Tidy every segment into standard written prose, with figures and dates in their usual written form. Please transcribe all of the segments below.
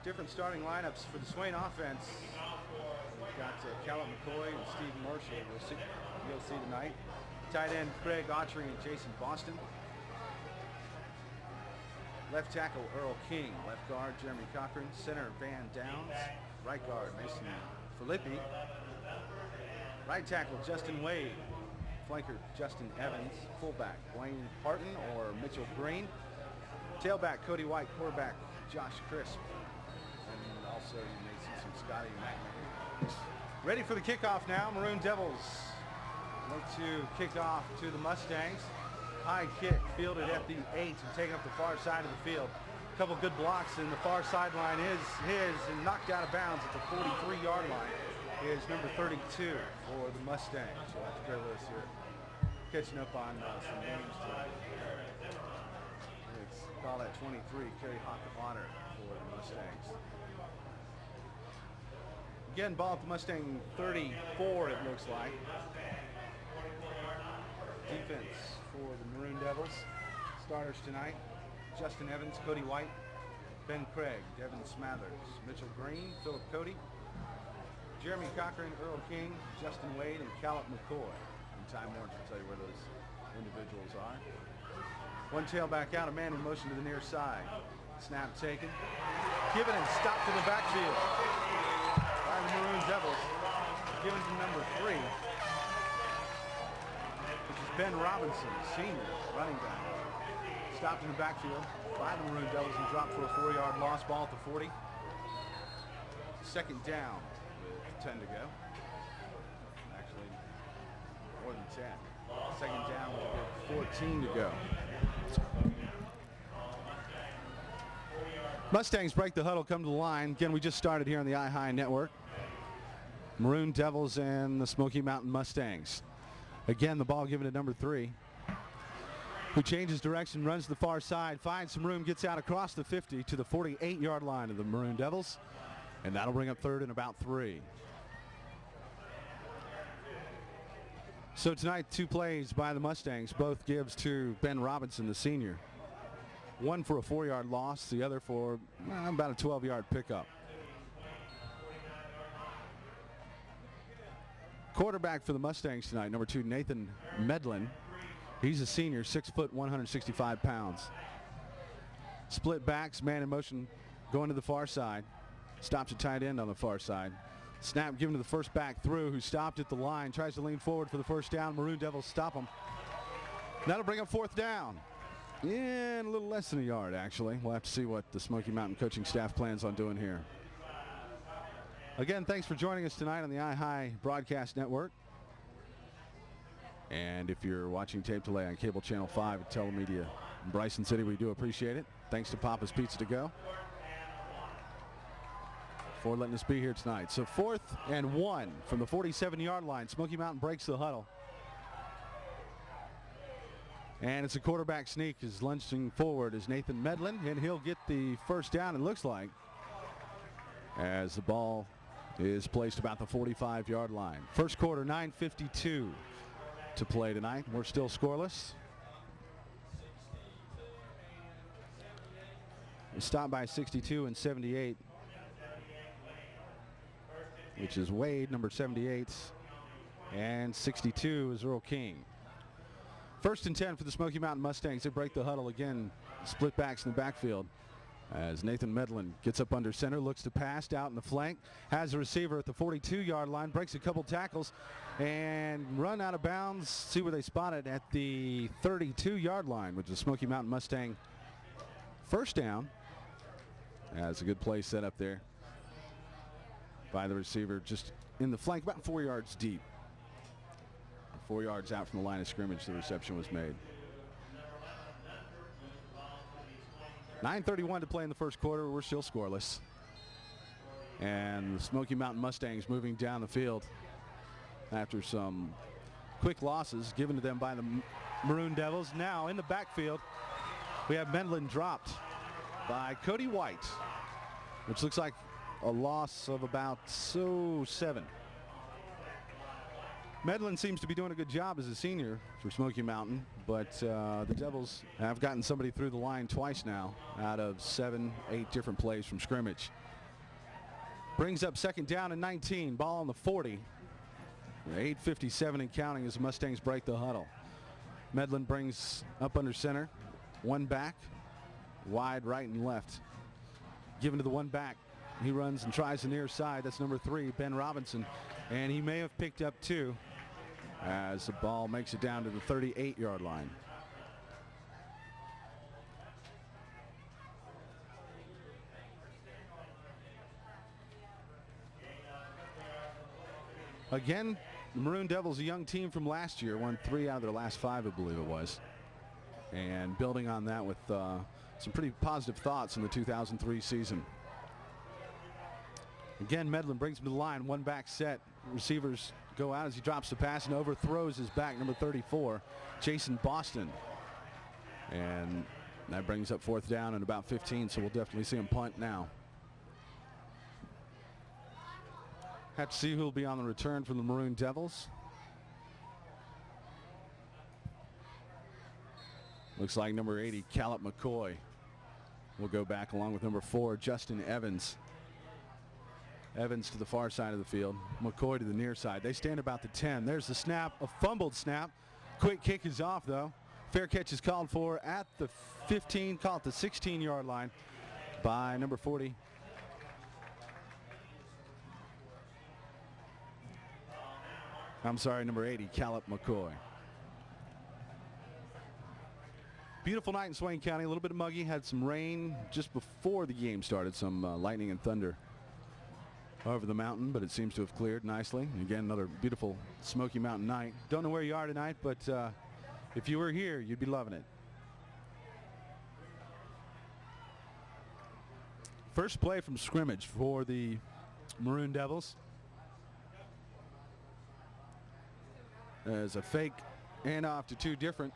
different starting lineups for the Swain offense. We've got Callum McCoy and Steve Marshall. You'll see tonight. Tight end Craig Autry and Jason Boston. Left tackle Earl King. Left guard Jeremy Cochran. Center Van Downs. Right guard Mason Filippi. Right tackle Justin Wade. Flanker Justin Evans. Fullback Blaine Parton or Mitchell Green. Tailback Cody White. Quarterback Josh Crisp. And also you may see some Scotty McNamara. Ready for the kickoff now. Maroon Devils look to kick off to the Mustangs. High kick fielded at the 8 and taken up the far side of the field. A couple good blocks, and the far sideline is his and knocked out of bounds at the 43-yard line is number 32 for the Mustangs. You'll have to bear with us here. Catching up on some names tonight. It's call at 23, Kerry Hockenwater for the Mustangs. Again, ball at the Mustang 34, it looks like. Defense for the Maroon Devils. Starters tonight: Justin Evans, Cody White, Ben Craig, Devin Smathers, Mitchell Green, Philip Cody, Jeremy Cochran, Earl King, Justin Wade, and Callum McCoy. And Time Warner will tell you where those individuals are. One tailback out, a man in motion to the near side. Snap taken. Given and stopped to the backfield by the Maroon Devils. Given to number 3. Ben Robinson, senior running back. Stopped in the backfield by the Maroon Devils and dropped for a 4-yard loss. Ball at the 40. Second down with 10 to go. Actually, more than 10. Second down with a good 14 to go. Mustangs break the huddle, come to the line. Again, we just started here on the iHigh Network. Maroon Devils and the Smoky Mountain Mustangs. Again, the ball given to number 3, who changes direction, runs to the far side, finds some room, gets out across the 50 to the 48-yard line of the Maroon Devils, and that'll bring up third and about 3. So tonight, 2 plays by the Mustangs, both gives to Ben Robinson, the senior. One for a 4-yard loss, the other for about a 12-yard pickup. Quarterback for the Mustangs tonight, number 2, Nathan Medlin. He's a senior, 6 foot, 165 pounds. Split backs, man in motion, going to the far side. Stops a tight end on the far side. Snap given to the first back through, who stopped at the line, tries to lean forward for the first down. Maroon Devils stop him. That'll bring up 4th down. And a little less than a yard, actually. We'll have to see what the Smoky Mountain coaching staff plans on doing here. Again, thanks for joining us tonight on the iHigh Broadcast Network. And if you're watching tape delay on Cable Channel 5 at Telemedia in Bryson City, we do appreciate it. Thanks to Papa's Pizza to Go for letting us be here tonight. So 4th and 1 from the 47-yard line. Smoky Mountain breaks the huddle. And it's a quarterback sneak. Is lunging forward is Nathan Medlin, and he'll get the first down, it looks like, as the ball is placed about the 45-yard line. First quarter, 9:52 to play tonight. We're still scoreless. We stopped by 62 and 78, which is Wade, number 78, and 62 is Earl King. First and 10 for the Smoky Mountain Mustangs. They break the huddle again. Split backs in the backfield. As Nathan Medlin gets up under center, looks to pass out in the flank, has a receiver at the 42-yard line, breaks a couple tackles, and run out of bounds. See where they spot it at the 32-yard line, which is Smoky Mountain Mustang first down. That's a good play set up there by the receiver, just in the flank, about 4 yards deep. 4 yards out from the line of scrimmage, the reception was made. 9:31 to play in the first quarter. We're still scoreless. And the Smoky Mountain Mustangs moving down the field after some quick losses given to them by the Maroon Devils. Now in the backfield, we have Medlin dropped by Cody White, which looks like a loss of about 7. Medlin seems to be doing a good job as a senior for Smoky Mountain, but the Devils have gotten somebody through the line twice now out of 7, 8 different plays from scrimmage. Brings up second down and 19. Ball on the 40. 8:57 and counting as the Mustangs break the huddle. Medlin brings up under center. One back. Wide right and left. Given to the one back. He runs and tries the near side. That's number 3, Ben Robinson. And he may have picked up 2 as the ball makes it down to the 38-yard line. Again, the Maroon Devils, a young team from last year, won 3 out of their last 5, I believe it was. And building on that with some pretty positive thoughts in the 2003 season. Again, Medlin brings him to the line. One back set. Receivers go out as he drops the pass and overthrows his back, number 34, Jason Boston. And that brings up fourth down and about 15, so we'll definitely see him punt now. Have to see who will be on the return from the Maroon Devils. Looks like number 80, Caleb McCoy, will go back along with number 4, Justin Evans. Evans to the far side of the field. McCoy to the near side. They stand about the 10. There's the snap, a fumbled snap. Quick kick is off, though. Fair catch is called for at the 15, call it the 16-yard line by number 40. I'm sorry, number 80, Caleb McCoy. Beautiful night in Swain County. A little bit muggy. Had some rain just before the game started. Some lightning and thunder over the mountain, but it seems to have cleared nicely. Again, another beautiful Smoky Mountain night. Don't know where you are tonight, but if you were here, you'd be loving it. First play from scrimmage for the Maroon Devils. As a fake handoff to 2 different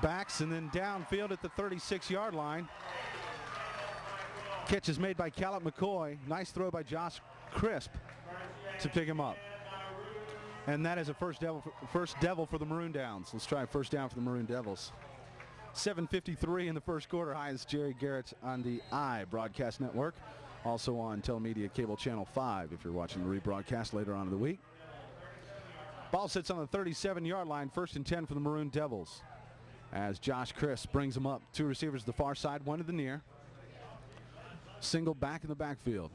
backs, and then downfield at the 36-yard line. Catch is made by Caleb McCoy. Nice throw by Josh Crisp to pick him up. And that is a first devil for the Maroon Downs. Let's try a first down for the Maroon Devils. 7:53 in the first quarter. Hi, it's Jerry Garrett on the I Broadcast Network. Also on Telemedia Cable Channel 5 if you're watching the rebroadcast later on in the week. Ball sits on the 37-yard line. 1st and 10 for the Maroon Devils. As Josh Crisp brings them up. 2 receivers to the far side, 1 to the near. Single back in the backfield.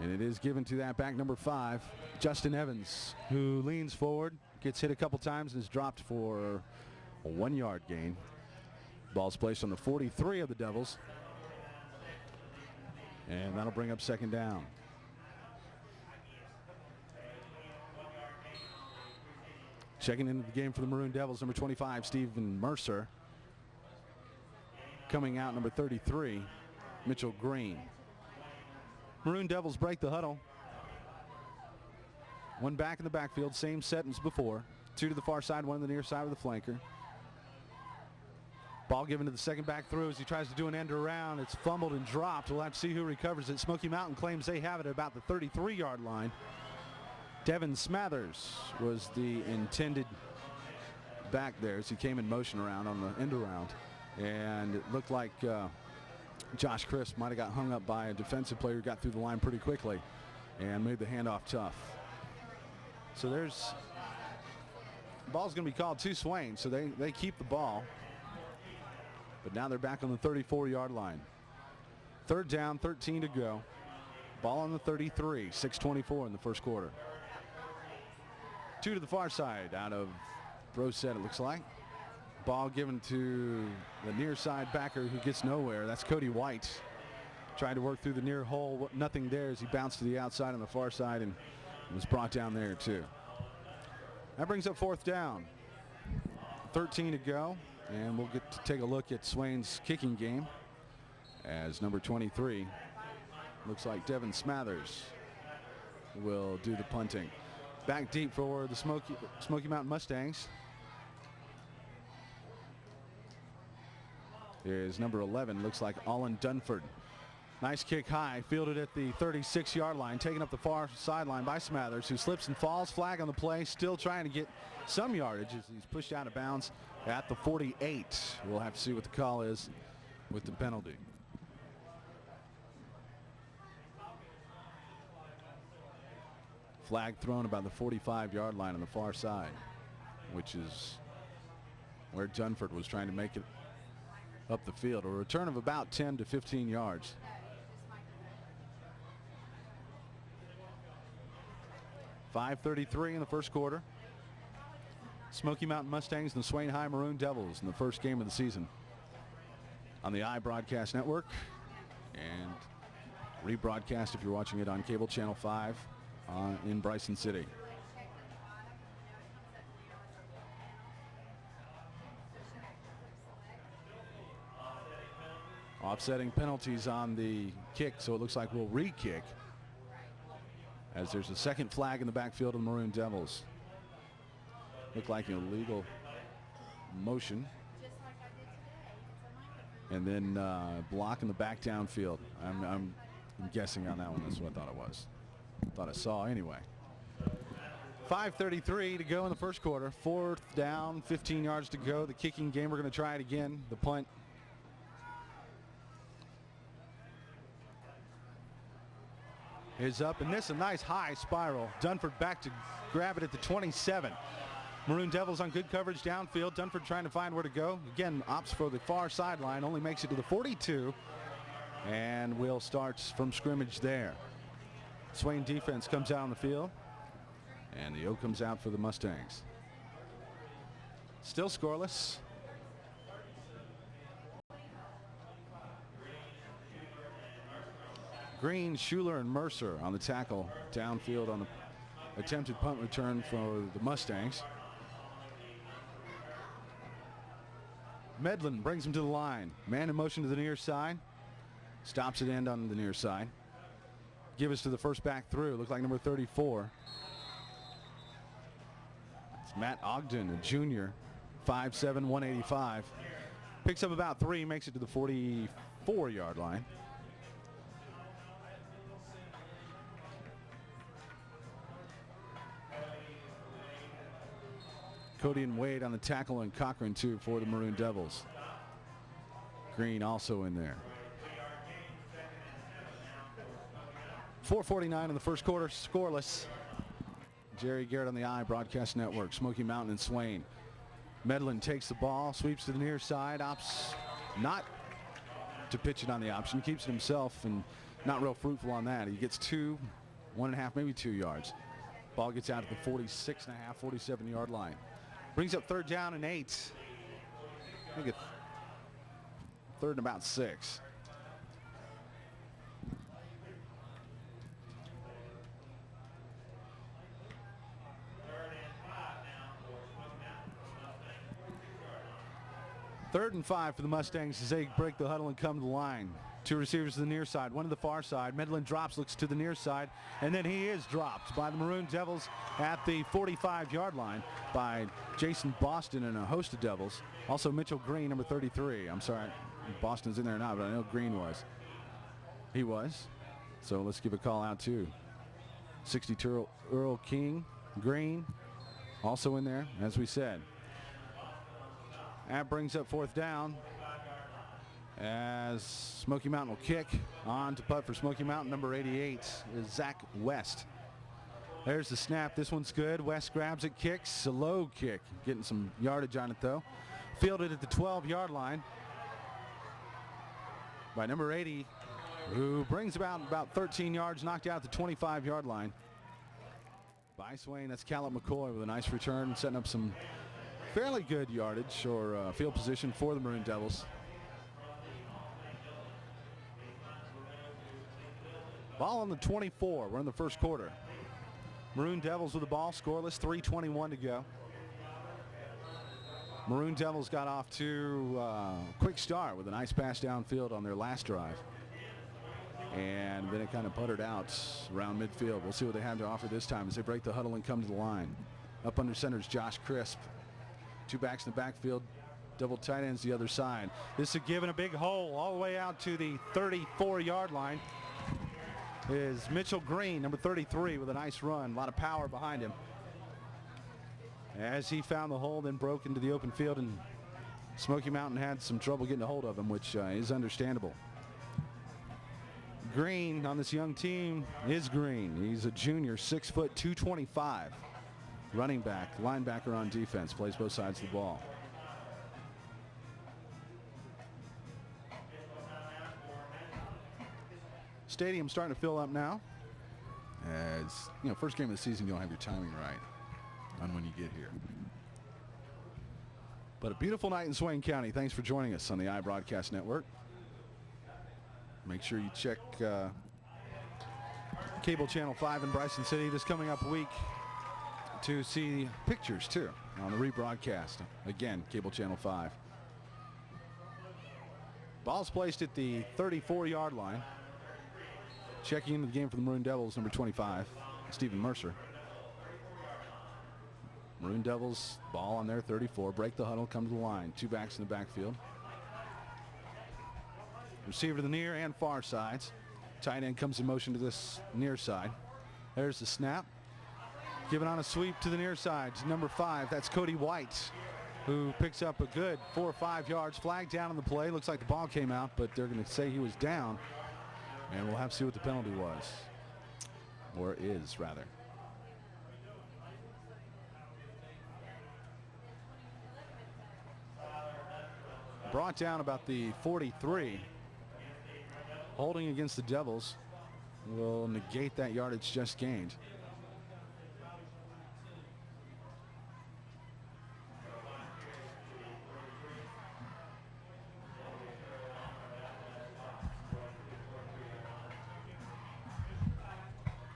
And it is given to that back, number 5, Justin Evans, who leans forward, gets hit a couple times, and is dropped for a 1-yard gain. Ball's placed on the 43 of the Devils. And that'll bring up second down. Checking into the game for the Maroon Devils, number 25, Stephen Mercer. Coming out, number 33, Mitchell Green. Maroon Devils break the huddle. 1 back in the backfield, same set as before. 2 to the far side, 1 to the near side with the flanker. Ball given to the second back through as he tries to do an end around. It's fumbled and dropped. We'll have to see who recovers it. Smoky Mountain claims they have it at about the 33-yard line. Devin Smathers was the intended back there as he came in motion around on the end around. And it looked like Josh Crisp might have got hung up by a defensive player who got through the line pretty quickly and made the handoff tough. So there's ball's going to be called to Swain, so they keep the ball. But now they're back on the 34-yard line. 3rd down, 13 to go. Ball on the 33, 6:24 in the first quarter. 2 to the far side out of Brosette, it looks like. Ball given to the near side backer who gets nowhere. That's Cody White. Trying to work through the near hole. Nothing there as he bounced to the outside on the far side and was brought down there too. That brings up 4th down. 13 to go. And we'll get to take a look at Swain's kicking game as number 23, looks like Devin Smathers, will do the punting. Back deep for the Smoky Mountain Mustangs is number 11, looks like Olin Dunford. Nice kick high, fielded at the 36-yard line, taken up the far sideline by Smathers, who slips and falls. Flag on the play, still trying to get some yardage as he's pushed out of bounds at the 48. We'll have to see what the call is with the penalty. Flag thrown about the 45-yard line on the far side, which is where Dunford was trying to make it up the field. A return of about 10 to 15 yards. .5:33 in the first quarter. Smoky Mountain Mustangs and the Swain High Maroon Devils in the first game of the season on the iBroadcast Network, and rebroadcast if you're watching it on cable channel 5 in Bryson City. Offsetting penalties on the kick, so it looks like we'll re-kick, as there's a second flag in the backfield of the Maroon Devils. Looked like an illegal motion. And then block in the back downfield. I'm guessing on that one. That's what I thought it was. Thought I saw anyway. 5:33 to go in the first quarter. 4th down, 15 yards to go. The kicking game, we're going to try it again. The punt. Is up, and this a nice high spiral. Dunford back to grab it at the 27. Maroon Devils on good coverage downfield. Dunford trying to find where to go. Again, opts for the far sideline, only makes it to the 42, and will start from scrimmage there. Swain defense comes out on the field, and the O comes out for the Mustangs. Still scoreless. Green, Schuler, and Mercer on the tackle downfield on the attempted punt return for the Mustangs. Medlin brings him to the line. Man in motion to the near side. Stops at end on the near side. Give us to the first back through. Look like number 34. It's Matt Ogden, a junior. 5'7", 185. Picks up about 3, makes it to the 44-yard line. Cody and Wade on the tackle, and Cochran too for the Maroon Devils. Green also in there. 4:49 in the first quarter, scoreless. Jerry Garrett on the iBroadcast Network. Smoky Mountain and Swain. Medlin takes the ball, sweeps to the near side, opts not to pitch it on the option, keeps it himself, and not real fruitful on that. He gets 2, 1.5, maybe 2 yards. Ball gets out to the 46.5, 47-yard line. Brings up 3rd down and 8. I think it's 3rd and about 6. Third and 5 for the Mustangs as they break the huddle and come to the line. 2 receivers to the near side, 1 to the far side. Medlin drops, looks to the near side, and then he is dropped by the Maroon Devils at the 45-yard line by Jason Boston and a host of Devils. Also Mitchell Green, number 33. I'm sorry, Boston's in there now, but I know Green was. He was. So let's give a call out to 62 Earl King, Green, also in there, as we said. That brings up 4th down, as Smoky Mountain will kick. On to putt for Smoky Mountain. Number 88 is Zach West. There's the snap. This one's good. West grabs it, kicks. A low kick. Getting some yardage on it, though. Fielded at the 12-yard line by number 80, who brings about 13 yards, knocked out the 25-yard line by Swain. That's Callum McCoy with a nice return, setting up some fairly good yardage or field position for the Maroon Devils. Ball on the 24. We're in the first quarter. Maroon Devils with the ball, scoreless, 3:21 to go. Maroon Devils got off to a quick start with a nice pass downfield on their last drive. And then it kind of puttered out around midfield. We'll see what they have to offer this time as they break the huddle and come to the line. Up under center is Josh Crisp. 2 backs in the backfield, double tight ends the other side. This is given a big hole all the way out to the 34-yard line. Is Mitchell Green, number 33, with a nice run. A lot of power behind him. As he found the hole, then broke into the open field, and Smoky Mountain had some trouble getting a hold of him, which is understandable. green on this young team is Green. He's a junior, 6 foot, 225. Running back, linebacker on defense, plays both sides of the ball. Stadium's starting to fill up now. As you know, first game of the season, you don't have your timing right on when you get here. But a beautiful night in Swain County. Thanks for joining us on the iBroadcast Network. Make sure you check Cable Channel 5 in Bryson City this coming up week to see pictures too on the rebroadcast. Again, Cable Channel 5. Ball's placed at the 34-yard line. Checking into the game for the Maroon Devils, number 25, Stephen Mercer. Maroon Devils, ball on their 34. Break the huddle, come to the line. Two backs in the backfield. Receiver to the near and far sides. Tight end comes in motion to this near side. There's the snap. Giving on a sweep to the near side. Number 5, that's Cody White, who picks up a good 4 or 5 yards. Flag down on the play. Looks like the ball came out, but they're going to say he was down. And we'll have to see what the penalty was. Or is, rather. Brought down about the 43. Holding against the Devils will negate that yardage just gained.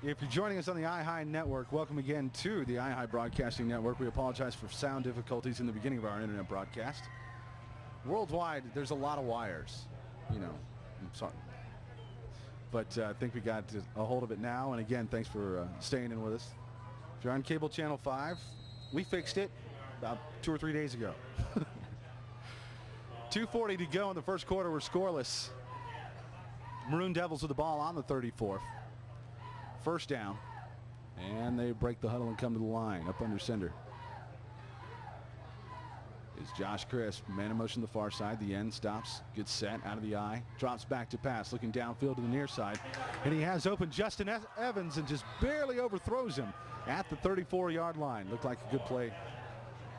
If you're joining us on the iHigh Network, welcome again to the iHigh Broadcasting Network. We apologize for sound difficulties in the beginning of our internet broadcast. Worldwide, there's a lot of wires, you know. I'm sorry. But I think we got a hold of it now. And again, thanks for staying in with us. If you're on Cable Channel 5, we fixed it about 2 or 3 days ago. 2:40 to go in the first quarter. We're scoreless. Maroon Devils with the ball on the 34th. First down, and they break the huddle and come to the line up under center. Is Josh Crisp, man in motion to the far side. The end stops, gets set out of the eye, drops back to pass, looking downfield to the near side, and he has open Justin Evans and just barely overthrows him at the 34-yard line. Looked like a good play.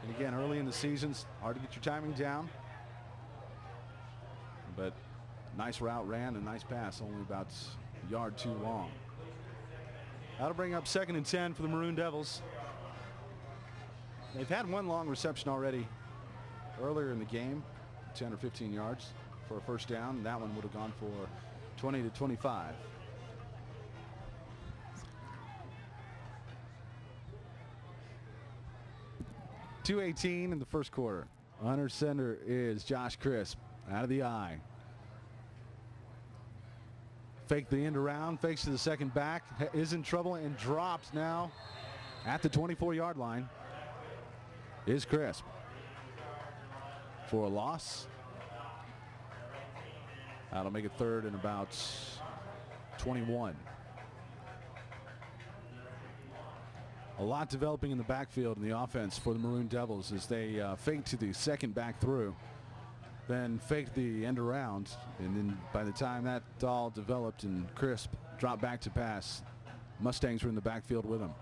And again, early in the season, it's hard to get your timing down, but nice route ran, a nice pass, only about a yard too long. That'll bring up 2nd and 10 for the Maroon Devils. They've had one long reception already earlier in the game, 10 or 15 yards for a first down. That one would have gone for 20 to 25. .218 in the first quarter. Under center is Josh Crisp, out of the eye. Fake the end around, fakes to the second back, is in trouble and drops now at the 24-yard line. Is Crisp for a loss. That'll make it 3rd and about 21. A lot developing in the backfield in the offense for the Maroon Devils as they fake to the second back through. Then faked the end around, and then by the time that all developed and Crisp dropped back to pass, Mustangs were in the backfield with him.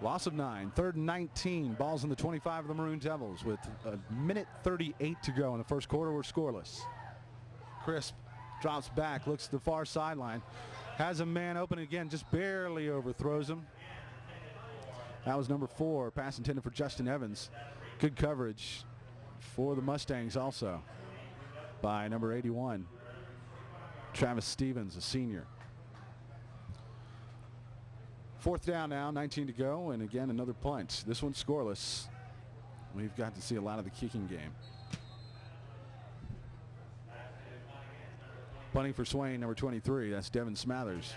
Loss of 9, 3rd and 19. Ball's in the 25 of the Maroon Devils with a minute 38 to go in the first quarter. We're scoreless. Crisp drops back, looks to the far sideline, has a man open again, just barely overthrows him. That was number 4, pass intended for Justin Evans. Good coverage for the Mustangs also by number 81, Travis Stevens, a senior. 4th down now, 19 to go, and again another punt. This one's scoreless. We've got to see a lot of the kicking game. Punting for Swain, number 23, that's Devin Smathers.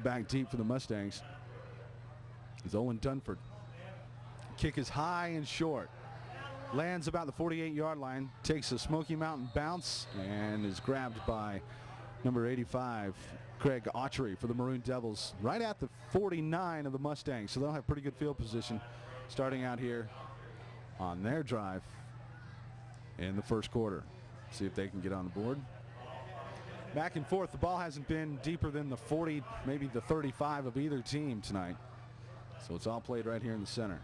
Back deep for the Mustangs is Olin Dunford. Kick is high and short. Lands about the 48-yard line, takes a Smoky Mountain bounce, and is grabbed by number 85, Craig Autry for the Maroon Devils, right at the 49 of the Mustangs. So they'll have pretty good field position starting out here on their drive in the first quarter. See if they can get on the board. Back and forth. The ball hasn't been deeper than the 40, maybe the 35 of either team tonight. So it's all played right here in the center.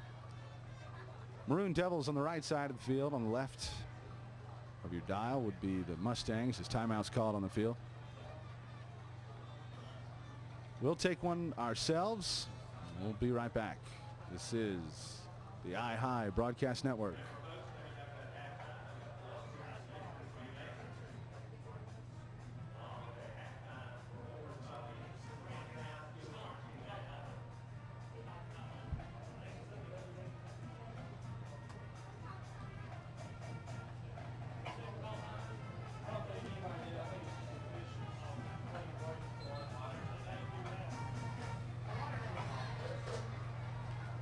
Maroon Devils on the right side of the field. On the left of your dial would be the Mustangs as timeouts called on the field. We'll take one ourselves. We'll be right back. This is the iHigh Broadcast Network.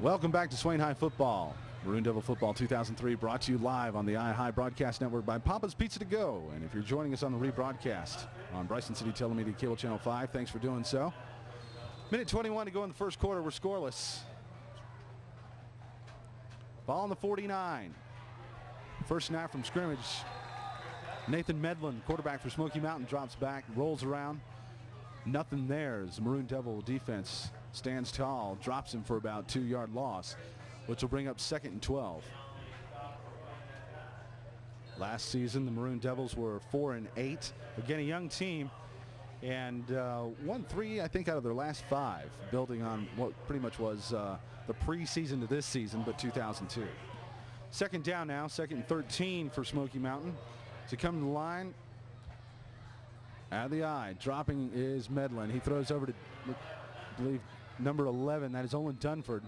Welcome back to Swain High Football. Maroon Devil Football 2003 brought to you live on the iHigh Broadcast Network by Papa's Pizza to Go. And if you're joining us on the rebroadcast on Bryson City Telemedia Cable Channel 5, thanks for doing so. Minute 21 to go in the first quarter. We're scoreless. Ball on the 49. First snap from scrimmage. Nathan Medlin, quarterback for Smoky Mountain, drops back, rolls around. Nothing there as the Maroon Devil defense stands tall, drops him for about 2-yard loss, which will bring up 2nd and 12. Last season, the Maroon Devils were 4-8. Again, a young team, and won 3, I think, out of their last 5, building on what pretty much was the preseason to this season, but 2002. Second down now, 2nd and 13 for Smoky Mountain. To come to the line, out of the eye, dropping is Medlin. He throws over to, I believe, number 11. That is Olin Dunford.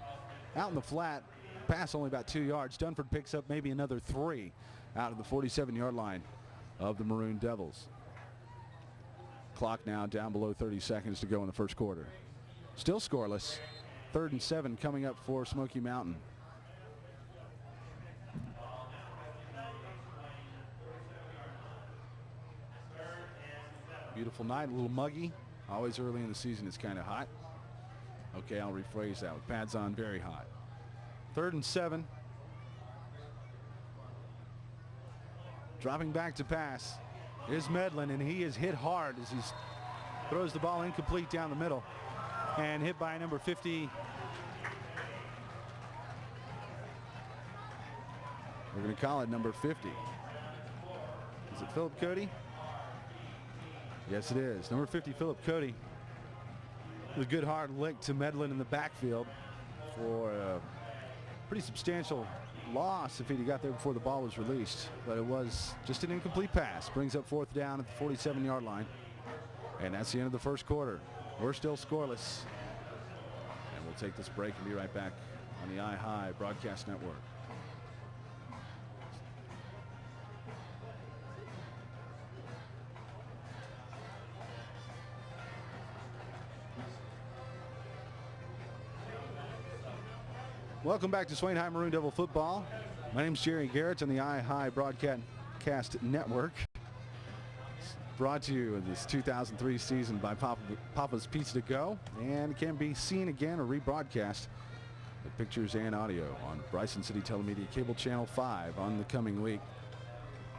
Out in the flat, pass only about 2 yards. Dunford picks up maybe another 3 out of the 47-yard line of the Maroon Devils. Clock now down below 30 seconds to go in the first quarter. Still scoreless. 3rd and 7 coming up for Smoky Mountain. Beautiful night, a little muggy. Always early in the season it's kind of hot. Okay, I'll rephrase that. With pads on, very hot. 3rd and 7. Dropping back to pass is Medlin, and he is hit hard as he throws the ball incomplete down the middle and hit by number 50. We're going to call it number 50. Is it Philip Cody? Yes, it is. Number 50, Philip Cody. A good hard lick to Medlin in the backfield for a pretty substantial loss if he'd got there before the ball was released. But it was just an incomplete pass. Brings up 4th down at the 47-yard line. And that's the end of the first quarter. We're still scoreless. And we'll take this break and be right back on the iHigh Broadcast Network. Welcome back to Swain High Maroon Devil Football. My name's Jerry Garrett on the iHigh Broadcast Network. It's brought to you in this 2003 season by Papa's Pizza to Go, and can be seen again or rebroadcast with pictures and audio on Bryson City Telemedia Cable Channel 5 on the coming week.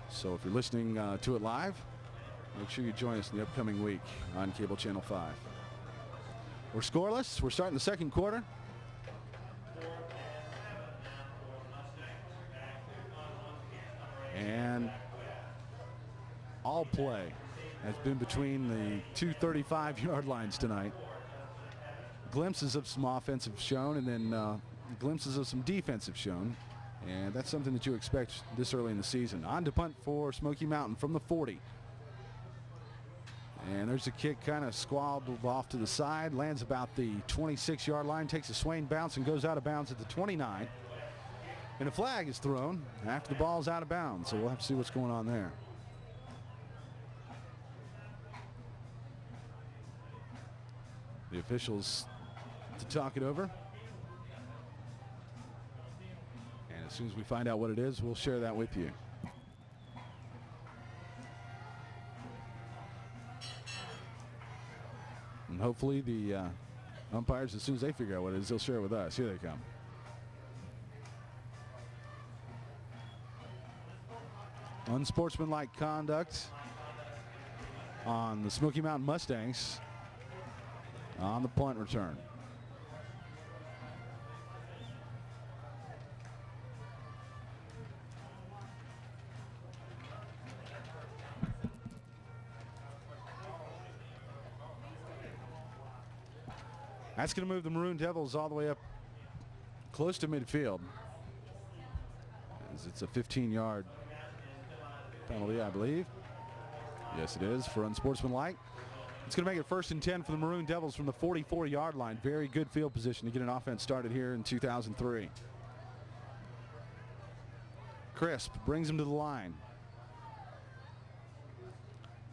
So if you're listening to it live, make sure you join us in the upcoming week on Cable Channel 5. We're scoreless. We're starting the second quarter. And all play has been between the two 35-yard lines tonight. Glimpses of some offensive shown, and then glimpses of some defensive shown. And that's something that you expect this early in the season. On to punt for Smoky Mountain from the 40. And there's a kick kind of squabbled off to the side. Lands about the 26-yard line. Takes a Swain bounce and goes out of bounds at the 29. And a flag is thrown after the ball's out of bounds. So we'll have to see what's going on there. The officials to talk it over. And as soon as we find out what it is, we'll share that with you. And hopefully the umpires, as soon as they figure out what it is, they'll share it with us. Here they come. Unsportsmanlike conduct on the Smoky Mountain Mustangs on the punt return. That's going to move the Maroon Devils all the way up close to midfield, as it's a 15-yard penalty, I believe. Yes, it is, for unsportsmanlike. It's going to make it 1st and 10 for the Maroon Devils from the 44-yard line. Very good field position to get an offense started here in 2003. Crisp brings him to the line.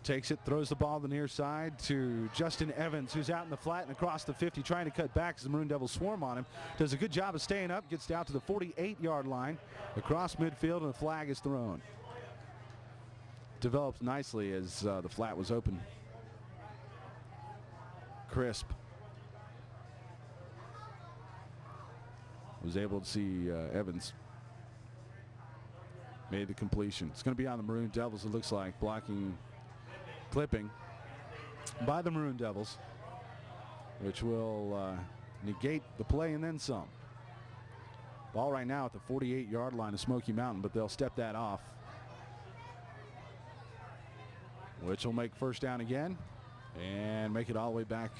Takes it, throws the ball to the near side to Justin Evans, who's out in the flat and across the 50, trying to cut back as the Maroon Devils swarm on him. Does a good job of staying up, gets down to the 48-yard line, across midfield, and the flag is thrown. Developed nicely as the flat was open. Crisp was able to see Evans made the completion. It's going to be on the Maroon Devils, it looks like, blocking clipping by the Maroon Devils, which will negate the play and then some. Ball right now at the 48-yard line of Smoky Mountain, but they'll step that off, which will make 1st down again and make it all the way back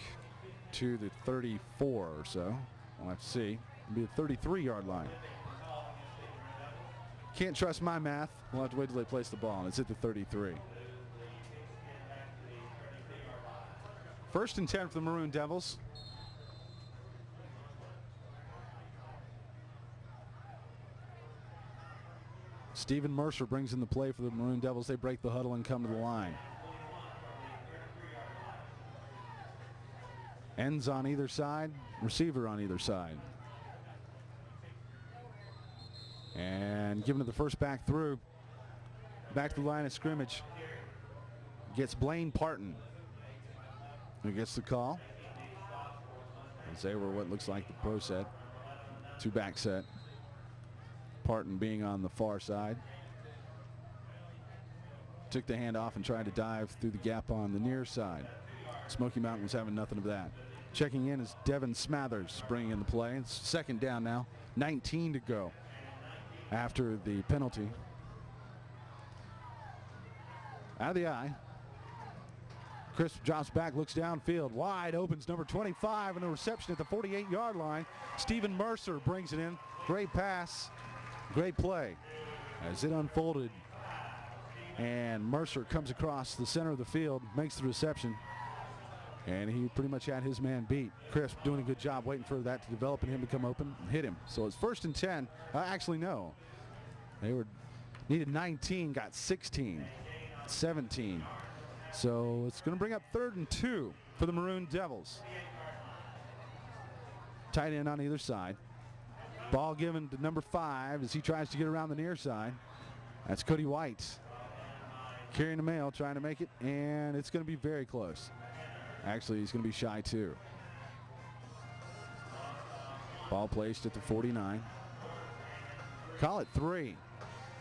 to the 34 or so. We'll have to see. It'll be a 33-yard line. Can't trust my math. We'll have to wait till they place the ball, and it's at the 33. 1st and 10 for the Maroon Devils. Stephen Mercer brings in the play for the Maroon Devils. They break the huddle and come to the line. Ends on either side, receiver on either side. And giving it the first back through. Back to the line of scrimmage. Gets Blaine Parton, who gets the call. And they were what looks like the pro set. 2-back set. Parton being on the far side. Took the handoff and tried to dive through the gap on the near side. Smoky Mountain was having nothing of that. Checking in is Devin Smathers bringing in the play. It's 2nd down now. 19 to go after the penalty. Out of the eye. Crisp drops back, looks downfield. Wide opens number 25, and a reception at the 48-yard line. Stephen Mercer brings it in. Great pass. Great play as it unfolded. And Mercer comes across the center of the field, makes the reception. And he pretty much had his man beat. Crisp doing a good job waiting for that to develop and him to come open and hit him. So it's 1st and 10. Actually, no. They needed 19, got 16, 17. So it's going to bring up 3rd and 2 for the Maroon Devils. Tight end on either side. Ball given to number 5 as he tries to get around the near side. That's Cody White carrying the mail, trying to make it, and it's going to be very close. Actually, he's going to be shy too. Ball placed at the 49. Call it 3.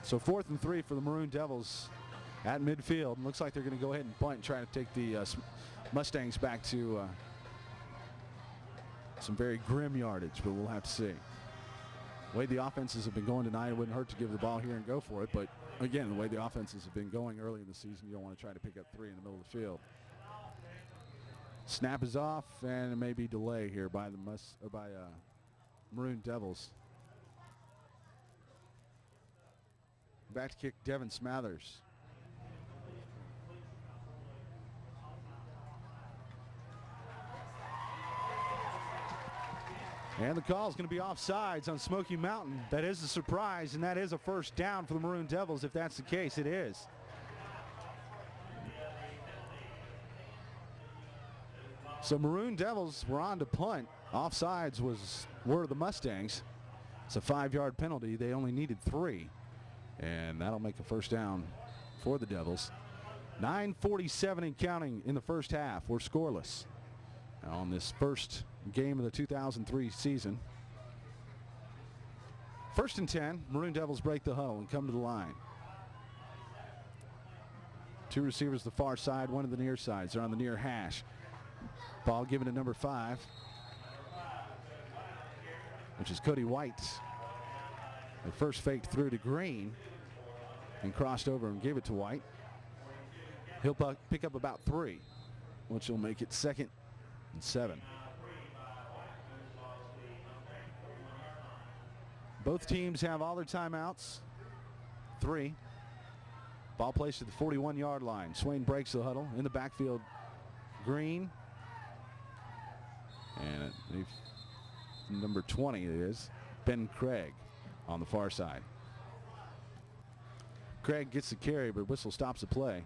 So 4th and 3 for the Maroon Devils at midfield. Looks like they're going to go ahead and punt and try to take the Mustangs back to some very grim yardage, but we'll have to see. The way the offenses have been going tonight, it wouldn't hurt to give the ball here and go for it. But again, the way the offenses have been going early in the season, you don't want to try to pick up 3 in the middle of the field. Snap is off, and it may be delay here by the Maroon Devils. Back to kick Devin Smathers. And the call is going to be offsides on Smoky Mountain. That is a surprise, and that is a 1st down for the Maroon Devils. If that's the case, it is. So Maroon Devils were on to punt. Offsides were the Mustangs. It's a 5-yard penalty. They only needed 3. And that'll make a 1st down for the Devils. 9:47 and counting in the first half. We're scoreless on this first game of the 2003 season. 1st and 10. Maroon Devils break the huddle and come to the line. Two receivers the far side, one to the near sides. They're on the near hash. Ball given to number 5, which is Cody White. The first faked through to Green and crossed over and gave it to White. He'll pick up about 3, which will make it 2nd and 7. Both teams have all their timeouts. 3. Ball placed at the 41-yard line. Swain breaks the huddle. In the backfield, Green. And number 20 it is Ben Craig on the far side. Craig gets the carry, but whistle stops the play.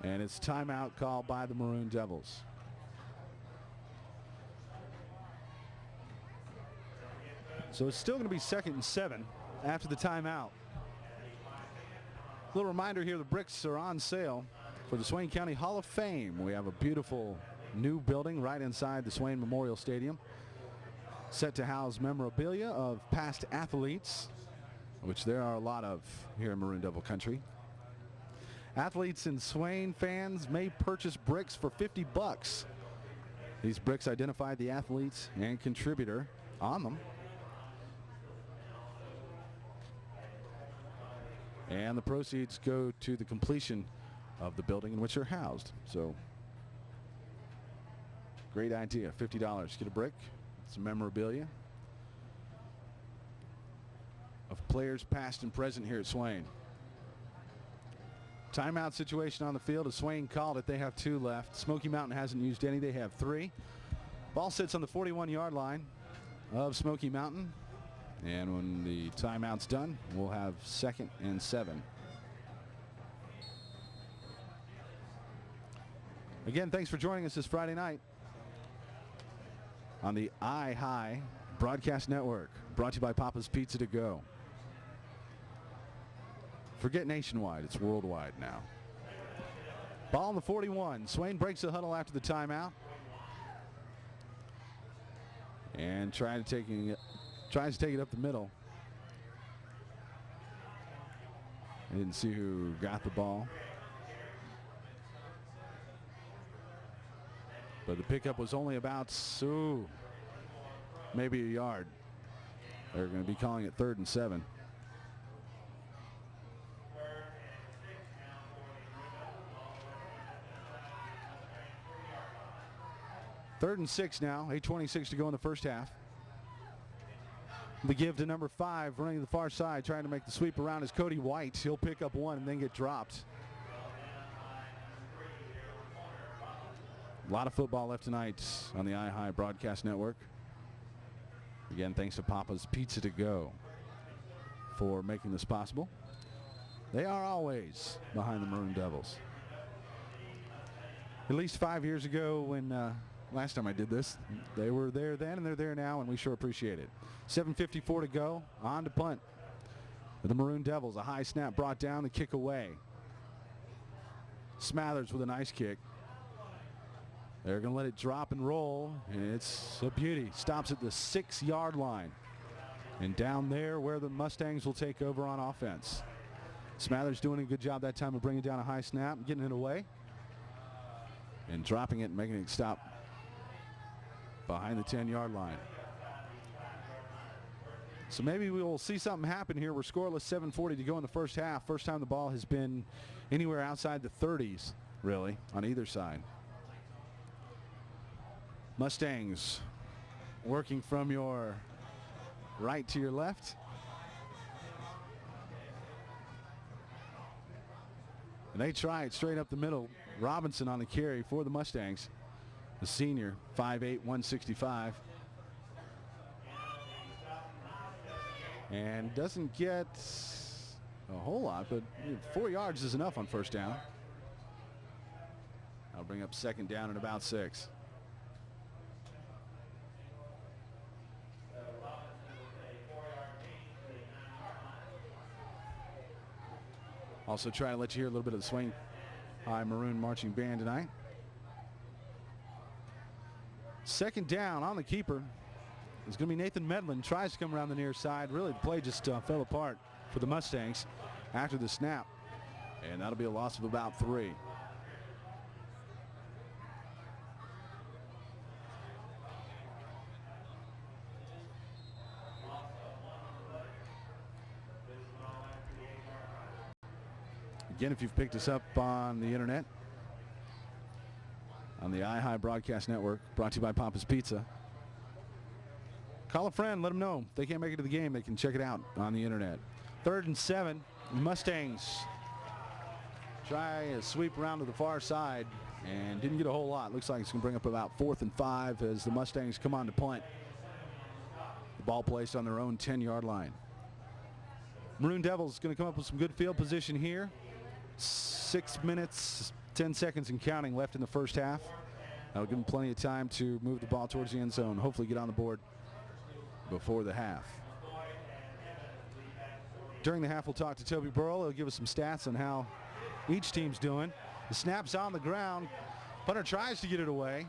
And it's timeout called by the Maroon Devils. So it's still going to be 2nd and 7 after the timeout. Little reminder here, the bricks are on sale for the Swain County Hall of Fame. We have a beautiful new building right inside the Swain Memorial Stadium, set to house memorabilia of past athletes, which there are a lot of here in Maroon Devil country. Athletes and Swain fans may purchase bricks for $50. These bricks identify the athletes and contributor on them. And the proceeds go to the completion of the building in which they're housed. So, great idea. $50. Get a brick. Some memorabilia of players past and present here at Swain. Timeout situation on the field. As Swain called it, they have 2 left. Smoky Mountain hasn't used any. They have 3. Ball sits on the 41-yard line of Smoky Mountain. And when the timeout's done, we'll have 2nd and 7. Again, thanks for joining us this Friday night on the iHigh Broadcast Network, brought to you by Papa's Pizza to Go. Forget nationwide, it's worldwide now. Ball on the 41. Swain breaks the huddle after the timeout. And tries to take it up the middle. I didn't see who got the ball. But the pickup was only about, maybe a yard. They're going to be calling it 3rd and 7. Third and 6 now. 8:26 to go in the first half. The give to number 5, running to the far side, trying to make the sweep around is Cody White. He'll pick up 1 and then get dropped. A lot of football left tonight on the iHigh Broadcast Network. Again, thanks to Papa's Pizza to Go for making this possible. They are always behind the Maroon Devils. At least 5 years ago when last time I did this, they were there then and they're there now, and we sure appreciate it. 7:54 to go. On to punt. The Maroon Devils, a high snap brought down, the kick away. Smathers with a nice kick. They're going to let it drop and roll, and it's a beauty. Stops at the 6-yard line. And down there where the Mustangs will take over on offense. Smathers doing a good job that time of bringing down a high snap, getting it away, and dropping it and making it stop behind the 10-yard line. So maybe we will see something happen here. We're scoreless, 7:40 to go in the first half. First time the ball has been anywhere outside the 30s, really, on either side. Mustangs working from your right to your left. And they try it straight up the middle. Robinson on the carry for the Mustangs. The senior, 5'8", 165. And doesn't get a whole lot, but 4 yards is enough on first down. That'll bring up second down and about 6. Also try to let you hear a little bit of the Swain High Maroon Marching Band tonight. Second down on the keeper. It's going to be Nathan Medlin. Tries to come around the near side. Really, the play just fell apart for the Mustangs after the snap. And that'll be a loss of about 3. Again, if you've picked us up on the internet, on the iHigh Broadcast Network, brought to you by Papa's Pizza, call a friend, let them know. If they can't make it to the game, they can check it out on the internet. 3rd and 7. Mustangs try a sweep around to the far side and didn't get a whole lot. Looks like it's going to bring up about 4th and 5 as the Mustangs come on to punt. The ball placed on their own 10-yard line. Maroon Devils going to come up with some good field position here. 6 minutes, 10 seconds and counting left in the first half. That'll give them plenty of time to move the ball towards the end zone. Hopefully get on the board before the half. During the half, we'll talk to Toby Burrell. He'll give us some stats on how each team's doing. The snap's on the ground. Punter tries to get it away.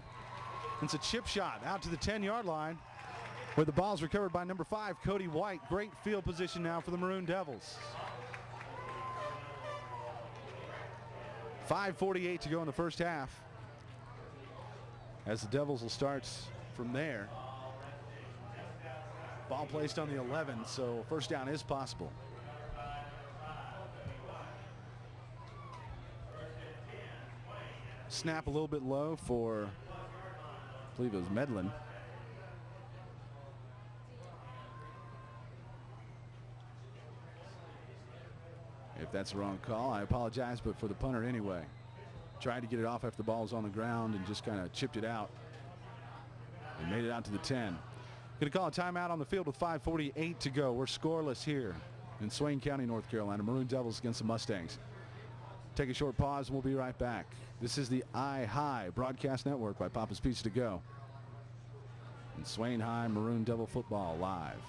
It's a chip shot out to the 10-yard line where the ball's recovered by number 5, Cody White. Great field position now for the Maroon Devils. 5:48 to go in the first half, as the Devils will start from there. Ball placed on the 11, so first down is possible. Snap a little bit low for, I believe it was Medlin. If that's the wrong call, I apologize, but for the punter anyway. Tried to get it off after the ball was on the ground and just kind of chipped it out and made it out to the 10. Going to call a timeout on the field with 5:48 to go. We're scoreless here in Swain County, North Carolina. Maroon Devils against the Mustangs. Take a short pause and we'll be right back. This is the iHigh Broadcast Network by Papa's Pizza to Go. And Swain High Maroon Devil football live.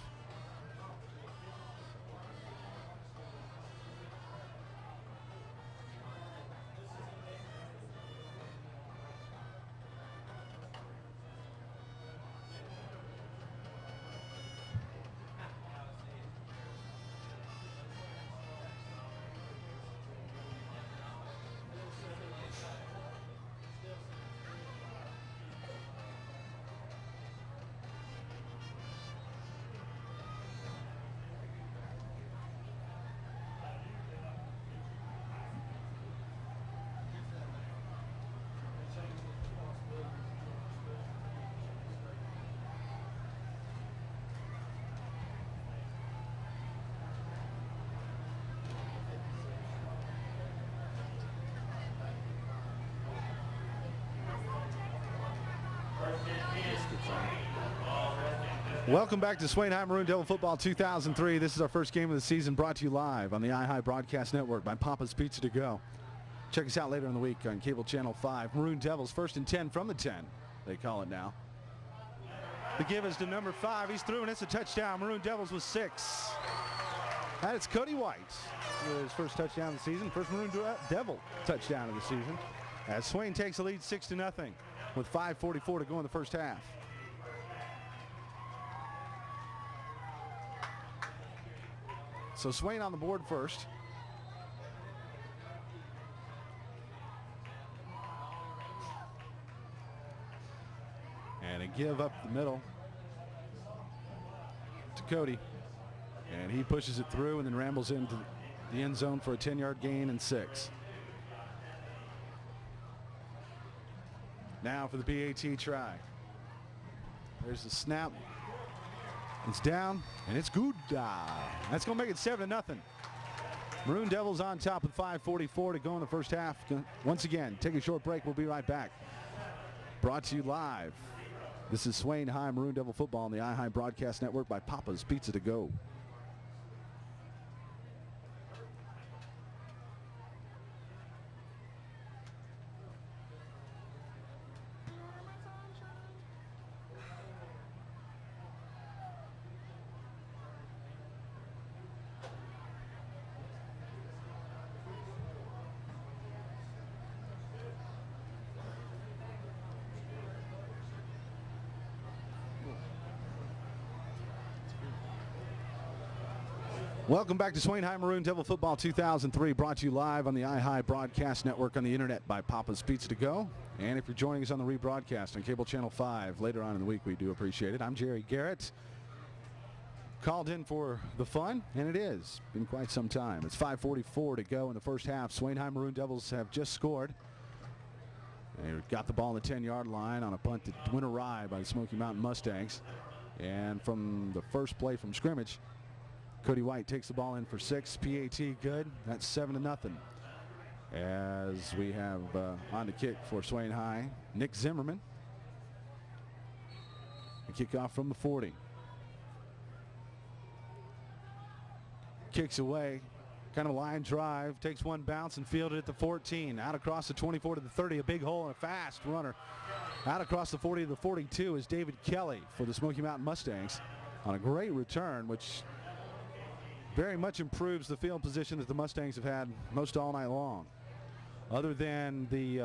Welcome back to Swain High Maroon Devil Football 2003. This is our first game of the season, brought to you live on the iHigh Broadcast Network by Papa's Pizza to Go. Check us out later in the week on Cable Channel 5. Maroon Devils 1st and 10 from the 10, they call it now. The give is to number 5. He's through and it's a touchdown. Maroon Devils with 6. That is Cody White with his first touchdown of the season. First Maroon Devil touchdown of the season. As Swain takes the lead 6-0 with 5:44 to go in the first half. So Swain on the board first. And a give up the middle to Cody. And he pushes it through and then rambles into the end zone for a 10-yard gain and 6. Now for the PAT try. There's the snap. It's down, and it's good. That's going to make it 7-0. Maroon Devils on top with 5:44 to go in the first half. Once again, take a short break. We'll be right back. Brought to you live. This is Swain High Maroon Devil Football on the iHigh Broadcast Network by Papa's Pizza to Go. Welcome back to Swain High Maroon Devil Football 2003, brought to you live on the iHigh Broadcast Network on the internet by Papa's Pizza to Go. And if you're joining us on the rebroadcast on Cable Channel 5 later on in the week, we do appreciate it. I'm Jerry Garrett. Called in for the fun, and it is. Been quite some time. It's 5:44 to go in the first half. Swain High Maroon Devils have just scored. They got the ball on the 10-yard line on a punt that went awry by the Smoky Mountain Mustangs. And from the first play from scrimmage, Cody White takes the ball in for 6. PAT good. That's 7-0. As we have on the kick for Swain High, Nick Zimmerman. The kickoff from the 40. Kicks away. Kind of a line drive. Takes one bounce and fielded at the 14. Out across the 24 to the 30. A big hole and a fast runner. Out across the 40 to the 42 is David Kelly for the Smoky Mountain Mustangs on a great return, which very much improves the field position that the Mustangs have had most all night long. Other than the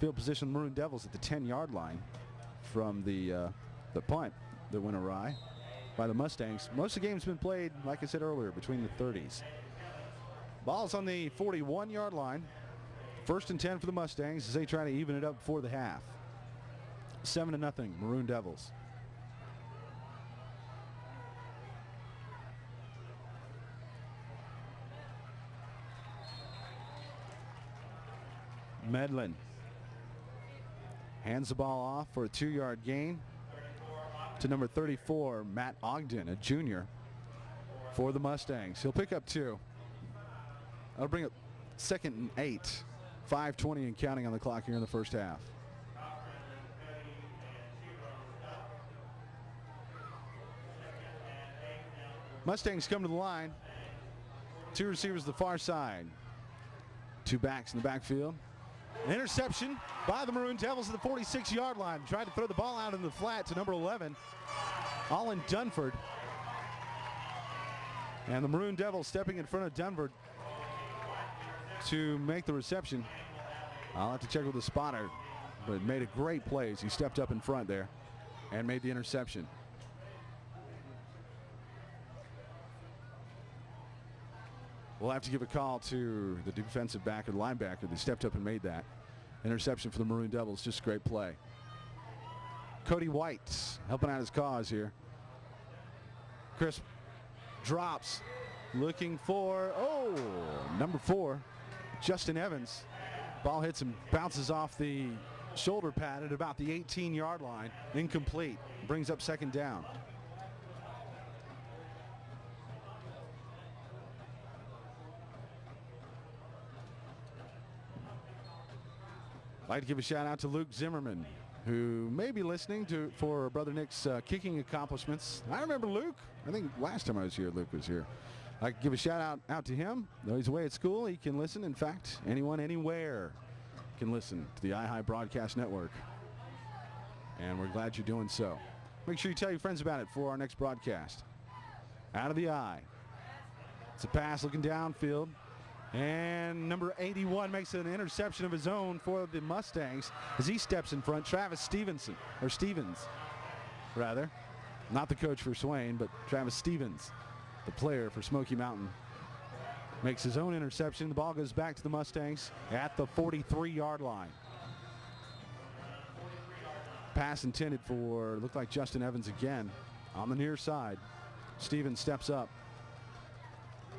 field position of the Maroon Devils at the 10-yard line from the punt that went awry by the Mustangs. Most of the game's been played, like I said earlier, between the 30s. Ball's on the 41-yard line. 1st and 10 for the Mustangs as they try to even it up before the half. 7-0 Maroon Devils. Medlin hands the ball off for a 2-yard gain to number 34, Matt Ogden, a junior for the Mustangs. He'll pick up 2. That'll bring up 2nd and 8. 5:20 and counting on the clock here in the first half. Mustangs come to the line. 2 receivers to the far side. 2 backs in the backfield. An interception by the Maroon Devils at the 46-yard line. Tried to throw the ball out in the flat to number 11, Olin Dunford. And the Maroon Devils stepping in front of Dunford to make the reception. I'll have to check with the spotter, but made a great play as he stepped up in front there and made the interception. We'll have to give a call to the defensive back or the linebacker that stepped up and made that interception for the Maroon Devils. Just a great play. Cody White helping out his cause here. Crisp drops, looking for, number 4, Justin Evans. Ball hits and bounces off the shoulder pad at about the 18-yard line. Incomplete. Brings up 2nd down. I'd like to give a shout out to Luke Zimmerman, who may be listening for Brother Nick's kicking accomplishments. I remember Luke. I think last time I was here, Luke was here. I could give a shout out to him. Though he's away at school, he can listen. In fact, anyone, anywhere can listen to the iHigh Broadcast Network. And we're glad you're doing so. Make sure you tell your friends about it for our next broadcast. Out of the eye. It's a pass looking downfield. And number 81 makes an interception of his own for the Mustangs as he steps in front. Travis Stevens, not the coach for Swain, but Travis Stevens, the player for Smoky Mountain, makes his own interception. The ball goes back to the Mustangs at the 43-yard line. Pass intended for, looked like Justin Evans again on the near side. Stevens steps up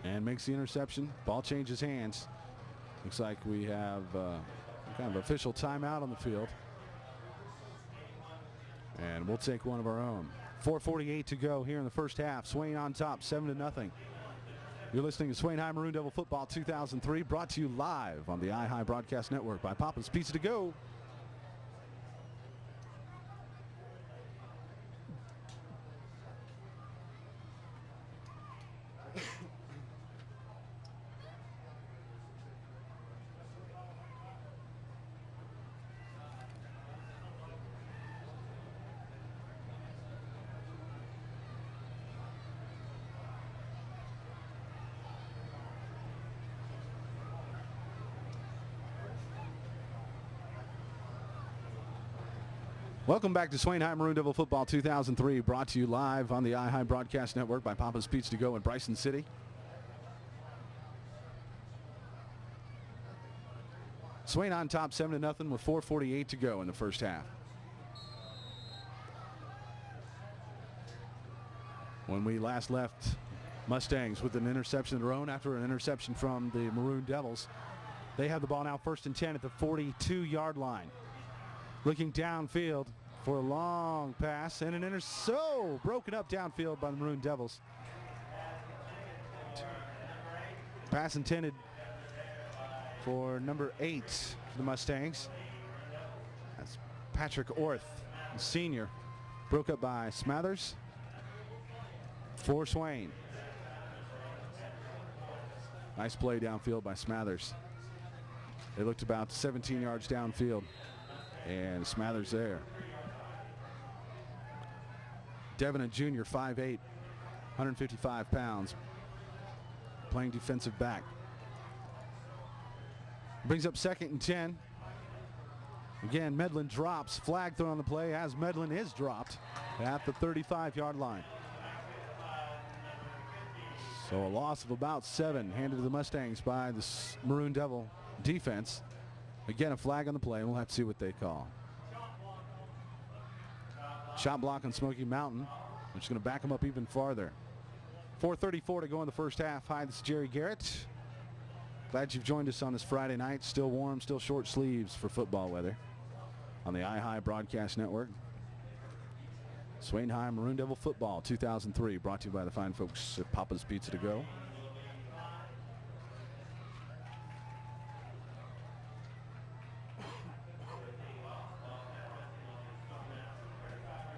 and makes the interception. Ball changes hands. Looks like we have kind of official timeout on the field. And we'll take one of our own. 4:48 to go here in the first half. Swain on top, 7-0. You're listening to Swain High Maroon Devil Football 2003, brought to you live on the iHigh Broadcast Network by Papa's Pizza to Go. Welcome back to Swain High Maroon Devil Football 2003, brought to you live on the iHigh Broadcast Network by Papa's Pizza to Go in Bryson City. Swain on top 7-0 with 4:48 to go in the first half. When we last left, Mustangs with an interception of their own after an interception from the Maroon Devils. They have the ball now 1st and 10 at the 42-yard line. Looking downfield for a long pass and an broken up downfield by the Maroon Devils. Pass intended for number 8 for the Mustangs. That's Patrick Orth, senior. Broke up by Smathers for Swain. Nice play downfield by Smathers. They looked about 17 yards downfield. And Smathers there. Devin, a junior, 5'8", 155 pounds, playing defensive back. Brings up 2nd and 10. Again, Medlin drops. Flag thrown on the play as Medlin is dropped at the 35-yard line. So a loss of about 7 handed to the Mustangs by the Maroon Devil defense. Again, a flag on the play, and we'll have to see what they call. Shot block on Smoky Mountain, which is going to back them up even farther. 4:34 to go in the first half. Hi, this is Jerry Garrett. Glad you've joined us on this Friday night. Still warm, still short sleeves for football weather on the iHigh Broadcast Network. Swain High Maroon Devil Football 2003, brought to you by the fine folks at Papa's Pizza to Go.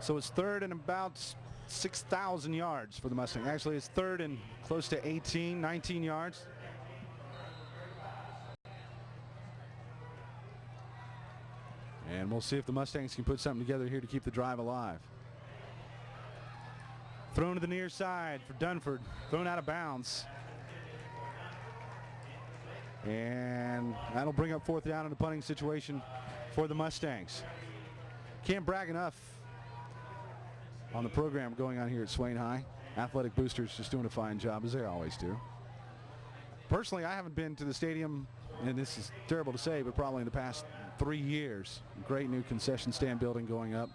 So it's 3rd and about 6,000 yards for the Mustang. Actually, it's 3rd and close to 18, 19 yards. And we'll see if the Mustangs can put something together here to keep the drive alive. Thrown to the near side for Dunford. Thrown out of bounds. And that'll bring up 4th down in the punting situation for the Mustangs. Can't brag enough on the program going on here at Swain High. Athletic boosters just doing a fine job, as they always do. Personally, I haven't been to the stadium, and this is terrible to say, but probably in the past 3 years. Great new concession stand building going up.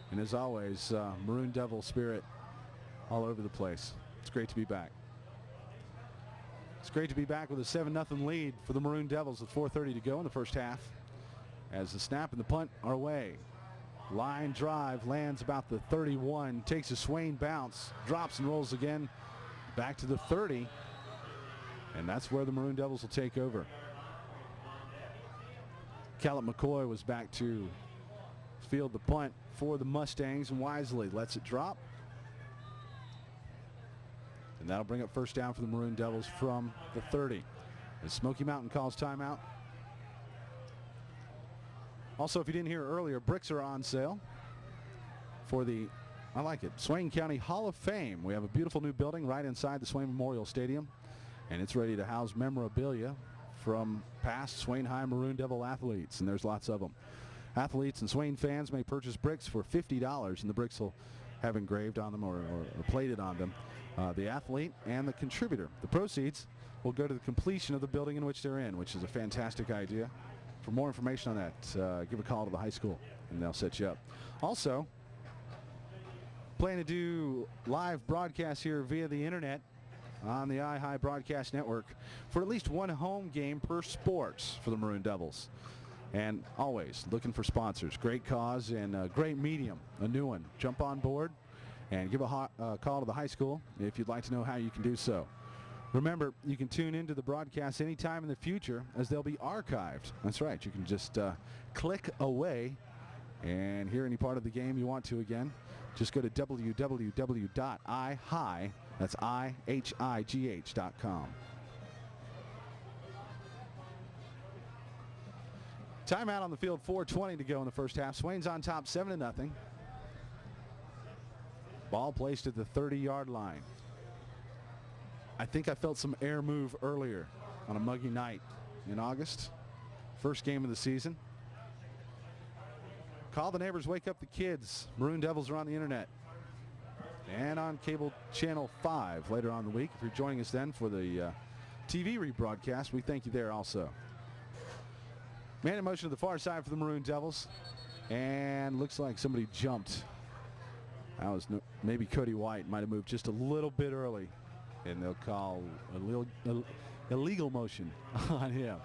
And as always, Maroon Devil spirit all over the place. It's great to be back. It's great to be back with a 7-0 lead for the Maroon Devils with 4:30 to go in the first half. As the snap and the punt are away. Line drive lands about the 31, takes a Swain bounce, drops and rolls again back to the 30, and that's where the Maroon Devils will take over. Callum McCoy was back to field the punt for the Mustangs and wisely lets it drop. And that'll bring up 1st down for the Maroon Devils from the 30. As Smoky Mountain calls timeout. Also, if you didn't hear earlier, bricks are on sale for the, I like it, Swain County Hall of Fame. We have a beautiful new building right inside the Swain Memorial Stadium, and it's ready to house memorabilia from past Swain High Maroon Devil athletes, and there's lots of them. Athletes and Swain fans may purchase bricks for $50, and the bricks will have engraved on them or plated on them the athlete and the contributor. The proceeds will go to the completion of the building in which they're in, which is a fantastic idea. For more information on that, give a call to the high school and they'll set you up. Also, plan to do live broadcasts here via the internet on the iHigh Broadcast Network for at least one home game per sport for the Maroon Devils. And always looking for sponsors. Great cause and a great medium, a new one. Jump on board and give a call to the high school if you'd like to know how you can do so. Remember, you can tune into the broadcast anytime in the future as they'll be archived. That's right. You can just click away and hear any part of the game you want to again. Just go to www.ihigh, that's IHIGH.com. Timeout on the field, 4:20 to go in the first half. Swain's on top 7-0. Ball placed at the 30-yard line. I think I felt some air move earlier on a muggy night in August. First game of the season. Call the neighbors, wake up the kids. Maroon Devils are on the internet and on cable channel 5 later on in the week. If you're joining us then for the TV rebroadcast, we thank you there also. Man in motion to the far side for the Maroon Devils, and looks like somebody jumped. That was maybe Cody White might have moved just a little bit early, and they'll call a illegal motion on him.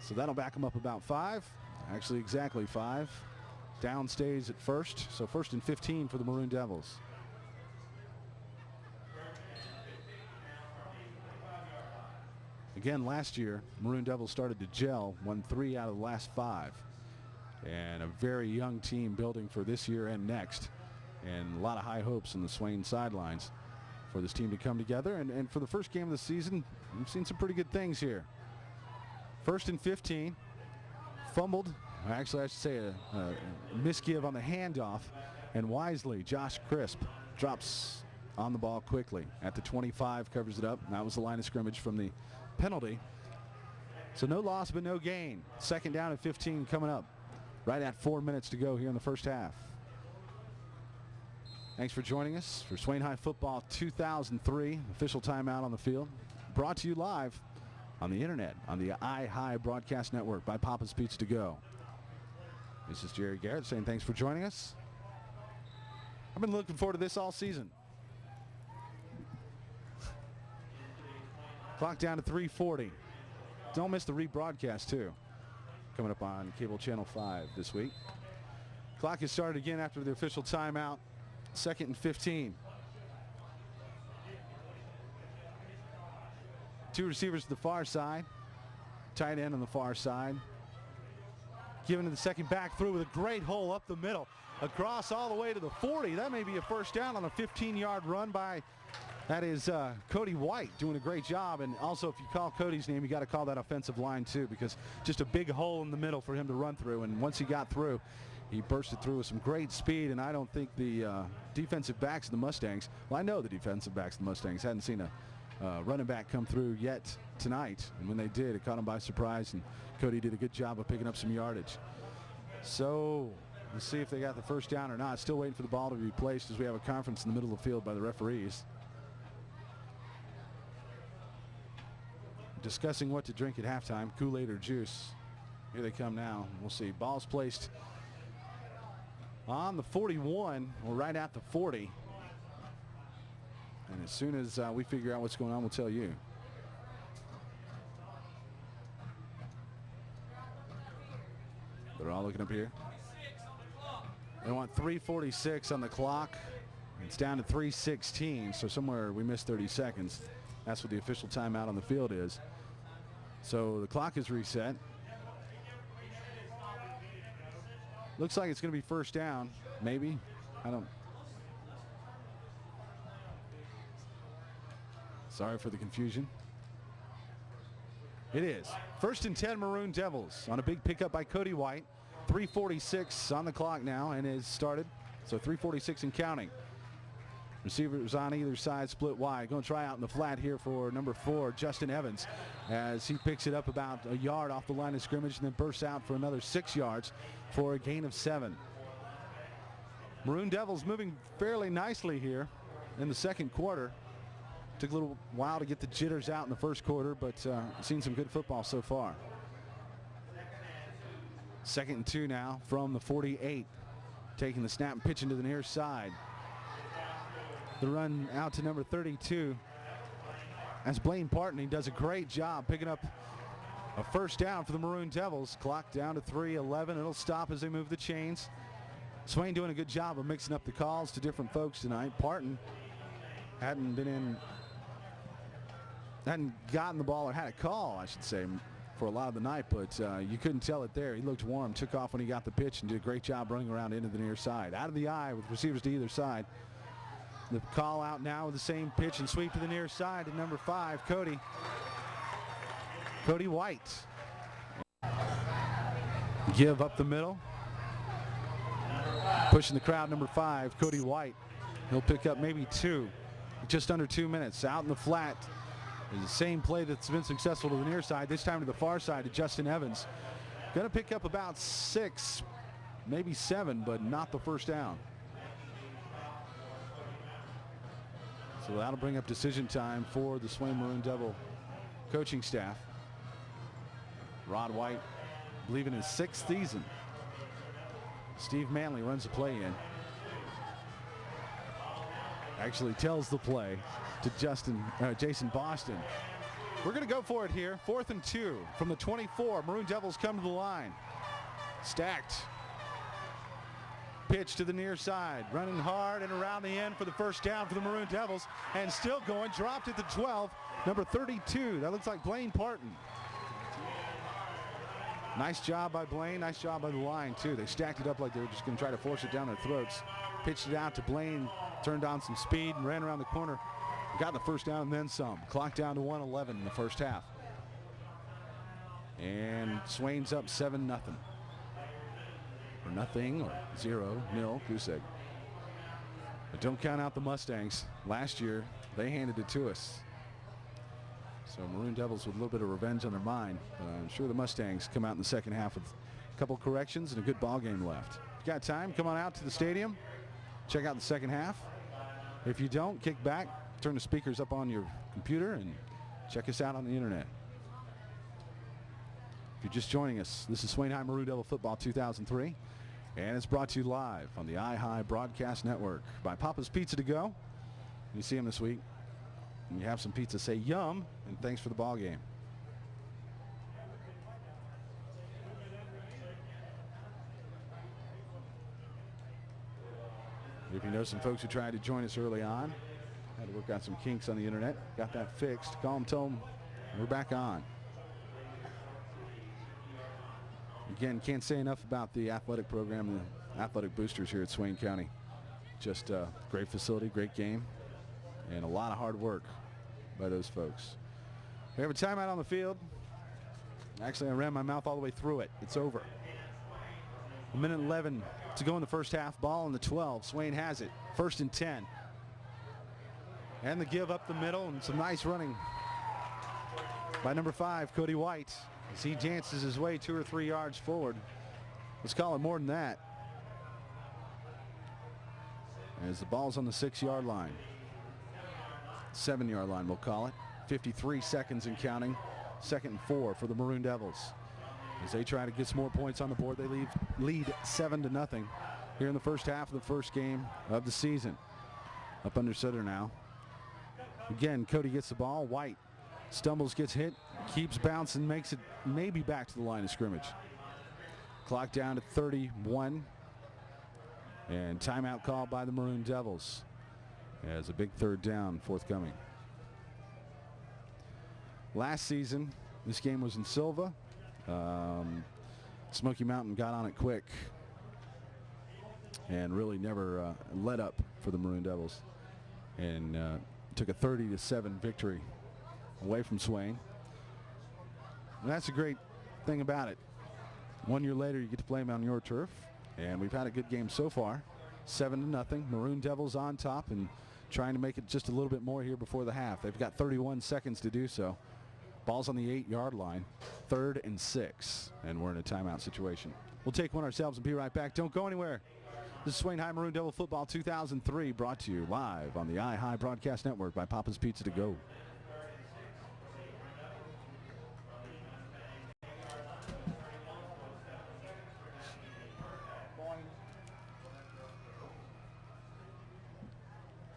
So that'll back him up about 5, actually exactly 5. Down stays at first, so 1st and 15 for the Maroon Devils. Again, last year, Maroon Devils started to gel, won 3 out of the last 5. And a very young team building for this year and next. And a lot of high hopes in the Swain sidelines for this team to come together. And for the first game of the season, we've seen some pretty good things here. 1st and 15. Fumbled. Actually, I should say a misgive on the handoff. And wisely, Josh Crisp drops on the ball quickly. At the 25, covers it up. And that was the line of scrimmage from the penalty. So no loss but no gain. 2nd down and 15 coming up. Right at 4 minutes to go here in the first half. Thanks for joining us for Swain High Football 2003. Official timeout on the field. Brought to you live on the internet on the iHigh Broadcast Network by Papa's Pizza to Go. This is Jerry Garrett saying thanks for joining us. I've been looking forward to this all season. Clock down to 3:40. Don't miss the rebroadcast too. Coming up on cable channel 5 this week. Clock has started again after the official timeout. 2nd and 15. 2 receivers to the far side. Tight end on the far side. Given to the second back through with a great hole up the middle. Across all the way to the 40. That may be a first down on a 15-yard run by, that is Cody White, doing a great job. And also, if you call Cody's name, you got to call that offensive line too, because just a big hole in the middle for him to run through. And once he got through, he bursted through with some great speed. And I don't think the defensive backs of the Mustangs, well, I know the defensive backs of the Mustangs hadn't seen a running back come through yet tonight. And when they did, it caught him by surprise. And Cody did a good job of picking up some yardage. So let's see if they got the first down or not. Still waiting for the ball to be placed as we have a conference in the middle of the field by the referees. Discussing what to drink at halftime, Kool-Aid or juice. Here they come now. We'll see. Ball's placed on the 41, or right at the 40. And as soon as we figure out what's going on, we'll tell you. They're all looking up here. They want 3:46 on the clock. It's down to 3:16, so somewhere we missed 30 seconds. That's what the official timeout on the field is. So the clock is reset. Looks like it's going to be first down, maybe. Sorry for the confusion. It is. 1st and 10 Maroon Devils on a big pickup by Cody White. 3:46 on the clock now and is started. So 3:46 and counting. Receivers on either side split wide. Going to try out in the flat here for number 4, Justin Evans, as he picks it up about a yard off the line of scrimmage and then bursts out for another 6 yards for a gain of 7. Maroon Devils moving fairly nicely here in the second quarter. Took a little while to get the jitters out in the first quarter, but seen some good football so far. 2nd and 2 now from the 48. Taking the snap and pitching to the near side. The run out to number 32. That's Blaine Parton. He does a great job picking up a first down for the Maroon Devils. Clock down to 3:11. It'll stop as they move the chains. Swain doing a good job of mixing up the calls to different folks tonight. Parton hadn't gotten the ball, or had a call, I should say, for a lot of the night, but you couldn't tell it there. He looked warm, took off when he got the pitch, and did a great job running around into the near side. Out of the eye with receivers to either side. The call out now with the same pitch and sweep to the near side to number 5, Cody White. Give up the middle. Pushing the crowd, number 5, Cody White. He'll pick up maybe 2. Just under 2 minutes. Out in the flat. It's the same play that's been successful to the near side. This time to the far side to Justin Evans. Going to pick up about 6, maybe 7, but not the first down. So that'll bring up decision time for the Swain Maroon Devil coaching staff. Rod White, I believe in his 6th season. Steve Manley runs the play in. Actually tells the play to Jason Boston. We're going to go for it here. 4th and 2 from the 24. Maroon Devils come to the line. Stacked. Pitch to the near side. Running hard and around the end for the first down for the Maroon Devils. And still going. Dropped at the 12. Number 32. That looks like Blaine Parton. Nice job by Blaine. Nice job by the line, too. They stacked it up like they were just going to try to force it down their throats. Pitched it out to Blaine. Turned on some speed and ran around the corner. Got the first down and then some. Clock down to 1:11 in the first half. And Swain's up 7-0. Or nothing, or 0-0, goose egg. But don't count out the Mustangs. Last year, they handed it to us. So Maroon Devils with a little bit of revenge on their mind. But I'm sure the Mustangs come out in the second half with a couple corrections and a good ball game left. If you got time, come on out to the stadium. Check out the second half. If you don't, kick back, turn the speakers up on your computer, and check us out on the internet. If you're just joining us, this is Swain High Maroon Devil Football 2003, and it's brought to you live on the iHigh Broadcast Network by Papa's Pizza to Go. You see him this week, and you have some pizza, say yum, and thanks for the ball game. If you know some folks who tried to join us early on, had to work out some kinks on the internet, got that fixed. Call them, tell them we're back on. Again, can't say enough about the athletic program, the athletic boosters here at Swain County. Just a great facility, great game, and a lot of hard work by those folks. We have a timeout on the field. Actually, I ran my mouth all the way through it. It's over. 1:11 to go in the first half. Ball in the 12. Swain has it. 1st and 10. And the give up the middle, and some nice running by number 5, Cody White, as he dances his way 2 or 3 yards forward. Let's call it more than that. As the ball's on the 6-yard line. 7-yard line, we'll call it. 53 seconds and counting. 2nd and 4 for the Maroon Devils. As they try to get some more points on the board, they lead 7-0 here in the first half of the first game of the season. Up under center now. Again, Cody gets the ball. White stumbles, gets hit, keeps bouncing, makes it maybe back to the line of scrimmage. Clock down to 31. And timeout called by the Maroon Devils as a big 3rd down forthcoming. Last season, this game was in Silva. Smoky Mountain got on it quick and really never let up for the Maroon Devils, and took a 30-7 victory away from Swain. And that's a great thing about it. 1 year later, you get to play them on your turf, and we've had a good game so far. 7-0. Maroon Devils on top and trying to make it just a little bit more here before the half. They've got 31 seconds to do so. Ball's on the 8-yard line. 3rd and 6. And we're in a timeout situation. We'll take one ourselves and be right back. Don't go anywhere. This is Swain High Maroon Devil Football 2003, brought to you live on the iHigh Broadcast Network by Papa's Pizza to Go.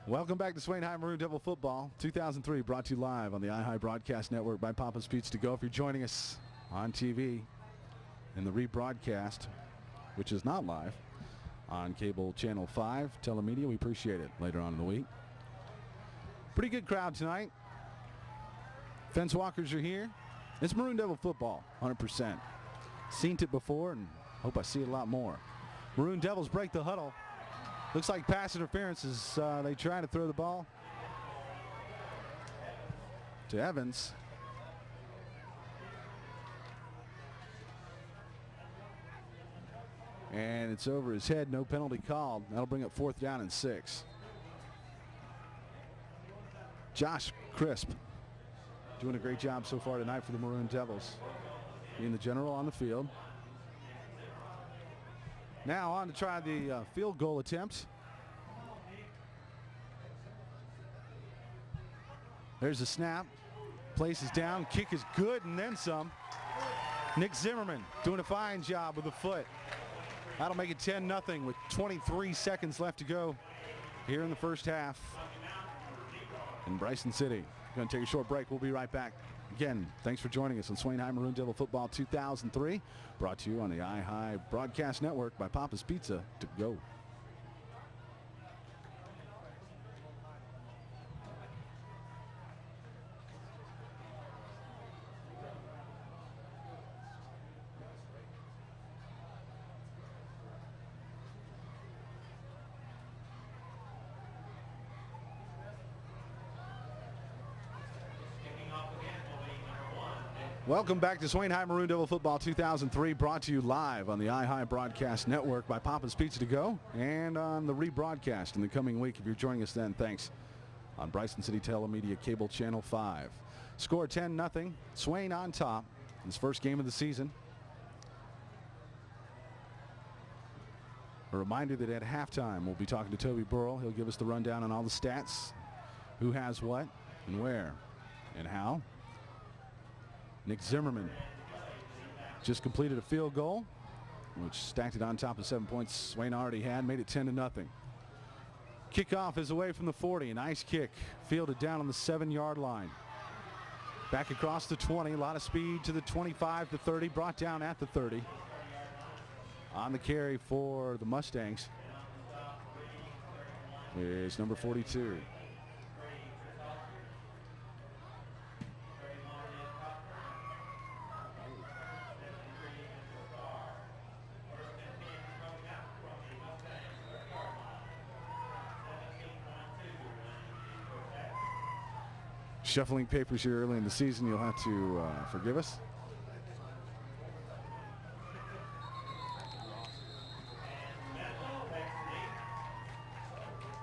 Welcome back to Swain High Maroon Devil Football 2003, brought to you live on the iHigh Broadcast Network by Papa's Pizza to Go. If you're joining us on TV in the rebroadcast, which is not live, on cable channel 5 telemedia, we appreciate it later on in the week. Pretty good crowd tonight. Fence walkers are here. It's Maroon Devil football, 100%. Seen it before and hope I see it a lot more. Maroon Devils break the huddle. Looks like pass interference as they try to throw the ball to Evans. And it's over his head, no penalty called. That'll bring up 4th down and 6. Josh Crisp doing a great job so far tonight for the Maroon Devils. Being the general on the field. Now on to try the field goal attempt. There's the snap. Place is down. Kick is good and then some. Nick Zimmerman doing a fine job with the foot. That'll make it 10-0 with 23 seconds left to go here in the first half in Bryson City. Going to take a short break. We'll be right back. Again, thanks for joining us on Swain High Maroon Devil Football 2003. Brought to you on the iHigh Broadcast Network by Papa's Pizza to go. Welcome back to Swain High Maroon Devil Football 2003, brought to you live on the iHigh Broadcast Network by Papa's Pizza to Go and on the rebroadcast in the coming week. If you're joining us then, thanks, on Bryson City Telemedia Cable Channel 5. Score 10-0. Swain on top in his first game of the season. A reminder that at halftime we'll be talking to Toby Burrell. He'll give us the rundown on all the stats, who has what and where and how. Nick Zimmerman just completed a field goal, which stacked it on top of 7 points Swain already had, made it 10-0. Kickoff is away from the 40. A nice kick, fielded down on the 7-yard line. Back across the 20, a lot of speed to the 25, the 30, brought down at the 30. On the carry for the Mustangs is number 42. Shuffling papers here early in the season. You'll have to forgive us.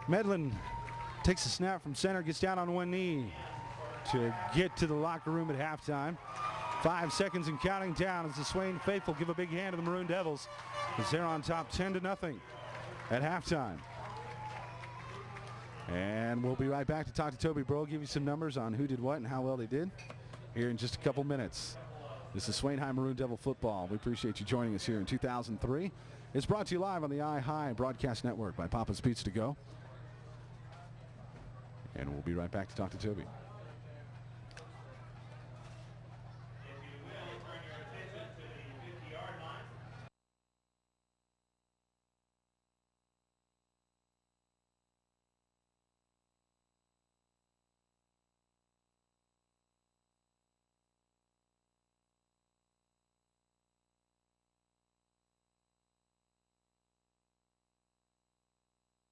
Medlin takes a snap from center, gets down on one knee to get to the locker room at halftime. 5 seconds and counting down as the Swain faithful give a big hand to the Maroon Devils as they're on top 10-0 at halftime. And we'll be right back to talk to Toby Burrell, give you some numbers on who did what and how well they did here in just a couple minutes. This is Swain High Maroon Devil Football. We appreciate you joining us here in 2003. It's brought to you live on the iHigh Broadcast Network by Papa's Pizza to Go. And we'll be right back to talk to Toby.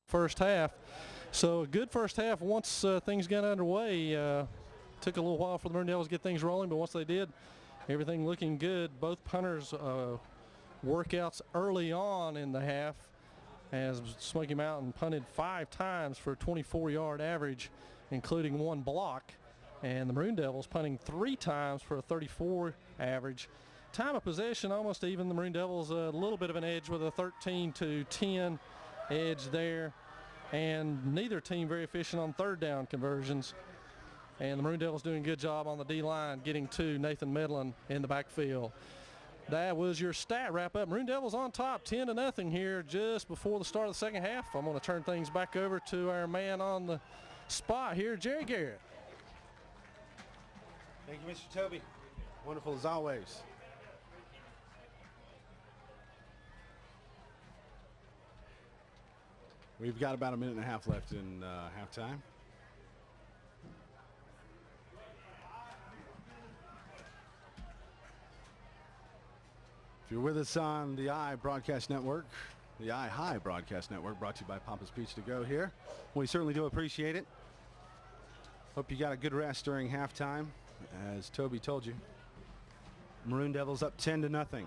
First half. So a good first half once things got underway. Took a little while for the Maroon Devils to get things rolling, but once they did, everything looking good. Both punters workouts early on in the half as Smoky Mountain punted 5 times for a 24-yard average, including 1 block. And the Maroon Devils punting 3 times for a 34 average. Time of possession almost even. The Maroon Devils a little bit of an edge with a 13-10 edge there, and neither team very efficient on third down conversions. And the Maroon Devils doing a good job on the D-line getting to Nathan Medlin in the backfield. That was your stat wrap up. Maroon Devils on top 10-0 here just before the start of the second half. I'm going to turn things back over to our man on the spot here, Jerry Garrett. Thank you, Mr. Toby. Wonderful as always. We've got about a minute and a half left in halftime. If you're with us on the iHigh Broadcast Network, the iHigh Broadcast Network, brought to you by Papa's Pizza to Go here, we certainly do appreciate it. Hope you got a good rest during halftime. As Toby told you, Maroon Devils up 10-0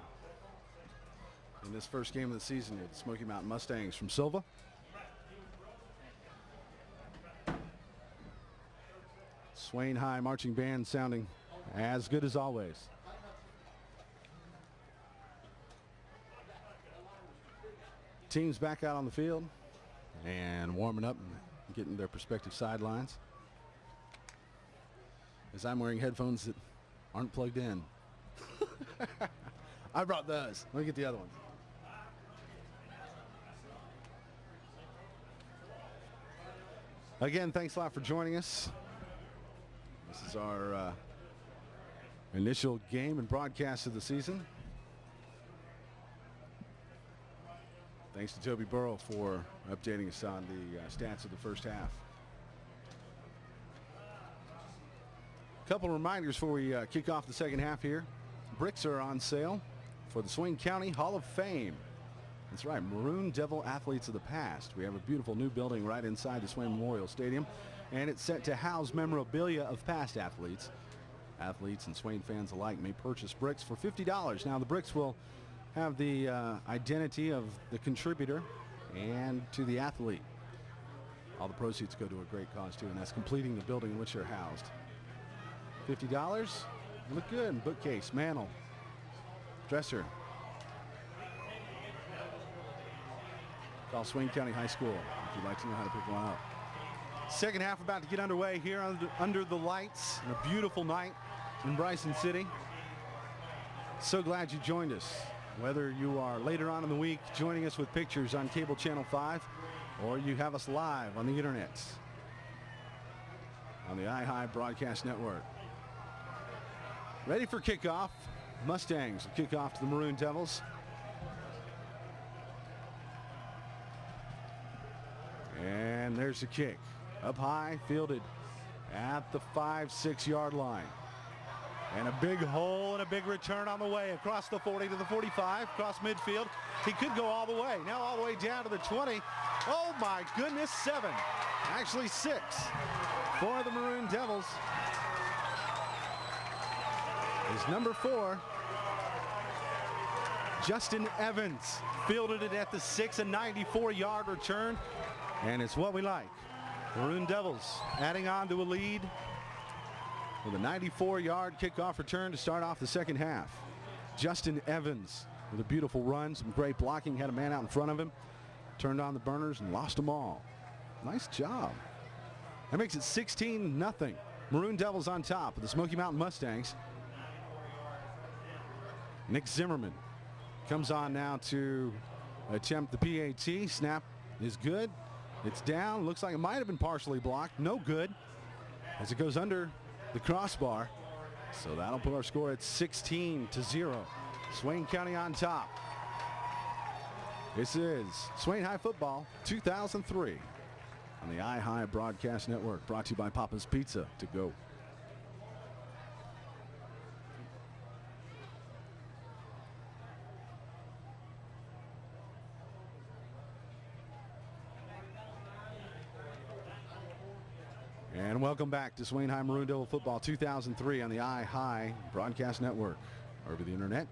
in this first game of the season with the Smoky Mountain Mustangs from Silva. Swain High marching band sounding as good as always. Teams back out on the field and warming up and getting their respective sidelines. As I'm wearing headphones that aren't plugged in. I brought those. Let me get the other ones. Again, thanks a lot for joining us. This is our initial game and broadcast of the season. Thanks to Toby Burrow for updating us on the stats of the first half. A couple reminders before we kick off the second half here. Bricks are on sale for the Swain County Hall of Fame. That's right, Maroon Devil athletes of the past. We have a beautiful new building right inside the Swain Memorial Stadium, and it's set to house memorabilia of past athletes. Athletes and Swain fans alike may purchase bricks for $50. Now, the bricks will have the identity of the contributor and to the athlete. All the proceeds go to a great cause, too, and that's completing the building in which they're housed. $50, look good. Bookcase, mantle, dresser. Call Swain County High School if you'd like to know how to pick one up. Second half about to get underway here under the lights on a beautiful night in Bryson City. So glad you joined us. Whether you are later on in the week joining us with pictures on cable channel 5 or you have us live on the internet on the iHigh Broadcast Network. Ready for kickoff. Mustangs will kick off to the Maroon Devils. And there's the kick. Up high, fielded at the 5-6 yard line. And a big hole and a big return on the way across the 40 to the 45, across midfield. He could go all the way. Now all the way down to the 20. Oh my goodness, 7. Actually 6 for the Maroon Devils. Is number 4. Justin Evans fielded it at the 6, a 94-yard return. And it's what we like. Maroon Devils adding on to a lead with a 94-yard kickoff return to start off the second half. Justin Evans with a beautiful run, some great blocking, had a man out in front of him, turned on the burners and lost them all. Nice job. That makes it 16-0. Maroon Devils on top of the Smoky Mountain Mustangs. Nick Zimmerman comes on now to attempt the PAT. Snap is good. It's down. Looks like it might have been partially blocked. No good as it goes under the crossbar. So that'll put our score at 16-0. Swain County on top. This is Swain High Football 2003 on the iHigh Broadcast Network, brought to you by Papa's Pizza to go. And welcome back to Swain High Maroon Devil Football 2003 on the iHigh Broadcast Network over the internet.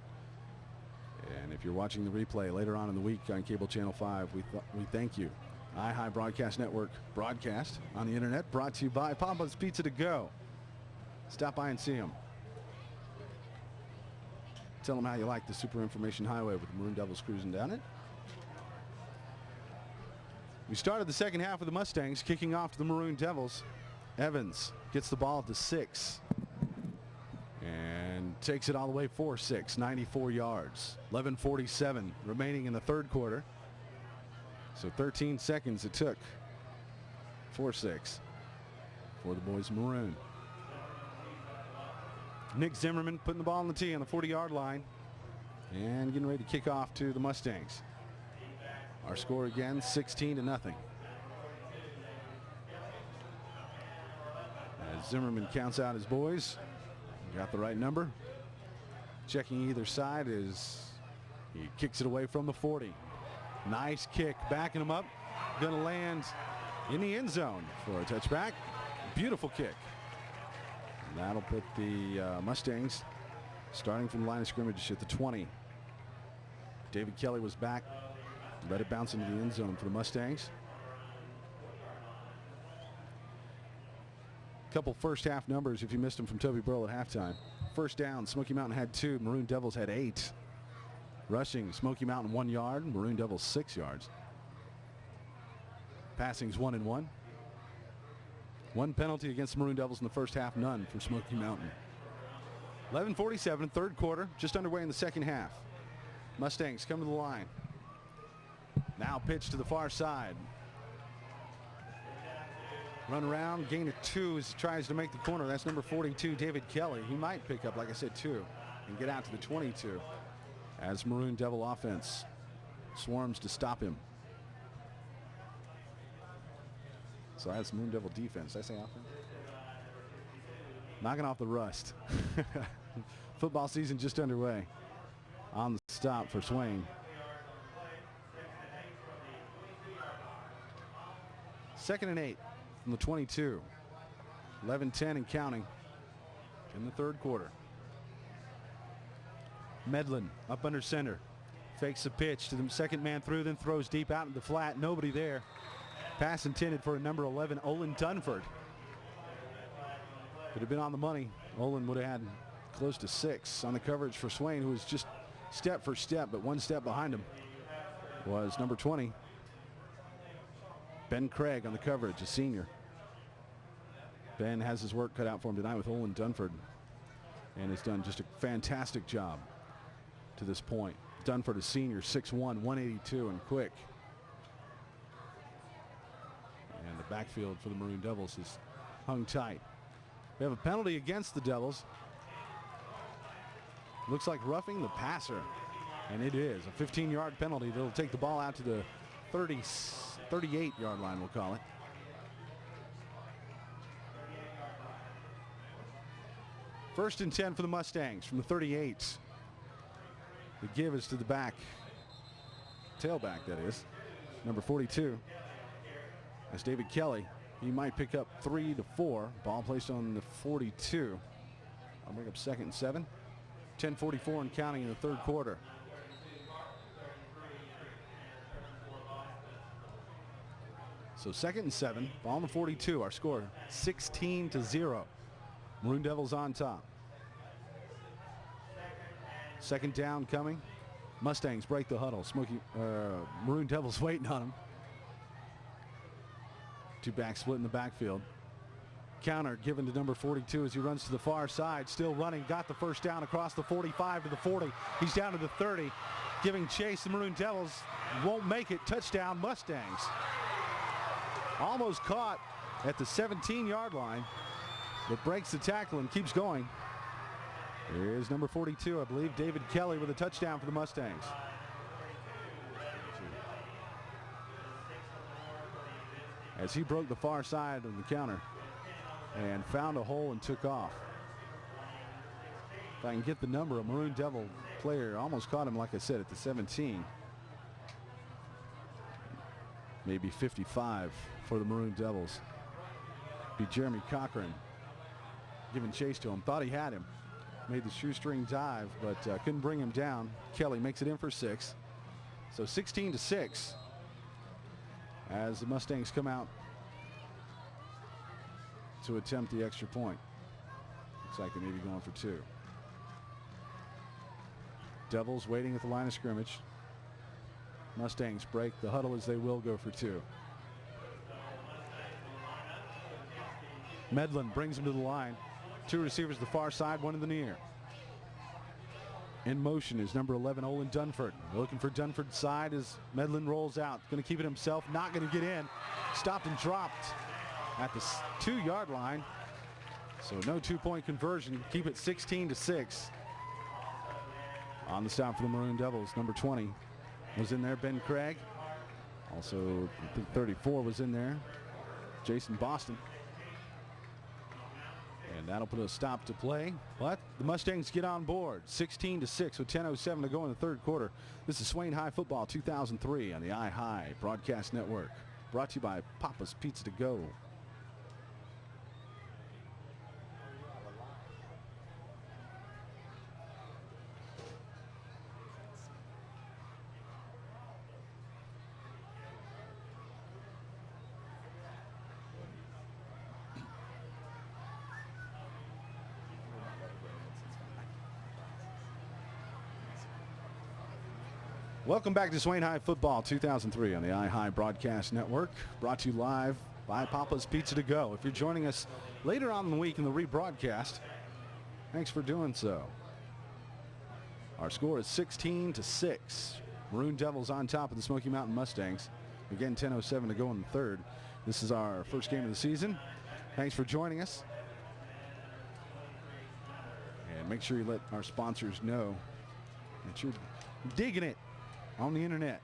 And if you're watching the replay later on in the week on cable channel 5, we thank you. iHigh Broadcast Network broadcast on the internet, brought to you by Papa's Pizza to go. Stop by and see them. Tell them how you like the Super Information Highway with the Maroon Devils cruising down it. We started the second half with the Mustangs kicking off to the Maroon Devils. Evans gets the ball at the 6 and takes it all the way 4-6, 94 yards. 11:47 remaining in the third quarter. So 13 seconds it took. 4-6 for the boys Maroon. Nick Zimmerman putting the ball on the tee on the 40-yard line and getting ready to kick off to the Mustangs. Our score again, 16-0. As Zimmerman counts out his boys, got the right number. Checking either side as he kicks it away from the 40. Nice kick, backing him up. Going to land in the end zone for a touchback. Beautiful kick. And that'll put the Mustangs starting from the line of scrimmage at the 20. David Kelly was back. Let it bounce into the end zone for the Mustangs. Couple first half numbers if you missed them from Toby Burrow at halftime. First down, Smoky Mountain had 2, Maroon Devils had 8. Rushing, Smoky Mountain 1 yard, Maroon Devils 6 yards. Passing's 1 and 1. One penalty against the Maroon Devils in the first half, none for Smoky Mountain. 11:47, third quarter, just underway in the second half. Mustangs come to the line. Now pitch to the far side. Run around, gain of 2 as he tries to make the corner. That's number 42, David Kelly. He might pick up, like I said, 2 and get out to the 22 as Maroon Devil offense swarms to stop him. So that's Maroon Devil defense. Did I say offense? Knocking off the rust. Football season just underway. On the stop for Swain. Second and 8 from the 22. 11-10 and counting in the third quarter. Medlin up under center. Fakes the pitch to the second man through, then throws deep out into the flat. Nobody there. Pass intended for number 11, Olin Dunford. Could have been on the money. Olin would have had close to 6 on the coverage for Swain, who was just step for step, but one step behind him was number 20, Ben Craig on the coverage, a senior. Ben has his work cut out for him tonight with Olin Dunford and has done just a fantastic job to this point. Dunford, a senior, 6'1", 182 and quick. And the backfield for the Maroon Devils is hung tight. We have a penalty against the Devils. Looks like roughing the passer. And it is a 15-yard penalty. They'll take the ball out to the 38-yard line, we'll call it. First and 10 for the Mustangs from the 38. The give is to the back. Tailback, that is. Number 42. That's David Kelly. He might pick up 3 to 4. Ball placed on the 42. I'll bring up second and 7. 10:44 and counting in the third quarter. So second and 7. Ball on the 42. Our score 16-0. Maroon Devils on top. Second down coming. Mustangs break the huddle. Maroon Devils waiting on them. Two backs split in the backfield. Counter given to number 42 as he runs to the far side. Still running. Got the first down across the 45 to the 40. He's down to the 30. Giving chase. The Maroon Devils won't make it. Touchdown Mustangs. Almost caught at the 17-yard line. But breaks the tackle and keeps going. Here's number 42, I believe, David Kelly with a touchdown for the Mustangs. As he broke the far side of the counter and found a hole and took off. If I can get the number, a Maroon Devil player almost caught him, like I said, at the 17. Maybe 55 for the Maroon Devils. Be Jeremy Cochran giving chase to him. Thought he had him. Made the shoestring dive, but couldn't bring him down. Kelly makes it in for 6. So 16-6 as the Mustangs come out to attempt the extra point. Looks like they may be going for 2. Devils waiting at the line of scrimmage. Mustangs break the huddle as they will go for 2. Medlin brings him to the line. 2 receivers to the far side, 1 in the near. In motion is number 11, Olin Dunford. Looking for Dunford's side as Medlin rolls out. Going to keep it himself, not going to get in. Stopped and dropped at the 2-yard line. So no 2-point conversion. Keep it 16-6. On the stop for the Maroon Devils, number 20 was in there, Ben Craig. Also, I think 34 was in there, Jason Boston. And that'll put a stop to play. But the Mustangs get on board. 16-6 with 10:07 to go in the third quarter. This is Swain High Football 2003 on the iHigh Broadcast Network. Brought to you by Papa's Pizza to Go. Welcome back to Swain High Football 2003 on the iHigh Broadcast Network, brought to you live by Papa's Pizza to Go. If you're joining us later on in the week in the rebroadcast, thanks for doing so. Our score is 16-6. Maroon Devils on top of the Smoky Mountain Mustangs. Again, 10:07 to go in the third. This is our first game of the season. Thanks for joining us. And make sure you let our sponsors know that you're digging it on the internet.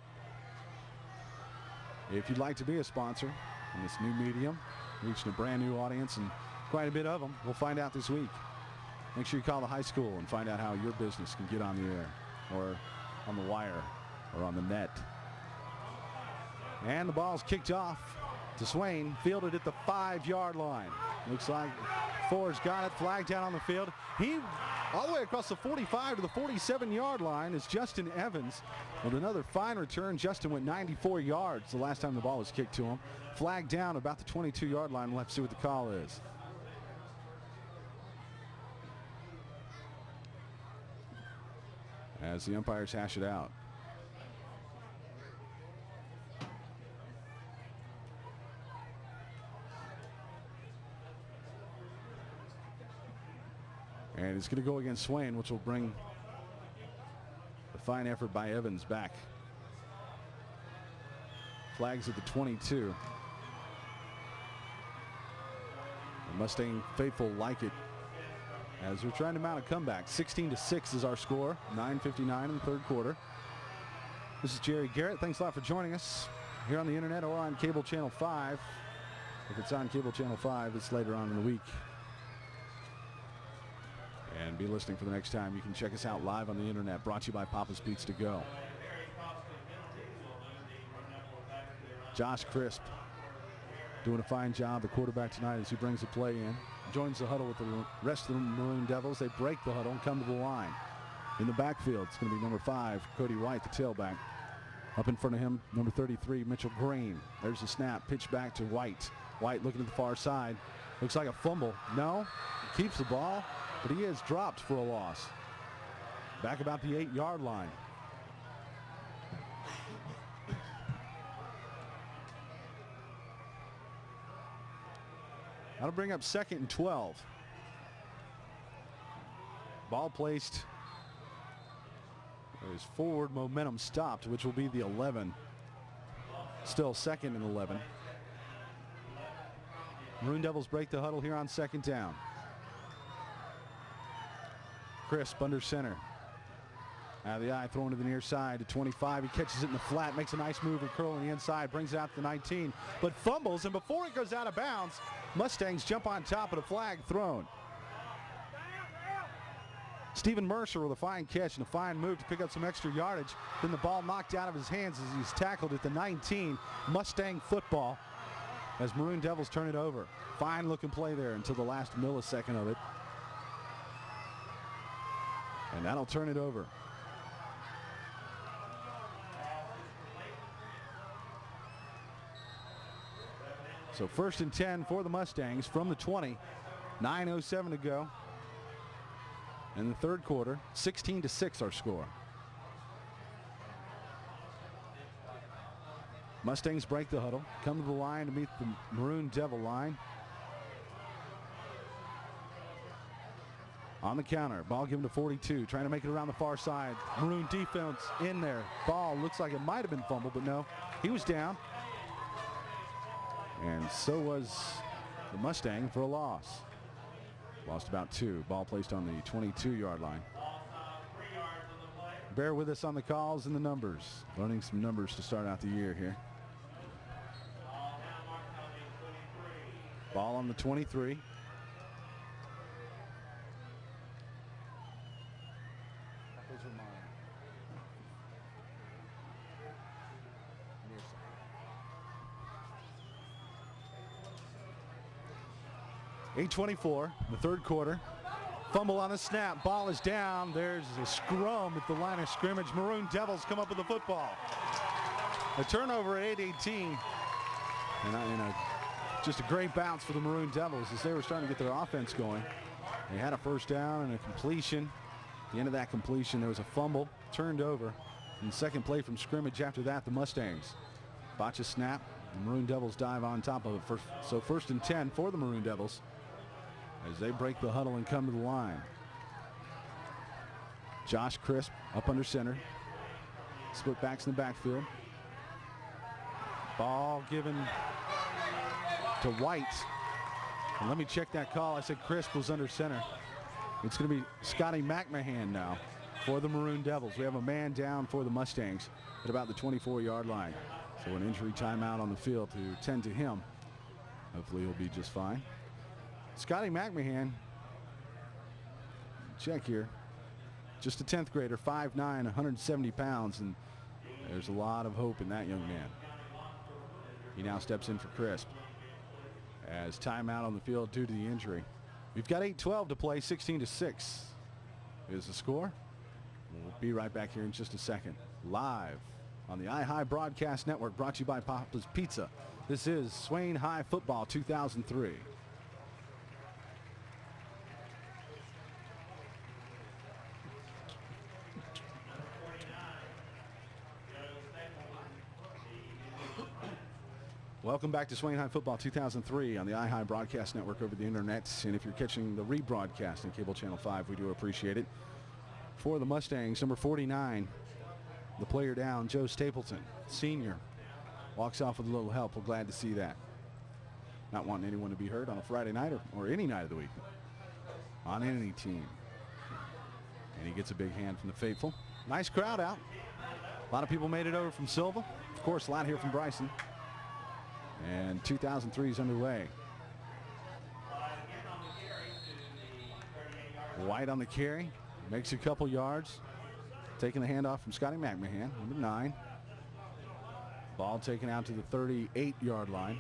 If you'd like to be a sponsor in this new medium, reaching a brand new audience and quite a bit of them, we'll find out this week. Make sure you call the high school and find out how your business can get on the air or on the wire or on the net. And the ball's kicked off to Swain, fielded at the 5-yard line. Looks like Ford's got it, flagged down on the field. He all the way across the 45 to the 47-yard line is Justin Evans with another fine return. Justin went 94 yards the last time the ball was kicked to him. Flagged down about the 22-yard line. We'll have to see what the call is. As the umpires hash it out. And it's going to go against Swain, which will bring the fine effort by Evans back. Flags at the 22. The Mustang faithful like it as we're trying to mount a comeback. 16-6 is our score. 9:59 in the third quarter. This is Jerry Garrett. Thanks a lot for joining us here on the internet or on cable channel 5. If it's on cable channel 5, it's later on in the week. And be listening for the next time. You can check us out live on the internet, brought to you by Papa's Pizza to Go. Josh Crisp doing a fine job, the quarterback tonight, as he brings the play in. Joins the huddle with the rest of the Maroon Devils. They break the huddle and come to the line. In the backfield, it's going to be number 5, Cody White, the tailback. Up in front of him, number 33, Mitchell Green. There's the snap, pitch back to White. White looking at the far side. Looks like a fumble. No, he keeps the ball, but he is dropped for a loss. Back about the 8-yard line. That'll bring up 2nd and 12. Ball placed. There's forward momentum stopped, which will be the 11. Still 2nd and 11. Maroon Devils break the huddle here on 2nd down. Crisp under center. Out of the eye, throwing to the near side to 25. He catches it in the flat, makes a nice move and curl on the inside, brings it out to the 19, but fumbles, and before it goes out of bounds, Mustangs jump on top of the flag thrown. Stephen Mercer with a fine catch and a fine move to pick up some extra yardage. Then the ball knocked out of his hands as he's tackled at the 19. Mustang football as Maroon Devils turn it over. Fine looking play there until the last millisecond of it. And that'll turn it over. So 1st and 10 for the Mustangs from the 20. 9:07 to go in the third quarter. 16-6 our score. Mustangs break the huddle, come to the line to meet the Maroon Devil line. On the counter, ball given to 42, trying to make it around the far side. Maroon defense in there. Ball looks like it might have been fumbled, but no, he was down. And so was the Mustang for a loss. Lost about 2. Ball placed on the 22-yard line. Bear with us on the calls and the numbers. Learning some numbers to start out the year here. Ball on the 23. Those are mine. 8:24, the third quarter. Fumble on the snap. Ball is down. There's a scrum at the line of scrimmage. Maroon Devils come up with the football. A turnover at 8:18. And just a great bounce for the Maroon Devils as they were starting to get their offense going. They had a first down and a completion. At the end of that completion, there was a fumble, turned over. And second play from scrimmage after that, the Mustangs botch a snap. The Maroon Devils dive on top of it. So first and 10 for the Maroon Devils as they break the huddle and come to the line. Josh Crisp up under center. Split backs in the backfield. Ball given to White. And let me check that call. I said Crisp was under center. It's going to be Scotty McMahon now for the Maroon Devils. We have a man down for the Mustangs at about the 24-yard line. So an injury timeout on the field to tend to him. Hopefully he'll be just fine. Scotty McMahon, check here, just a 10th grader, 5'9", 170 pounds, and there's a lot of hope in that young man. He now steps in for Crisp as timeout on the field due to the injury. We've got 8:12 to play. 16-6 is the score. We'll be right back here in just a second. Live on the iHigh Broadcast Network, brought to you by Papa's Pizza. This is Swain High Football 2003. Welcome back to Swain High Football 2003 on the iHigh Broadcast Network over the internet. And if you're catching the rebroadcast on Cable Channel 5, we do appreciate it. For the Mustangs, number 49, the player down, Joe Stapleton, senior, walks off with a little help. We're glad to see that. Not wanting anyone to be hurt on a Friday night or any night of the week on any team. And he gets a big hand from the faithful. Nice crowd out. A lot of people made it over from Silva. Of course, a lot here from Bryson. And 2003 is underway. White on the carry. Makes a couple yards. Taking the handoff from Scotty McMahon, number 9. Ball taken out to the 38-yard line.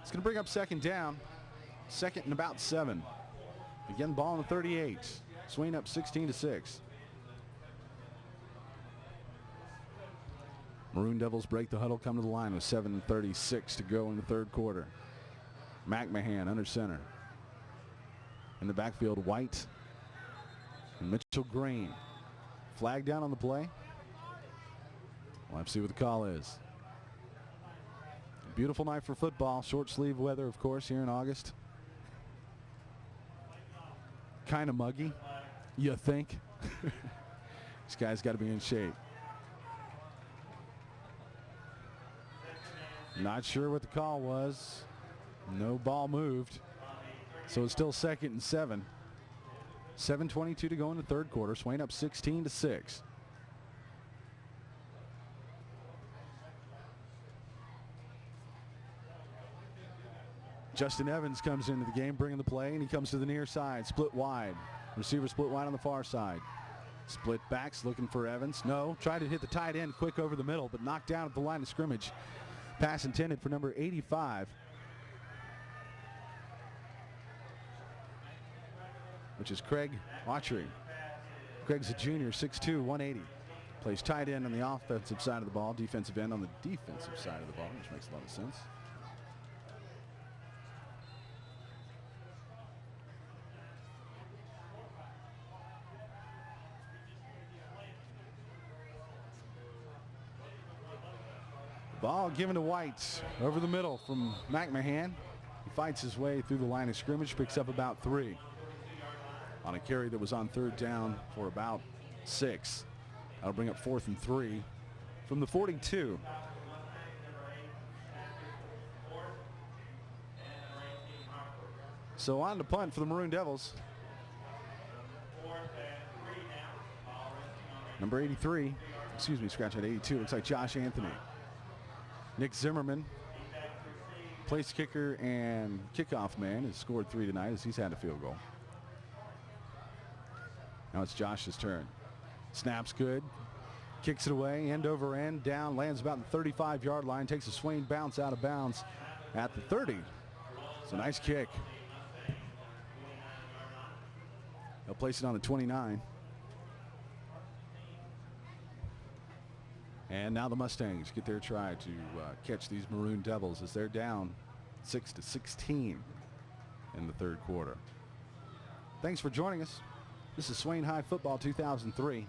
It's going to bring up second down. Second and about 7. Again, ball on the 38. Swain up 16-6. Maroon Devils break the huddle, come to the line with 7:36 to go in the third quarter. McMahon under center. In the backfield, White and Mitchell Green. Flag down on the play. We'll have to see what the call is. A beautiful night for football. Short sleeve weather, of course, here in August. Kind of muggy, you think. This guy's got to be in shape. Not sure what the call was. No ball moved. So it's still second and 7. 7:22 to go in the third quarter. Swain up 16-6. Justin Evans comes into the game, bringing the play, and he comes to the near side, split wide. Receiver split wide on the far side. Split backs looking for Evans. No, tried to hit the tight end quick over the middle, but knocked down at the line of scrimmage. Pass intended for number 85. Which is Craig Autry. Craig's a junior, 6'2", 180. Plays tight end on the offensive side of the ball, defensive end on the defensive side of the ball, which makes a lot of sense. Ball given to White over the middle from McMahon. He fights his way through the line of scrimmage, picks up about 3 on a carry that was on third down for about 6. That'll bring up 4th and 3 from the 42. So on to punt for the Maroon Devils. Number 83, excuse me, scratch at 82, looks like Josh Anthony. Nick Zimmerman, place kicker and kickoff man, has scored 3 tonight as he's had a field goal. Now it's Josh's turn. Snaps good. Kicks it away, end over end, down, lands about the 35-yard line, takes a Swain bounce out of bounds at the 30. It's a nice kick. They'll place it on the 29. And now the Mustangs get their try to catch these Maroon Devils as they're down 6-16 in the third quarter. Thanks for joining us. This is Swain High Football 2003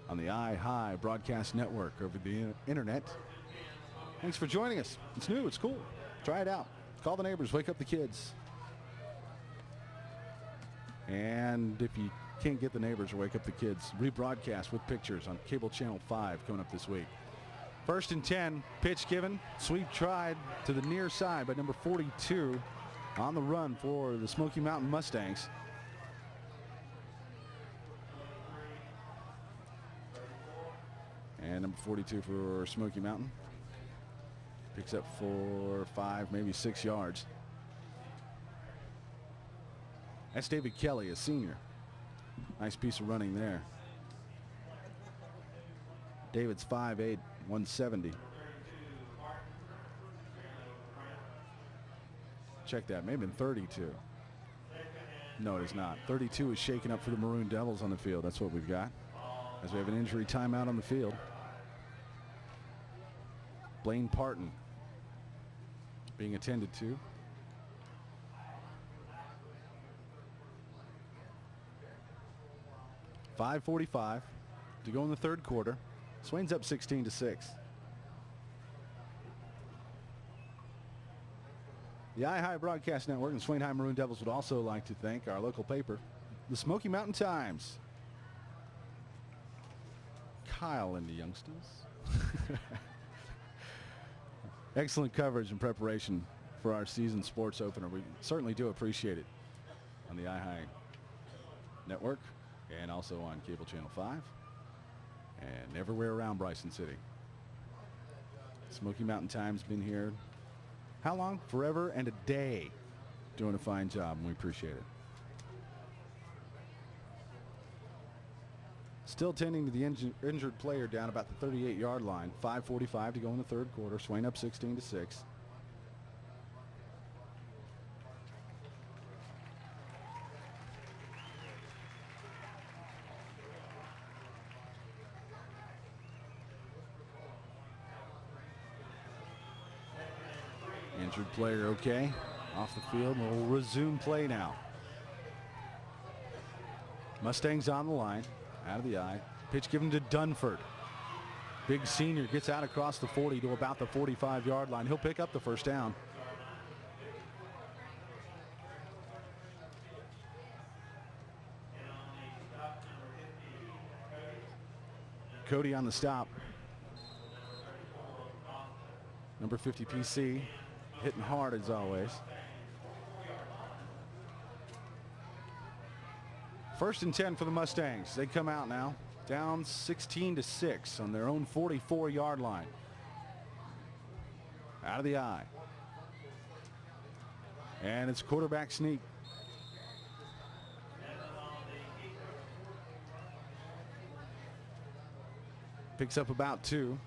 on the iHigh Broadcast Network over the internet. Thanks for joining us. It's new. It's cool. Try it out. Call the neighbors. Wake up the kids. And if you can't get the neighbors or wake up the kids, rebroadcast with pictures on Cable Channel 5 coming up this week. 1st and 10. Pitch given. Sweep tried to the near side by number 42 on the run for the Smoky Mountain Mustangs. And number 42 for Smoky Mountain picks up 4, 5, maybe 6 yards. That's David Kelly, a senior. Nice piece of running there. David's 5'8", 170. Check that, maybe been 32. No, it is not. 32 is shaken up for the Maroon Devils on the field. That's what we've got, as we have an injury timeout on the field. Blaine Parton being attended to. .5:45 to go in the third quarter. Swain's up 16-6. The iHigh Broadcast Network and Swain High Maroon Devils would also like to thank our local paper, the Smoky Mountain Times. Kyle and the youngsters. Excellent coverage and preparation for our season sports opener. We certainly do appreciate it on the iHigh Network and also on Cable Channel 5 and everywhere around Bryson City. Smoky Mountain Times been here how long? Forever and a day, doing a fine job, and we appreciate it. Still tending to the injured player down about the 38-yard line. 5:45 to go in the third quarter. Swain up 16-6. Injured player okay. Off the field. We'll resume play now. Mustangs on the line. Out of the eye. Pitch given to Dunford. Big senior gets out across the 40 to about the 45-yard line. He'll pick up the first down. Cody on the stop. Number 50 PC hitting hard as always. 1st and 10 for the Mustangs. They come out now down 16-6 on their own 44-yard line. Out of the eye. And it's quarterback sneak. Picks up about 2.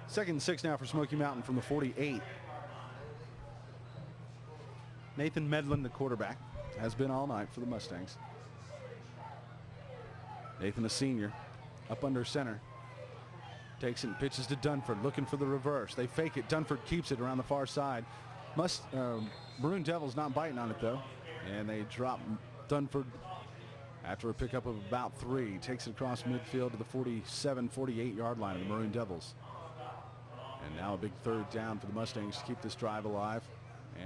Second and 6 now for Smoky Mountain from the 48. Nathan Medlin, the quarterback, has been all night for the Mustangs. Nathan, a senior, up under center. Takes it and pitches to Dunford, looking for the reverse. They fake it. Dunford keeps it around the far side. Maroon Devils not biting on it, though. And they drop Dunford after a pickup of about 3. Takes it across midfield to the 47, 48-yard line of the Maroon Devils. And now a big third down for the Mustangs to keep this drive alive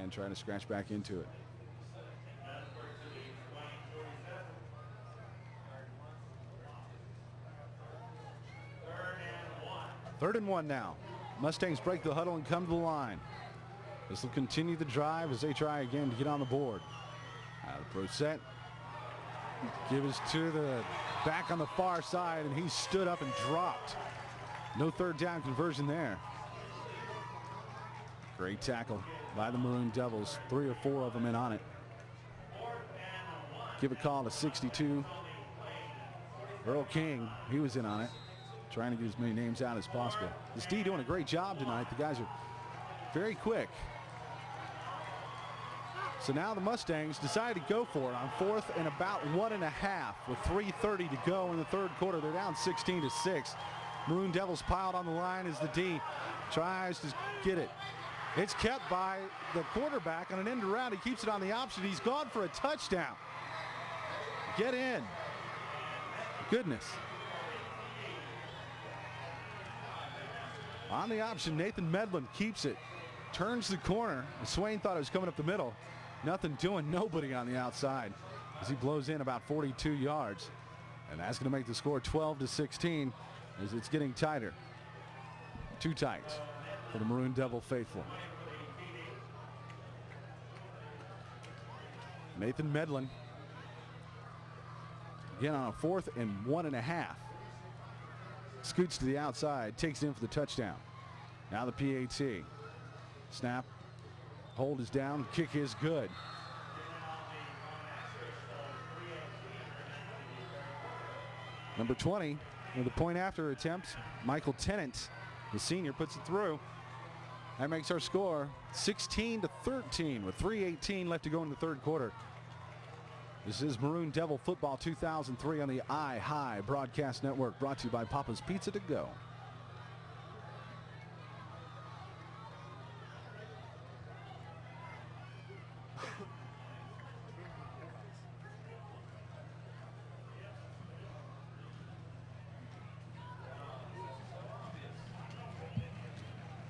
and trying to scratch back into it. Third and 1 now. Mustangs break the huddle and come to the line. This will continue the drive as they try again to get on the board. Out of pro set. Gives to the back on the far side, and he stood up and dropped. No third down conversion there. Great tackle by the Maroon Devils. 3 or 4 of them in on it. Give a call to 62. Earl King, he was in on it. Trying to get as many names out as possible. This D doing a great job tonight. The guys are very quick. So now the Mustangs decide to go for it on 4th and about 1.5 with 3:30 to go in the third quarter. They're down 16-6. Maroon Devils piled on the line as the D tries to get it. It's kept by the quarterback on an end around. He keeps it on the option. He's gone for a touchdown. Get in. Goodness. On the option, Nathan Medlin keeps it. Turns the corner. Swain thought it was coming up the middle. Nothing doing, nobody on the outside as he blows in about 42 yards. And that's going to make the score 12-16 as it's getting tighter. Too tight for the Maroon Devil faithful. Nathan Medlin again on a 4th and 1.5. Scoots to the outside, takes it in for the touchdown. Now the PAT. Snap. Hold is down. Kick is good. Number 20 with a point after attempt. Michael Tennant, the senior, puts it through. That makes our score 16-13 with 3:18 left to go in the third quarter. This is Maroon Devil Football 2003 on the iHigh Broadcast Network, brought to you by Papa's Pizza to Go.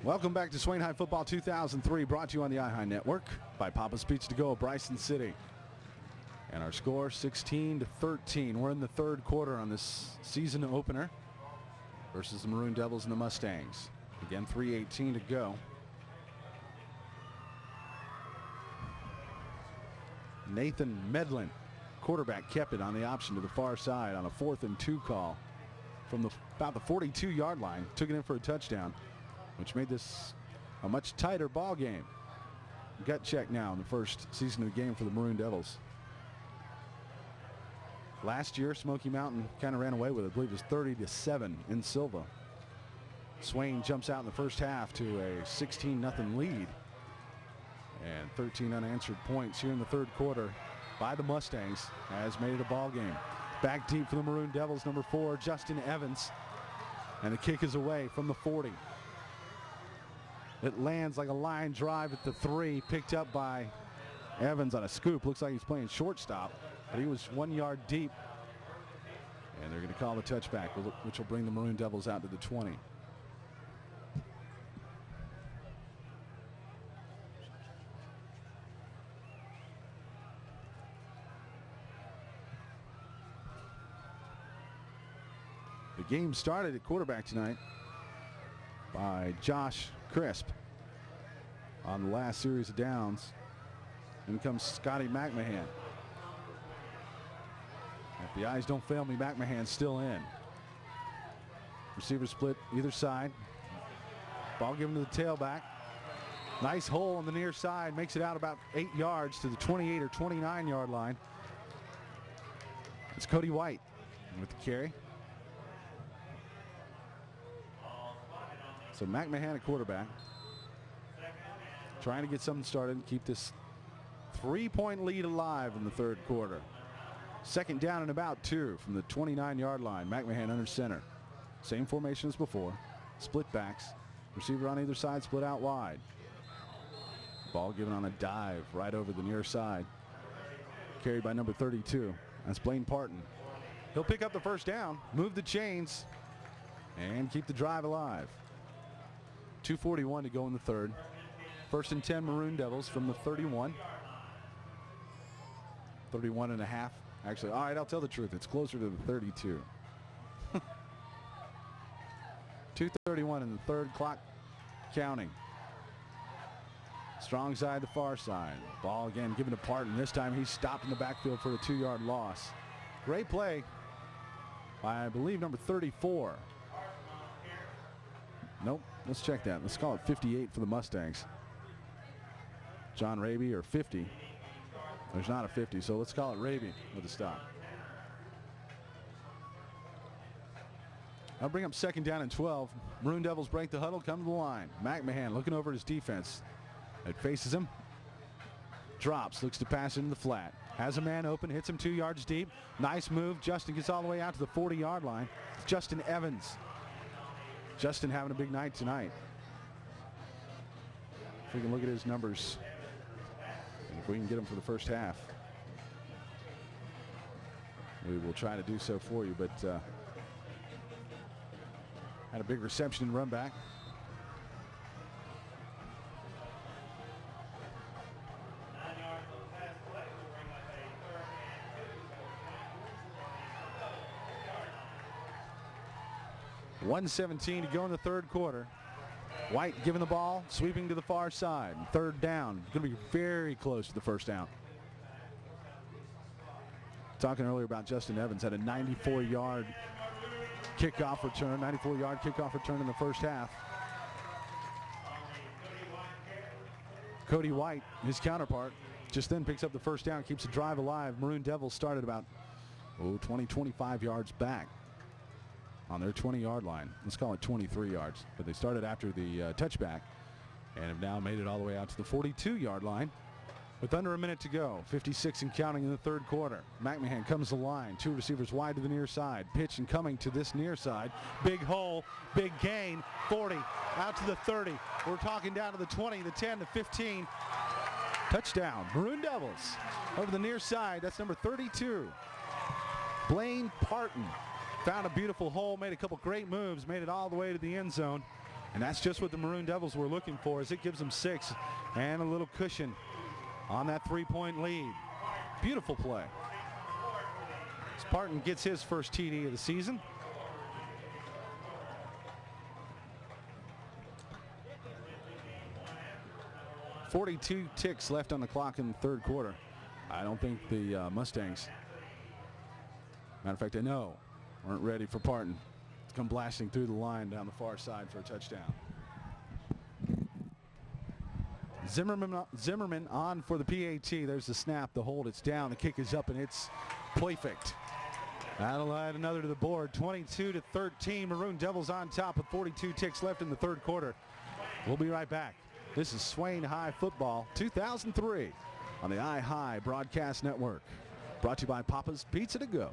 Welcome back to Swain High Football 2003, brought to you on the iHigh Network by Papa's Pizza to Go of Bryson City. And our score 16-13. We're in the third quarter on this season opener versus the Maroon Devils and the Mustangs. Again, 3:18 to go. Nathan Medlin, quarterback, kept it on the option to the far side on a 4th and 2 call from about the 42-yard line. Took it in for a touchdown, which made this a much tighter ball game. Gut check now in the first season of the game for the Maroon Devils. Last year, Smoky Mountain kind of ran away with it. I believe it was 30-7 in Silva. Swain jumps out in the first half to a 16-0 lead. And 13 unanswered points here in the third quarter by the Mustangs has made it a ball game. Back deep for the Maroon Devils, number 4, Justin Evans. And the kick is away from the 40. It lands like a line drive at the 3, picked up by Evans on a scoop. Looks like he's playing shortstop, but he was 1 yard deep. And they're going to call the touchback, which will bring the Maroon Devils out to the 20. The game started at quarterback tonight by Josh Crisp on the last series of downs. In comes Scotty McMahon. If the eyes don't fail me, McMahon's still in. Receiver split either side. Ball given to the tailback. Nice hole on the near side. Makes it out about 8 yards to the 28 or 29 yard line. It's Cody White with the carry. So McMahon at quarterback. Trying to get something started, keep this 3-point lead alive in the third quarter. Second down and about 2 from the 29 yard line. McMahon under center. Same formation as before. Split backs. Receiver on either side, split out wide. Ball given on a dive right over the near side. Carried by number 32. That's Blaine Parton. He'll pick up the first down, move the chains, and keep the drive alive. 2:41 to go in the third. First and 10 Maroon Devils from the 31. 31 and a half. Actually, all right, I'll tell the truth. It's closer to the 32. 2:31 in the third, clock counting. Strong side, the far side. Ball again given to Parton. This time he's stopped in the backfield for a 2-yard loss. Great play by, I believe, number 34. Nope, let's check that. Let's call it 58 for the Mustangs. John Raby, or 50. There's not a 50, so let's call it Raby with a stop. I'll bring up second down and 12. Maroon Devils break the huddle, come to the line. McMahon looking over his defense. It faces him. Drops, looks to pass into the flat. Has a man open, hits him 2 yards deep. Nice move. Justin gets all the way out to the 40-yard line. It's Justin Evans. Justin having a big night tonight. If we can look at his numbers, if we can get them for the first half, we will try to do so for you. But had a big reception and run back. .117 to go in the third quarter. White giving the ball, sweeping to the far side. Third down. Going to be very close to the first down. Talking earlier about Justin Evans, had a 94-yard kickoff return, 94-yard kickoff return in the first half. Cody White, his counterpart, just then picks up the first down, keeps the drive alive. Maroon Devils started about 20, 25 yards back on their 20-yard line. Let's call it 23 yards. But they started after the touchback and have now made it all the way out to the 42-yard line with under a minute to go. 56 and counting in the third quarter. McMahon comes the line. 2 receivers wide to the near side. Pitch and coming to this near side. Big hole, big gain. 40 out to the 30. We're talking down to the 20, the 10, the 15. Touchdown. Maroon Devils over the near side. That's number 32. Blaine Parton. Found a beautiful hole, made a couple great moves, made it all the way to the end zone. And that's just what the Maroon Devils were looking for, as it gives them 6 and a little cushion on that 3-point lead. Beautiful play. Spartan gets his first TD of the season. .42 ticks left on the clock in the third quarter. I don't think the Mustangs, matter of fact, I know, weren't ready for Parton to come blasting through the line down the far side for a touchdown. Zimmerman on for the PAT. There's the snap, the hold, it's down, the kick is up, and it's perfect. That'll add another to the board. 22-13. Maroon Devils on top with 42 ticks left in the third quarter. We'll be right back. This is Swain High Football 2003 on the iHigh Broadcast Network. Brought to you by Papa's Pizza to Go.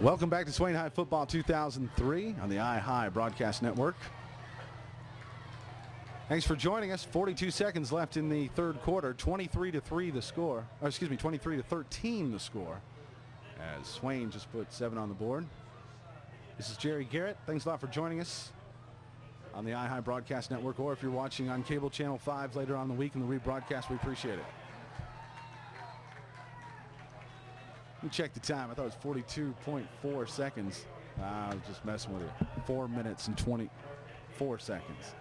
Welcome back to Swain High Football 2003 on the iHigh Broadcast Network. Thanks for joining us. 42 seconds left in the third quarter. 23-3 the score. Or excuse me, 23-13 the score, as Swain just put 7 on the board. This is Jerry Garrett. Thanks a lot for joining us on the iHigh Broadcast Network, or if you're watching on cable channel 5 later on in the week in the rebroadcast, we appreciate it. Let me check the time. I thought it was 42.4 seconds. I was just messing with it. 4 minutes and 24 seconds.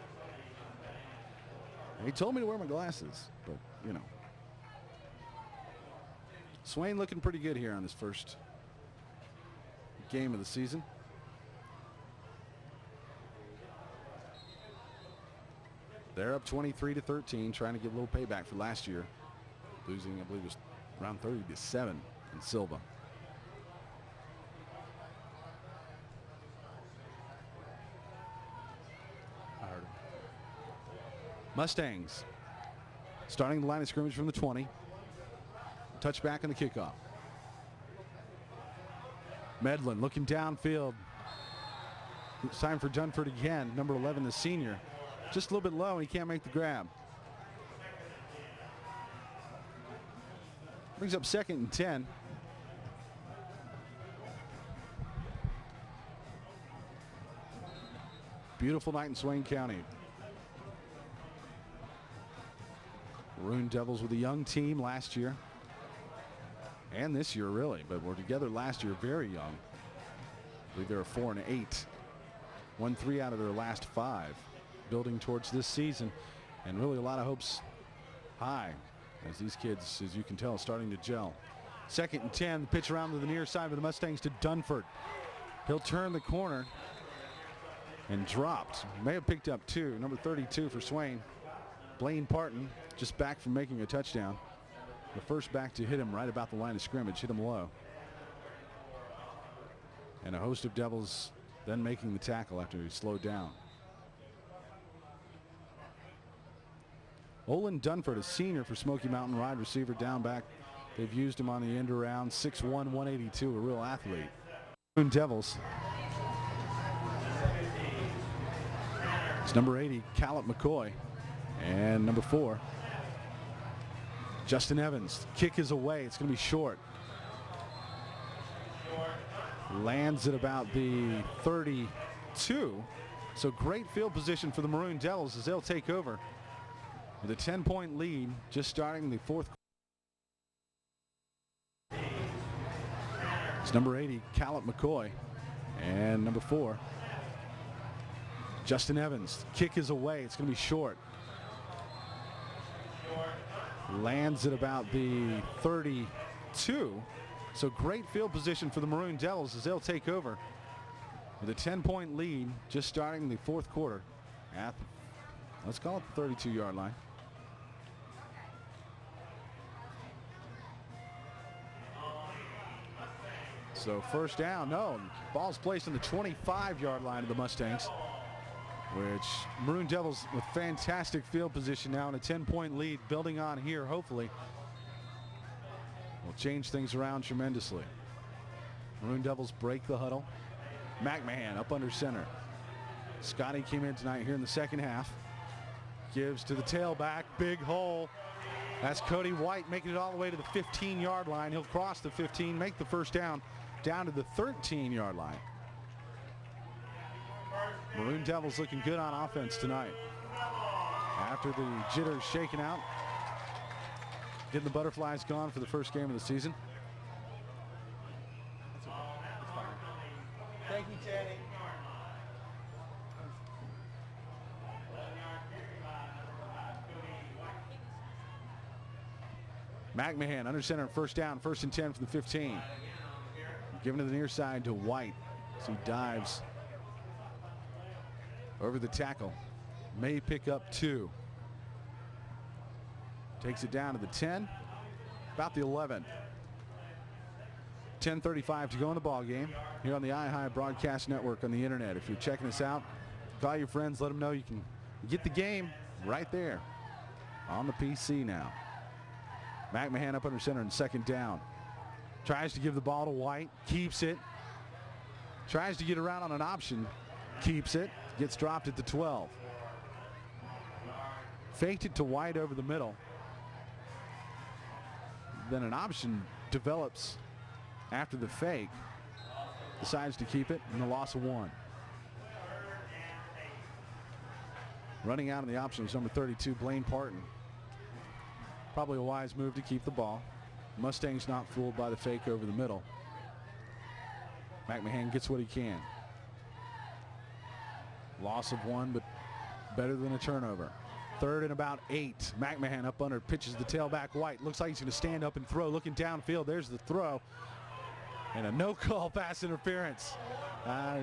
He told me to wear my glasses, but, you know. Swain looking pretty good here on this first game of the season. They're up 23-13, trying to get a little payback for last year, losing, I believe it was around 30-7 in Silva. I heard him. Mustangs starting the line of scrimmage from the 20. Touchback on the kickoff. Medlin looking downfield. It's time for Dunford again. Number 11, the senior. Just a little bit low, and he can't make the grab. Brings up 2nd and 10. Beautiful night in Swain County. Maroon Devils with a young team last year. And this year, really. But we're together last year, very young. I believe they were 4-8. Won 3 out of their last 5. Building towards this season. And really a lot of hopes high. As these kids, as you can tell, starting to gel. 2nd and 10. The pitch around to the near side of the Mustangs to Dunford. He'll turn the corner. And dropped. May have picked up 2. Number 32 for Swain. Blaine Parton just back from making a touchdown. The first back to hit him right about the line of scrimmage. Hit him low. And a host of Devils then making the tackle after he slowed down. Olin Dunford, a senior for Smoky Mountain, wide receiver, down back. They've used him on the end around. 6'1", 182, a real athlete. Devils. It's number 80, Caleb McCoy. And number 4, Justin Evans. Kick is away. It's going to be short. Lands at about the 32. So great field position for the Maroon Devils as they'll take over with a 10-point lead just starting the 4th. It's number 80, Caleb McCoy. And number 4, Justin Evans. Kick is away. It's going to be short. Lands at about the 32. So great field position for the Maroon Devils as they'll take over with a 10-point lead just starting the 4th quarter at, let's call it the 32-yard line. So first down, no, ball's placed on the 25-yard line of the Mustangs, which Maroon Devils with fantastic field position now and a 10-point lead building on here, hopefully will change things around tremendously. Maroon Devils break the huddle. McMahon up under center. Scotty came in tonight here in the 2nd half. Gives to the tailback, big hole. That's Cody White making it all the way to the 15-yard line. He'll cross the 15, make the first down to the 13-yard line. Maroon Devils looking good on offense tonight. After the jitters shaken out, getting the butterflies gone for the first game of the season. That's okay. That's fine. Thank you, Teddy. McMahon under center, first down, 1st and 10 from the 15. Giving to the near side to White as he dives over the tackle. May pick up 2. Takes it down to the 10, about the 11. 10:35 to go in the ball game here on the iHigh Broadcast Network on the internet. If you're checking us out, call your friends, let them know you can get the game right there on the PC now. McMahon up under center and 2nd down. Tries to give the ball to White, keeps it. Tries to get around on an option, keeps it. Gets dropped at the 12. Faked it to White over the middle. Then an option develops after the fake. Decides to keep it, and a loss of 1. Running out of the option was number 32, Blaine Parton. Probably a wise move to keep the ball. Mustangs not fooled by the fake over the middle. McMahon gets what he can. Loss of 1, but better than a turnover. 3rd and about 8. McMahon up under, pitches the tailback White. Looks like he's going to stand up and throw. Looking downfield, there's the throw. And a no-call pass interference. I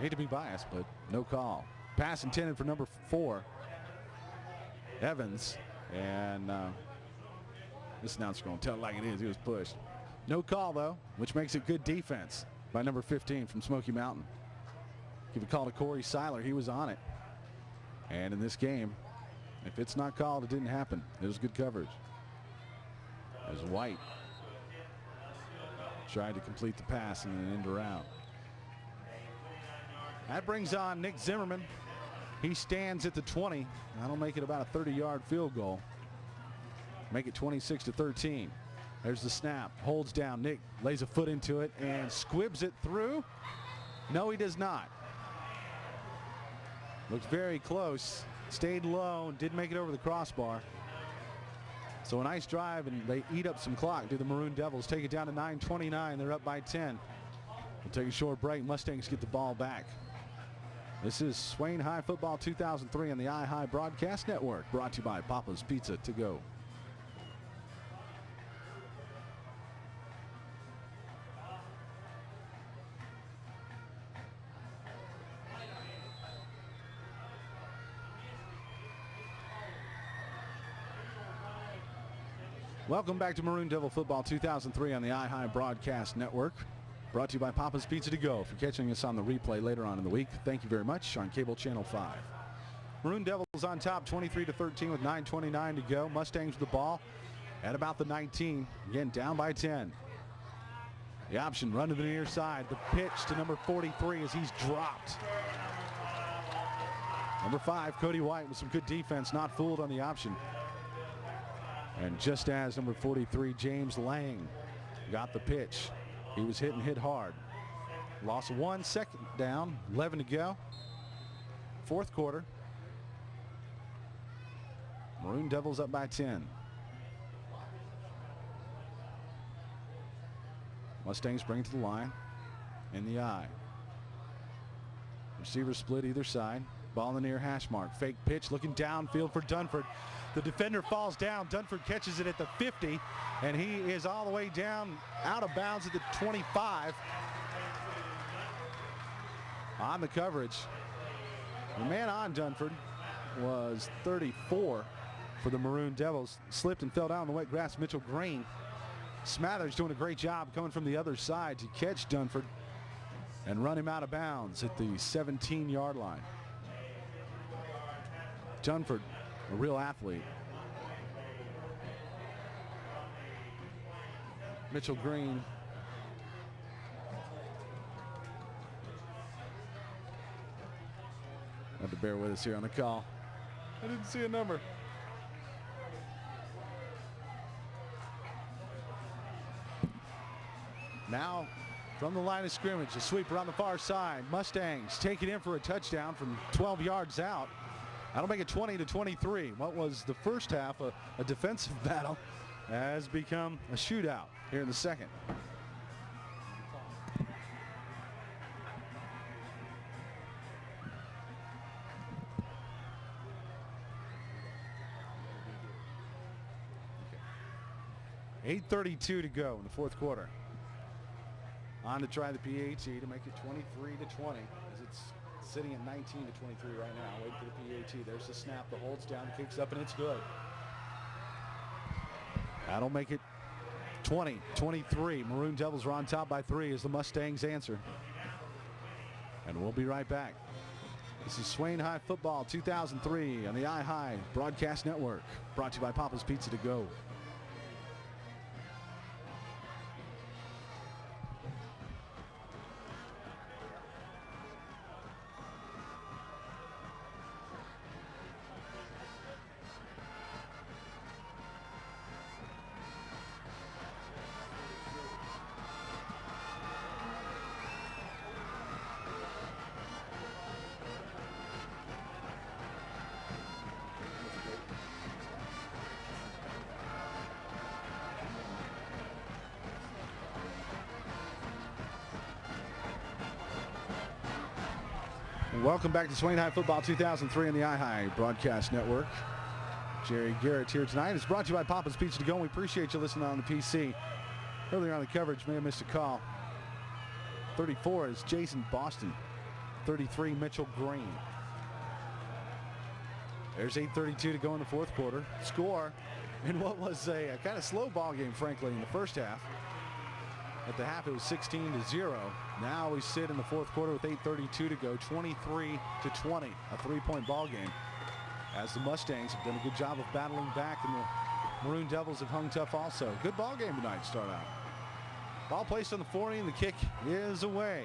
hate to be biased, but no call. Pass intended for number 4, Evans. And this announcer going to tell it like it is. He was pushed. No call, though, which makes it good defense by number 15 from Smoky Mountain. Give a call to Corey Seiler. He was on it. And in this game, if it's not called, it didn't happen. It was good coverage. As White Tried to complete the pass in an end around. That brings on Nick Zimmerman. He stands at the 20. That'll make it about a 30-yard field goal. Make it 26-13. There's the snap. Holds down. Nick lays a foot into it and squibs it through. No, he does not. Looks very close. Stayed low. Did make it over the crossbar. So a nice drive, and they eat up some clock. Do the Maroon Devils take it down to 9:29. They're up by 10. We'll take a short break. Mustangs get the ball back. This is Swain High Football 2003 on the iHigh Broadcast Network, brought to you by Papa's Pizza to Go. Welcome back to Maroon Devil Football 2003 on the iHigh Broadcast Network. Brought to you by Papa's Pizza to Go. If you're catching us on the replay later on in the week, thank you very much on Cable Channel 5. Maroon Devils on top 23-13 with 9:29 to go. Mustangs with the ball at about the 19. Again, down by 10. The option, run to the near side. The pitch to number 43 as he's dropped. Number 5, Cody White, with some good defense, not fooled on the option. And just as number 43, James Lang, got the pitch, he was hit and hit hard. Loss of 1, second down, 11 to go. Fourth quarter. Maroon Devils up by 10. Mustangs bring it to the line. In the eye. Receivers split either side. Ball in the near hash mark. Fake pitch looking downfield for Dunford. The defender falls down. Dunford catches it at the 50, and he is all the way down out of bounds at the 25. On the coverage, the man on Dunford was 34 for the Maroon Devils. Slipped and fell down the wet grass. Mitchell Green. Smathers doing a great job coming from the other side to catch Dunford and run him out of bounds at the 17-yard line. Dunford, a real athlete. Mitchell Green. Have to bear with us here on the call. I didn't see a number. Now from the line of scrimmage, a sweeper on the far side. Mustangs take it in for a touchdown from 12 yards out. That'll make it 20-23. What was the first half a defensive battle has become a shootout here in the second. Okay. 8:32 to go in the fourth quarter. On to try the PAT to make it 23-20 as it's sitting at 19-23 right now. Waiting for the PAT. There's the snap. The holds down, kicks up, and it's good. That'll make it 20-23. Maroon Devils are on top by 3 as the Mustangs answer. And we'll be right back. This is Swain High Football 2003 on the iHigh Broadcast Network. Brought to you by Papa's Pizza to Go. Welcome back to Swain High Football 2003 on the iHigh Broadcast Network. Jerry Garrett here tonight. It's brought to you by Papa's Pizza to Go. We appreciate you listening on the PC. Earlier on the coverage, may have missed a call. 34 is Jason Boston. 33, Mitchell Green. There's 8:32 to go in the fourth quarter. Score in what was a kind of slow ball game, frankly, in the first half. At the half, it was 16-0. Now we sit in the fourth quarter with 8:32 to go, 23-20, a 3-point ball game. As the Mustangs have done a good job of battling back, and the Maroon Devils have hung tough also. Good ball game tonight to start out. Ball placed on the 40, and the kick is away.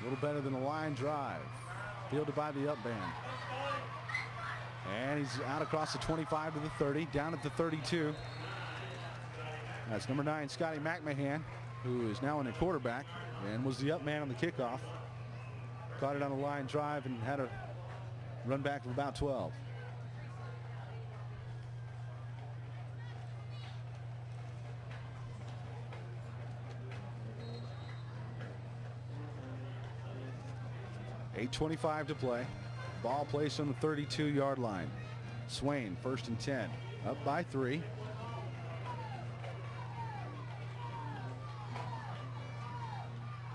A little better than a line drive. Fielded by the up band. And he's out across the 25 to the 30, down at the 32. That's number 9, Scotty McMahon, who is now in a quarterback and was the up man on the kickoff. Caught it on a line drive and had a run back of about 12. .8:25 to play. Ball placed on the 32-yard line. Swain, 1st and 10. Up by 3.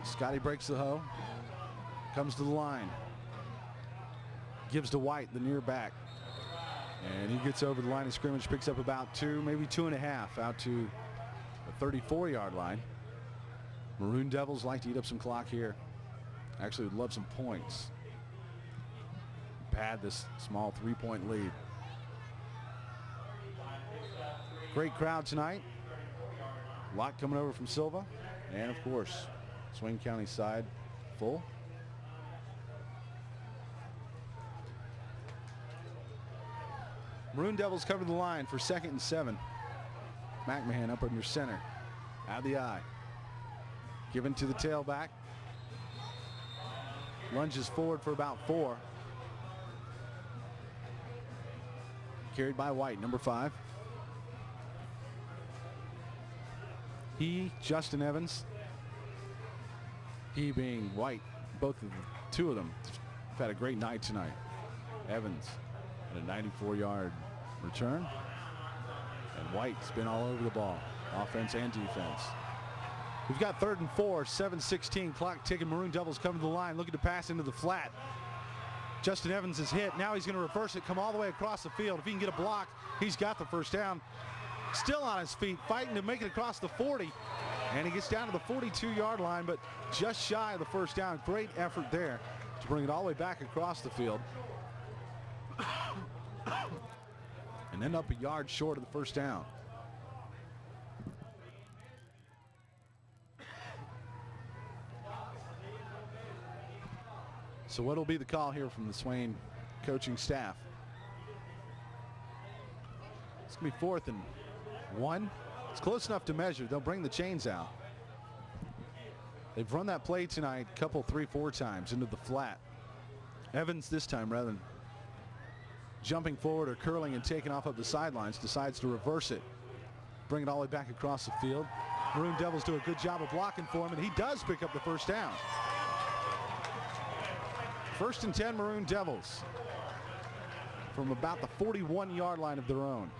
Scotty breaks the hoe. Comes to the line. Gives to White, the near back. And he gets over the line of scrimmage, picks up about 2, maybe 2.5 out to the 34-yard line. Maroon Devils like to eat up some clock here. Actually would love some points. Pad this small 3-point lead. Great crowd tonight. A lot coming over from Silva. And of course, Swain County side full. Maroon Devils cover the line for 2nd and 7. McMahon up under center. Out of the eye. Given to the tailback. Lunges forward for about 4. Carried by White, number 5. He, Justin Evans. He being White. Both of the two of them have had a great night tonight. Evans at a 94-yard return. And White's been all over the ball, offense and defense. We've got 3rd and 4, 7:16 clock ticking. Maroon Devils coming to the line, looking to pass into the flat. Justin Evans is hit. Now he's going to reverse it, come all the way across the field. If he can get a block, he's got the first down. Still on his feet, fighting to make it across the 40. And he gets down to the 42-yard line, but just shy of the first down. Great effort there to bring it all the way back across the field. And end up a yard short of the first down. So what will be the call here from the Swain coaching staff? It's going to be 4th and 1. It's close enough to measure. They'll bring the chains out. They've run that play tonight a couple, 3, 4 times into the flat. Evans this time, rather than jumping forward or curling and taking off up the sidelines, decides to reverse it. Bring it all the way back across the field. Maroon Devils do a good job of blocking for him, and he does pick up the first down. 1st and 10 Maroon Devils from about the 41-yard line of their own.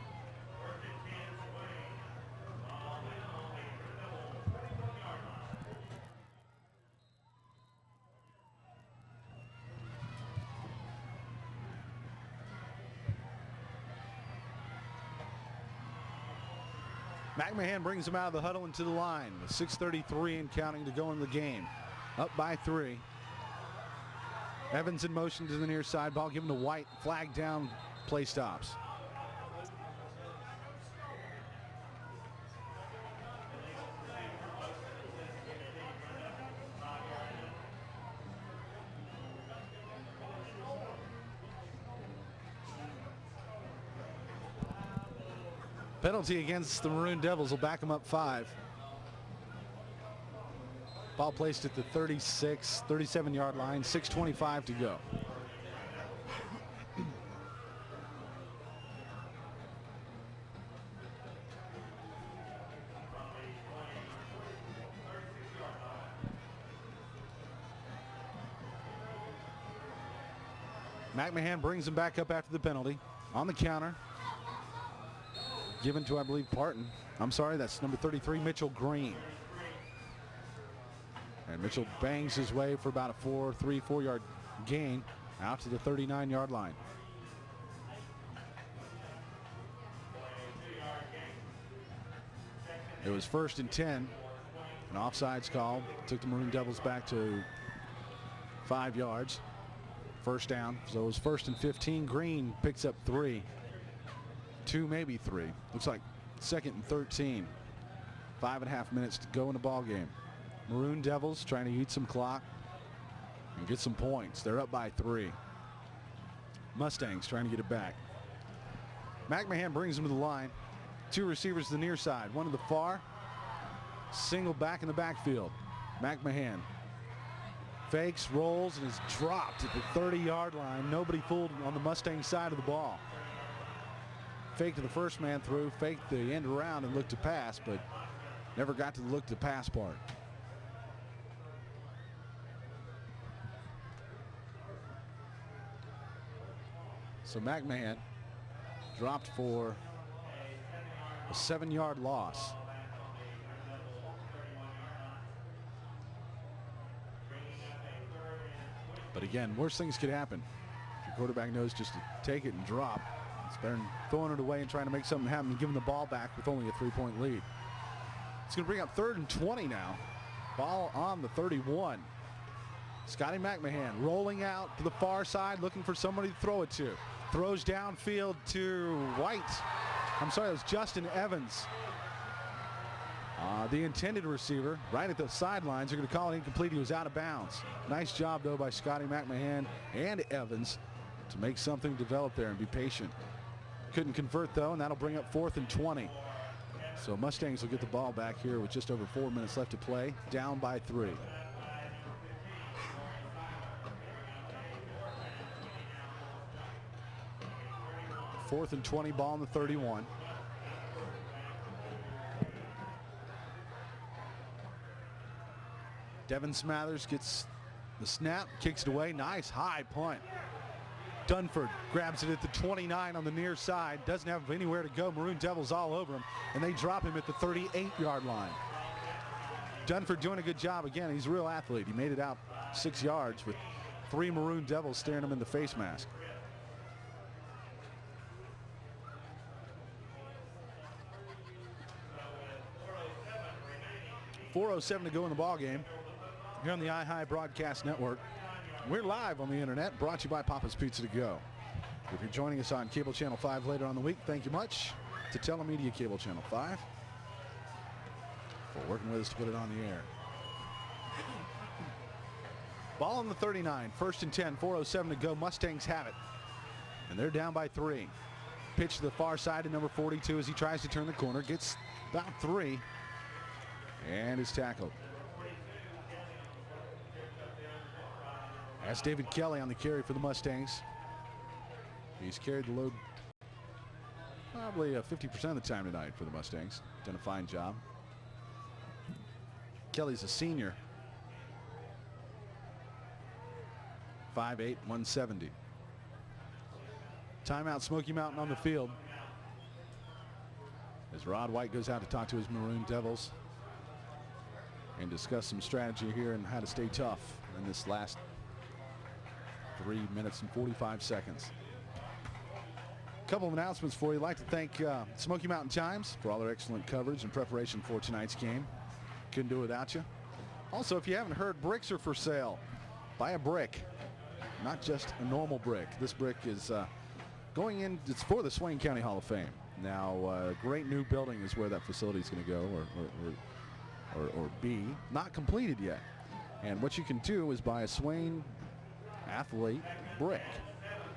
McMahon brings him out of the huddle into the line with 6:33 and counting to go in the game. Up by 3. Evans in motion to the near side. Ball given to White. Flag down. Play stops. Penalty against the Maroon Devils will back them up 5. Ball placed at the 36, 37-yard line, 6:25 to go. McMahon brings him back up after the penalty. On the counter. Given to, I believe, Parton. I'm sorry, that's number 33, Mitchell Green. And Mitchell bangs his way for about a 4-yard gain out to the 39-yard line. It was 1st and 10. An offsides call took the Maroon Devils back to 5 yards. First down. So it was 1st and 15. Green picks up 3. 2, maybe 3. Looks like 2nd and 13. 5.5 minutes to go in the ball game. Maroon Devils trying to eat some clock and get some points. They're up by 3. Mustangs trying to get it back. McMahon brings them to the line. 2 receivers to the near side, 1 to the far. Single back in the backfield. McMahon fakes, rolls, and is dropped at the 30-yard line. Nobody fooled on the Mustang side of the ball. Fake to the first man through, faked the end around and looked to pass, but never got to the look to pass part. So McMahon dropped for a 7-yard loss. But again, worse things could happen. If your quarterback knows just to take it and drop, it's better than throwing it away and trying to make something happen and giving the ball back with only a 3-point lead. It's going to bring up 3rd and 20 now. Ball on the 31. Scotty McMahon rolling out to the far side, looking for somebody to throw it to. Throws downfield to White. I'm sorry, it was Justin Evans. The intended receiver right at the sidelines. They're going to call it incomplete. He was out of bounds. Nice job, though, by Scotty McMahon and Evans to make something develop there and be patient. Couldn't convert, though, and that'll bring up 4th and 20. So Mustangs will get the ball back here with just over 4 minutes left to play, down by 3. Fourth and 20, ball on the 31. Devin Smathers gets the snap, kicks it away. Nice high punt. Dunford grabs it at the 29 on the near side. Doesn't have anywhere to go. Maroon Devils all over him, and they drop him at the 38-yard line. Dunford doing a good job. Again, he's a real athlete. He made it out 6 yards with 3 Maroon Devils staring him in the face mask. .407 to go in the ball game here on the iHigh Broadcast Network. We're live on the internet, brought to you by Papa's Pizza to Go. If you're joining us on Cable Channel 5 later on the week, thank you much to Telemedia Cable Channel 5 for working with us to put it on the air. Ball on the 39, 1st and 10, .407 to go. Mustangs have it, and they're down by 3. Pitch to the far side to number 42 as he tries to turn the corner, gets about 3, and is tackled. That's David Kelly on the carry for the Mustangs. He's carried the load probably 50% of the time tonight for the Mustangs. Done a fine job. Kelly's a senior. 5'8", 170. Timeout, Smoky Mountain on the field. As Rod White goes out to talk to his Maroon Devils and discuss some strategy here and how to stay tough in this last 3 minutes and 45 seconds. A couple of announcements for you. I'd like to thank Smoky Mountain Times for all their excellent coverage and preparation for tonight's game. Couldn't do it without you. Also, if you haven't heard, bricks are for sale. Buy a brick, not just a normal brick. This brick is going in, it's for the Swain County Hall of Fame. Now, a great new building is where that facility is going to go or be. Not completed yet. And what you can do is buy a Swain athlete brick.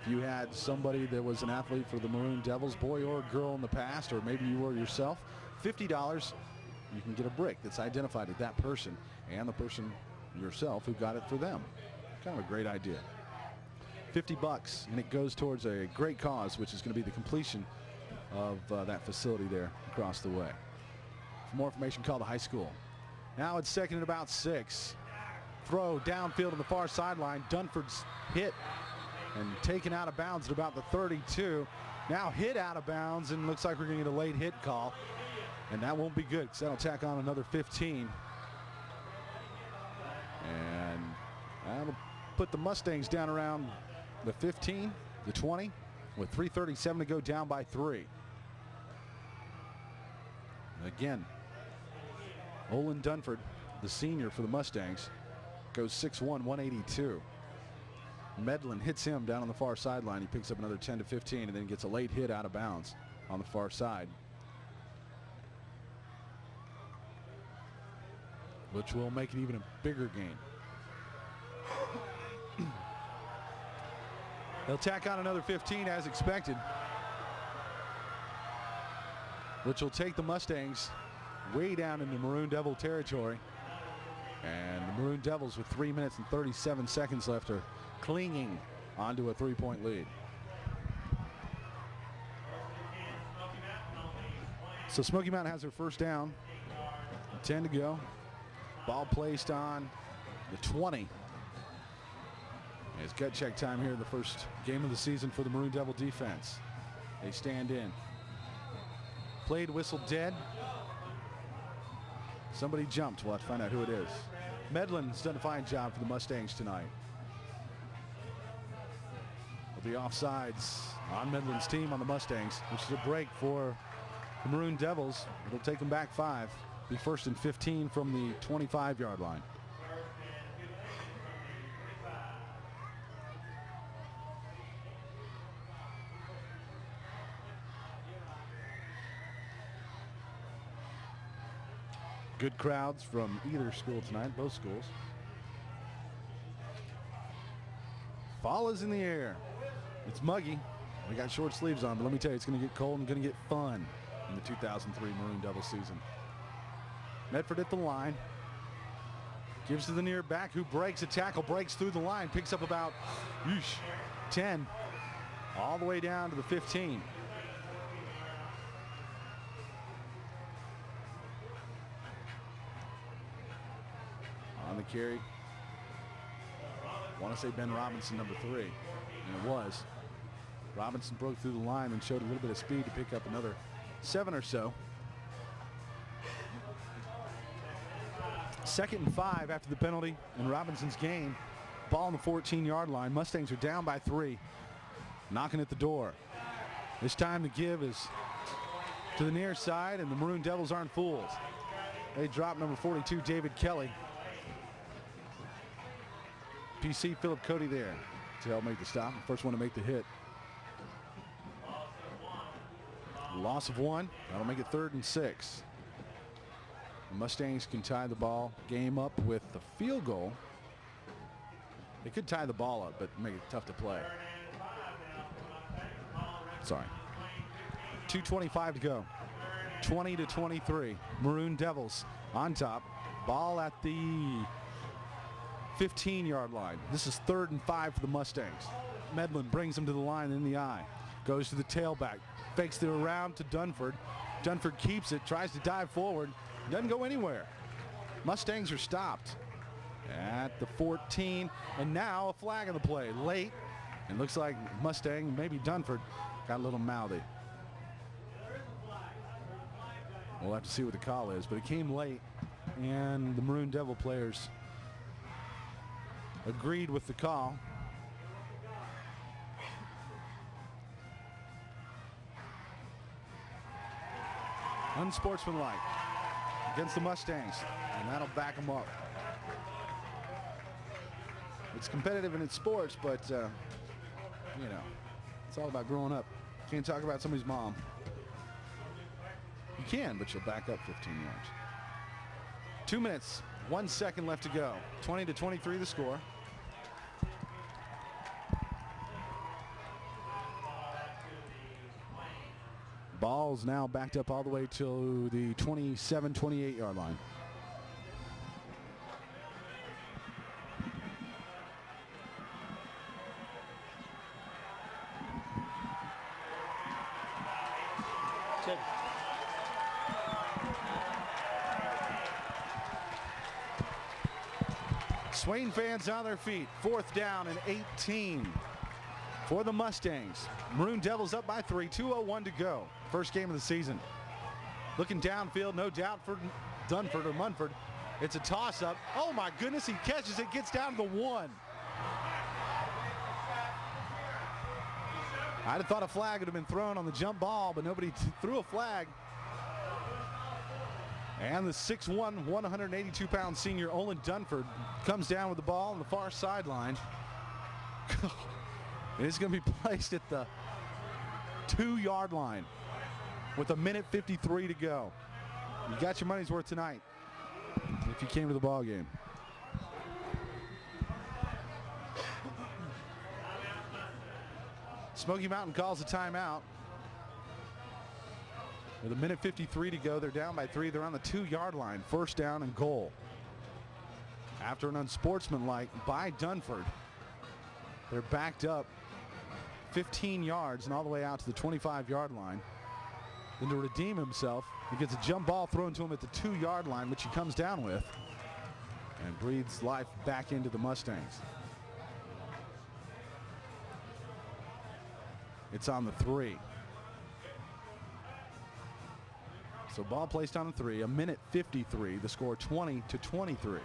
If you had somebody that was an athlete for the Maroon Devils, boy or girl in the past, or maybe you were yourself, $50, you can get a brick that's identified with that person and the person yourself who got it for them. Kind of a great idea. $50, and it goes towards a great cause, which is going to be the completion of that facility there across the way. For more information, call the high school. Now it's 2nd and about 6. Throw downfield on the far sideline. Dunford's hit and taken out of bounds at about the 32. Now hit out of bounds, and looks like we're going to get a late hit call. And that won't be good because that'll tack on another 15. And that'll put the Mustangs down around the 15, the 20, with 3:37 to go, down by 3. Again, Olin Dunford, the senior for the Mustangs, goes 6'1", 182. Medlin hits him down on the far sideline. He picks up another 10 to 15 and then gets a late hit out of bounds on the far side. which will make it even a bigger gain. They'll tack on another 15 as expected, which will take the Mustangs way down into Maroon Devil territory. And the Maroon Devils, with 3 minutes and 37 seconds left, are clinging onto a 3-point lead. So Smoky Mountain has their first down. 10 to go. Ball placed on the 20. It's gut check time here, the first game of the season for the Maroon Devil defense. They stand in. Played, whistle dead. Somebody jumped. We'll have to find out who it is. Medlin's done a fine job for the Mustangs tonight. There'll be offsides on Medlin's team on the Mustangs, which is a break for the Maroon Devils. It'll take them back 5. Be first and 15 from the 25-yard line. Good crowds from either school tonight, both schools. Fall is in the air. It's muggy. We got short sleeves on, but let me tell you, it's going to get cold and going to get fun in the 2003 Maroon Devil season. Medford at the line. Gives to the near back, who breaks a tackle, breaks through the line, picks up about 10, all the way down to the 15. On the carry, I want to say Ben Robinson, number 3, and it was. Robinson broke through the line and showed a little bit of speed to pick up another 7 or so. 2nd and 5 after the penalty and Robinson's gain. Ball on the 14-yard line. Mustangs are down by 3, knocking at the door. This time the give is to the near side, and the Maroon Devils aren't fooled. They drop number 42, David Kelly. PC Philip Cody there to help make the stop. First one to make the hit. Loss of 1. That'll make it 3rd and 6. The Mustangs can tie the ball game up with the field goal. They could tie the ball up, but make it tough to play. Sorry. 2:25 to go. 20-23. Maroon Devils on top. Ball at the 15-yard line. This is 3rd and 5 for the Mustangs. Medlin brings them to the line in the eye. Goes to the tailback. Fakes it around to Dunford. Dunford keeps it, tries to dive forward. Doesn't go anywhere. Mustangs are stopped at the 14. And now a flag on the play. Late. It looks like Mustang, maybe Dunford, got a little mouthy. We'll have to see what the call is, but it came late. And the Maroon Devil players agreed with the call. Unsportsmanlike against the Mustangs, and that'll back them up. It's competitive in its sports, but you know, it's all about growing up. Can't talk about somebody's mom. You can, but you'll back up 15 yards. 2 minutes, 1 second left to go. 20-23 the score. Ball's now backed up all the way to the 27, 28-yard line. Swain fans on their feet. 4th down and 18 for the Mustangs. Maroon Devils up by 3, 2:01 to go. First game of the season. Looking downfield, no doubt for Dunford or Munford. It's a toss-up. Oh my goodness, he catches it, gets down to the 1. I'd have thought a flag would have been thrown on the jump ball, but nobody threw a flag. And the 6'1", 182-pound senior Olin Dunford comes down with the ball on the far sideline. And it's going to be placed at the 2-yard line with 1:53 to go. You got your money's worth tonight. if you came to the ball game. Smoky Mountain calls a timeout. With a minute 53 to go, they're down by 3. They're on the 2-yard line. First down and goal. After an unsportsmanlike by Dunford, they're backed up 15 yards and all the way out to the 25-yard line. Then to redeem himself, he gets a jump ball thrown to him at the 2-yard line, which he comes down with and breathes life back into the Mustangs. It's on the 3. So ball placed on the 3, a minute 53, the score 20-23.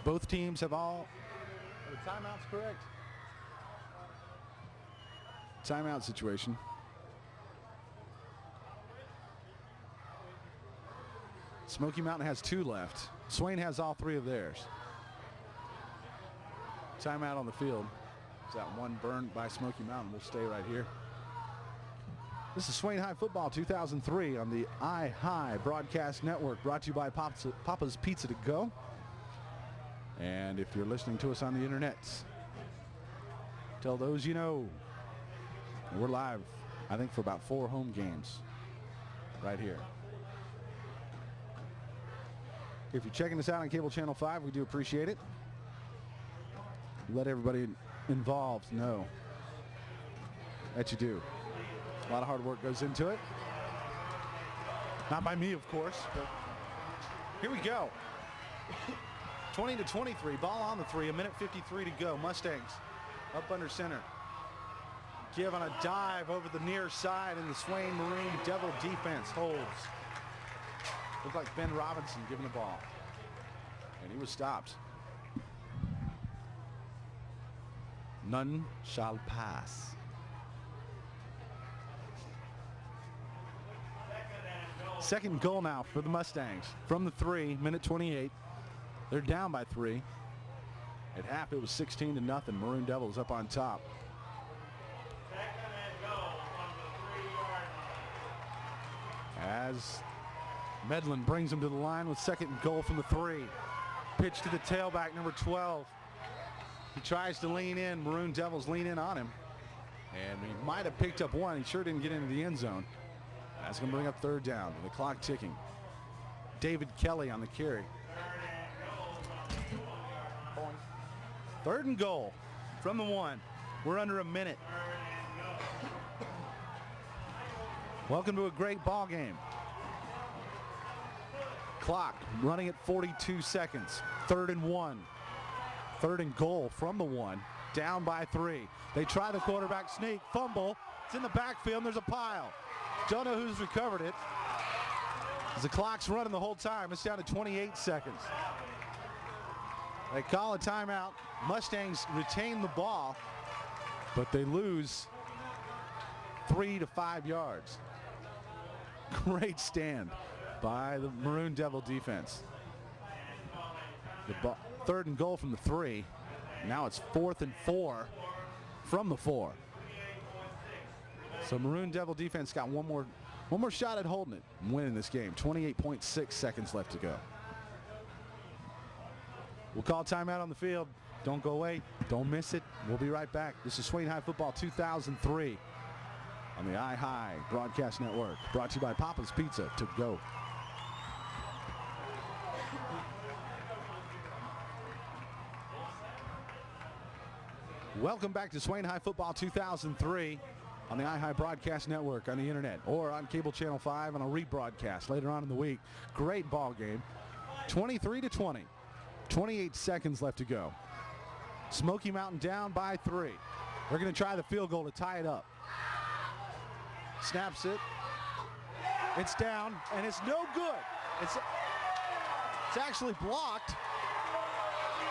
Both teams have all, are the timeouts correct? Timeout situation. Smoky Mountain has 2 left. Swain has all 3 of theirs. Timeout on the field. Is that one burned by Smoky Mountain? We'll stay right here. This is Swain High Football 2003 on the iHigh Broadcast Network, brought to you by Papa's Pizza to Go. And if you're listening to us on the internet, tell those you know. We're live, I think, for about 4 home games right here. If you're checking us out on Cable Channel 5, we do appreciate it. Let everybody involved know that you do. A lot of hard work goes into it. Not by me, of course, but here we go. 20-23, ball on the 3, a minute 53 to go. Mustangs up under center. Give on a dive over the near side, and the Swain Maroon Devil defense holds. Looked like Ben Robinson giving the ball, and he was stopped. None shall pass. Second goal now for the Mustangs from the 3, minute 28. They're down by 3. At half, it was 16-0. Maroon Devils up on top. As Medlin brings him to the line with second and goal from the 3. Pitch to the tailback, number 12. He tries to lean in. Maroon Devils lean in on him. And he might have picked up one. He sure didn't get into the end zone. That's going to bring up third down. The clock ticking. David Kelly on the carry. Third and goal from the 1. We're under a minute. Welcome to a great ball game. Clock running at 42 seconds. 3rd and 1. 3rd and goal from the 1. Down by 3. They try the quarterback sneak. Fumble. It's in the backfield. And there's a pile. Don't know who's recovered it. As the clock's running the whole time. It's down to 28 seconds. They call a timeout. Mustangs retain the ball, but they lose 3 to 5 yards. Great stand by the Maroon Devil defense. The ball, 3rd and goal from the 3. Now it's 4th and 4 from the 4. So Maroon Devil defense got one more shot at holding it and winning this game. 28.6 seconds left to go. We'll call timeout on the field. Don't go away. Don't miss it. We'll be right back. This is Swain High Football 2003 on the iHigh Broadcast Network. Brought to you by Papa's Pizza to Go. Welcome back to Swain High Football 2003 on the iHigh Broadcast Network, on the internet, or on Cable Channel 5 on a rebroadcast later on in the week. Great ball game. 23-20. 28 seconds left to go. Smoky Mountain down by 3. They're going to try the field goal to tie it up. Snaps it. It's down, and it's no good. It's actually blocked,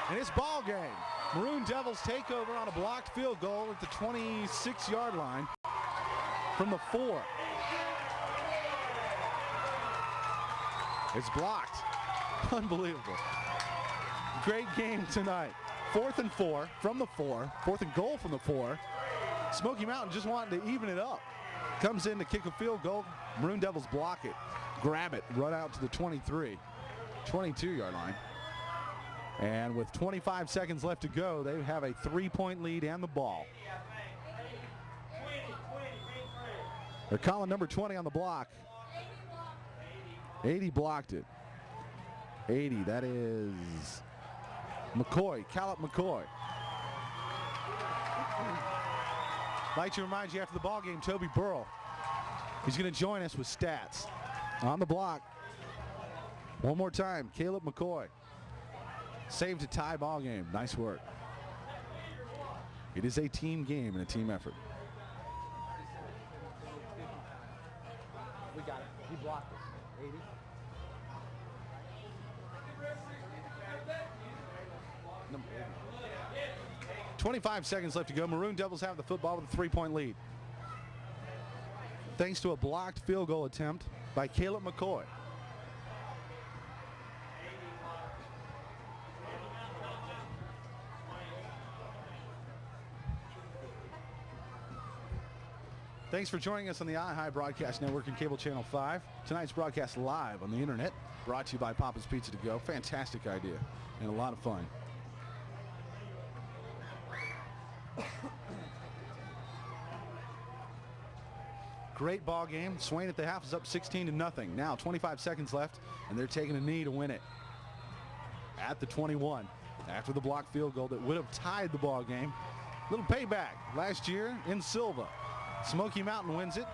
and it's ball game. Maroon Devils take over on a blocked field goal at the 26-yard line from the 4. It's blocked. Unbelievable. Great game tonight. 4th and 4 from the 4. 4th and goal from the 4. Smoky Mountain just wanting to even it up. Comes in to kick a field goal. Maroon Devils block it. grab it, run out to the 23, 22-yard line. And with 25 seconds left to go, they have a 3-point lead and the ball. They're calling number 20 on the block. 80 blocked it. 80, that is McCoy, Caleb McCoy. I'd like to remind you after the ball game, Toby Burrell, he's going to join us with stats. On the block, one more time, Caleb McCoy. Saved a tie ball game. Nice work. It is a team game and a team effort. We got it. He blocked it. 80. 25 seconds left to go. Maroon Devils have the football with a 3-point lead. Thanks to a blocked field goal attempt by Caleb McCoy. Thanks for joining us on the iHigh Broadcast Network and Cable Channel 5. Tonight's broadcast live on the internet, brought to you by Papa's Pizza to Go. Fantastic idea and a lot of fun. Great ball game. Swain at the half is up 16-0. Now 25 seconds left, and they're taking a knee to win it. At the 21, after the blocked field goal that would have tied the ball game. Little payback last year in Silva. Smoky Mountain wins it.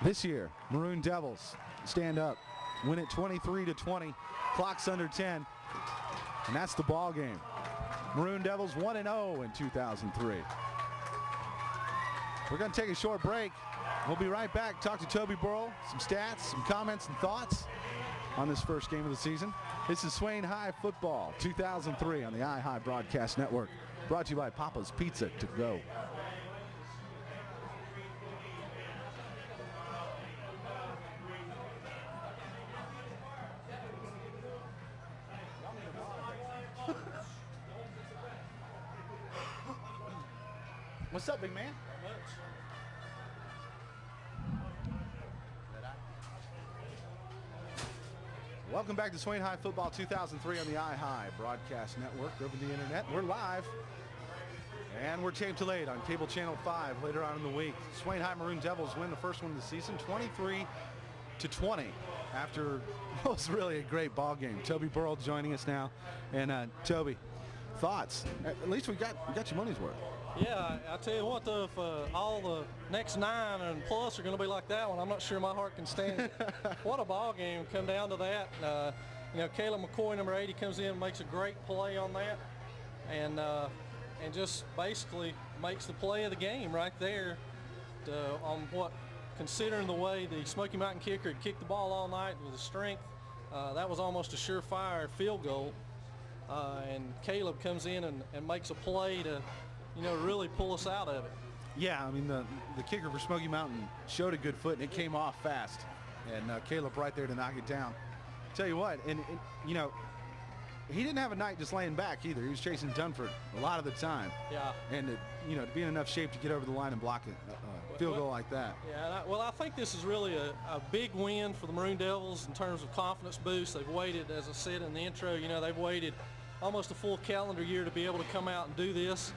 This year, Maroon Devils stand up, win it 23-20. Clock's under 10, and that's the ball game. Maroon Devils 1-0 in 2003. We're going to take a short break. We'll be right back. Talk to Toby Burrell, some stats, some comments and thoughts on this first game of the season. This is Swain High Football 2003 on the iHigh Broadcast Network. Brought to you by Papa's Pizza to Go. What's up, big man? Welcome back to Swain High Football 2003 on the iHigh Broadcast Network over the internet. We're live, and we're taped delayed on Cable Channel 5 later on in the week. Swain High Maroon Devils win the first one of the season, 23-20, after what was really a great ball game. Toby Burrell joining us now, and Toby, thoughts? At least we got your money's worth. Yeah, I tell you what, though, if all the next 9 and plus are going to be like that one, I'm not sure my heart can stand it. What a ball game, come down to that. You know, Caleb McCoy, number 80, comes in and makes a great play on that, and just basically makes the play of the game right there on what, considering the way the Smoky Mountain kicker had kicked the ball all night with his strength, that was almost a surefire field goal. And Caleb comes in and makes a play to, you know, really pull us out of it. Yeah, I mean, the kicker for Smoky Mountain showed a good foot, and it came off fast. And Caleb right there to knock it down. Tell you what, and you know, he didn't have a night just laying back either. He was chasing Dunford a lot of the time. Yeah. And, you know, to be in enough shape to get over the line and block a field goal like that. Yeah, well, I think this is really a big win for the Maroon Devils in terms of confidence boost. They've waited, as I said in the intro, you know, they've waited almost a full calendar year to be able to come out and do this.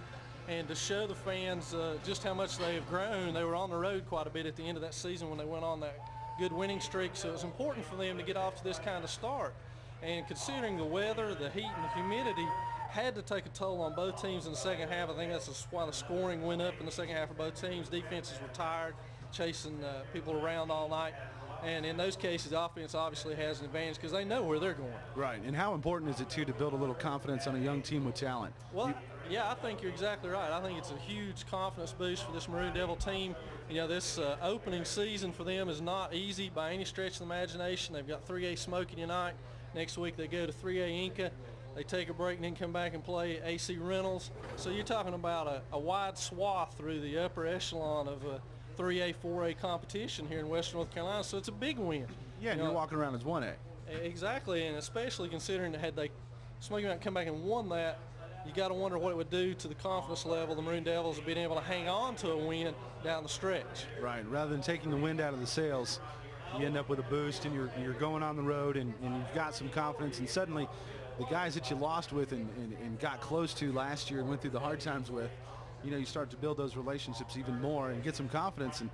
And to show the fans just how much they have grown. They were on the road quite a bit at the end of that season when they went on that good winning streak, so it was important for them to get off to this kind of start. And considering the weather, the heat, and the humidity had to take a toll on both teams in the second half. I think that's why the scoring went up in the second half for both teams. Defenses were tired, chasing people around all night. And in those cases, offense obviously has an advantage because they know where they're going. Right, and how important is it, too, to build a little confidence on a young team with talent? Well, yeah, I think you're exactly right. I think it's a huge confidence boost for this Maroon Devil team. You know, this opening season for them is not easy by any stretch of the imagination. They've got 3A Smoky tonight. Next week they go to 3A Inca. They take a break and then come back and play AC Reynolds. So you're talking about a wide swath through the upper echelon of 3A, 4A competition here in Western North Carolina. So it's a big win. Yeah, and you're walking around as 1A. Exactly, and especially considering that had they Smoky Mountain come back and won that, you got to wonder what it would do to the confidence level of the Maroon Devils of being able to hang on to a win down the stretch. Right, rather than taking the wind out of the sails, you end up with a boost, and you're going on the road, and you've got some confidence, and suddenly the guys that you lost with and got close to last year and went through the hard times with, you start to build those relationships even more and get some confidence, and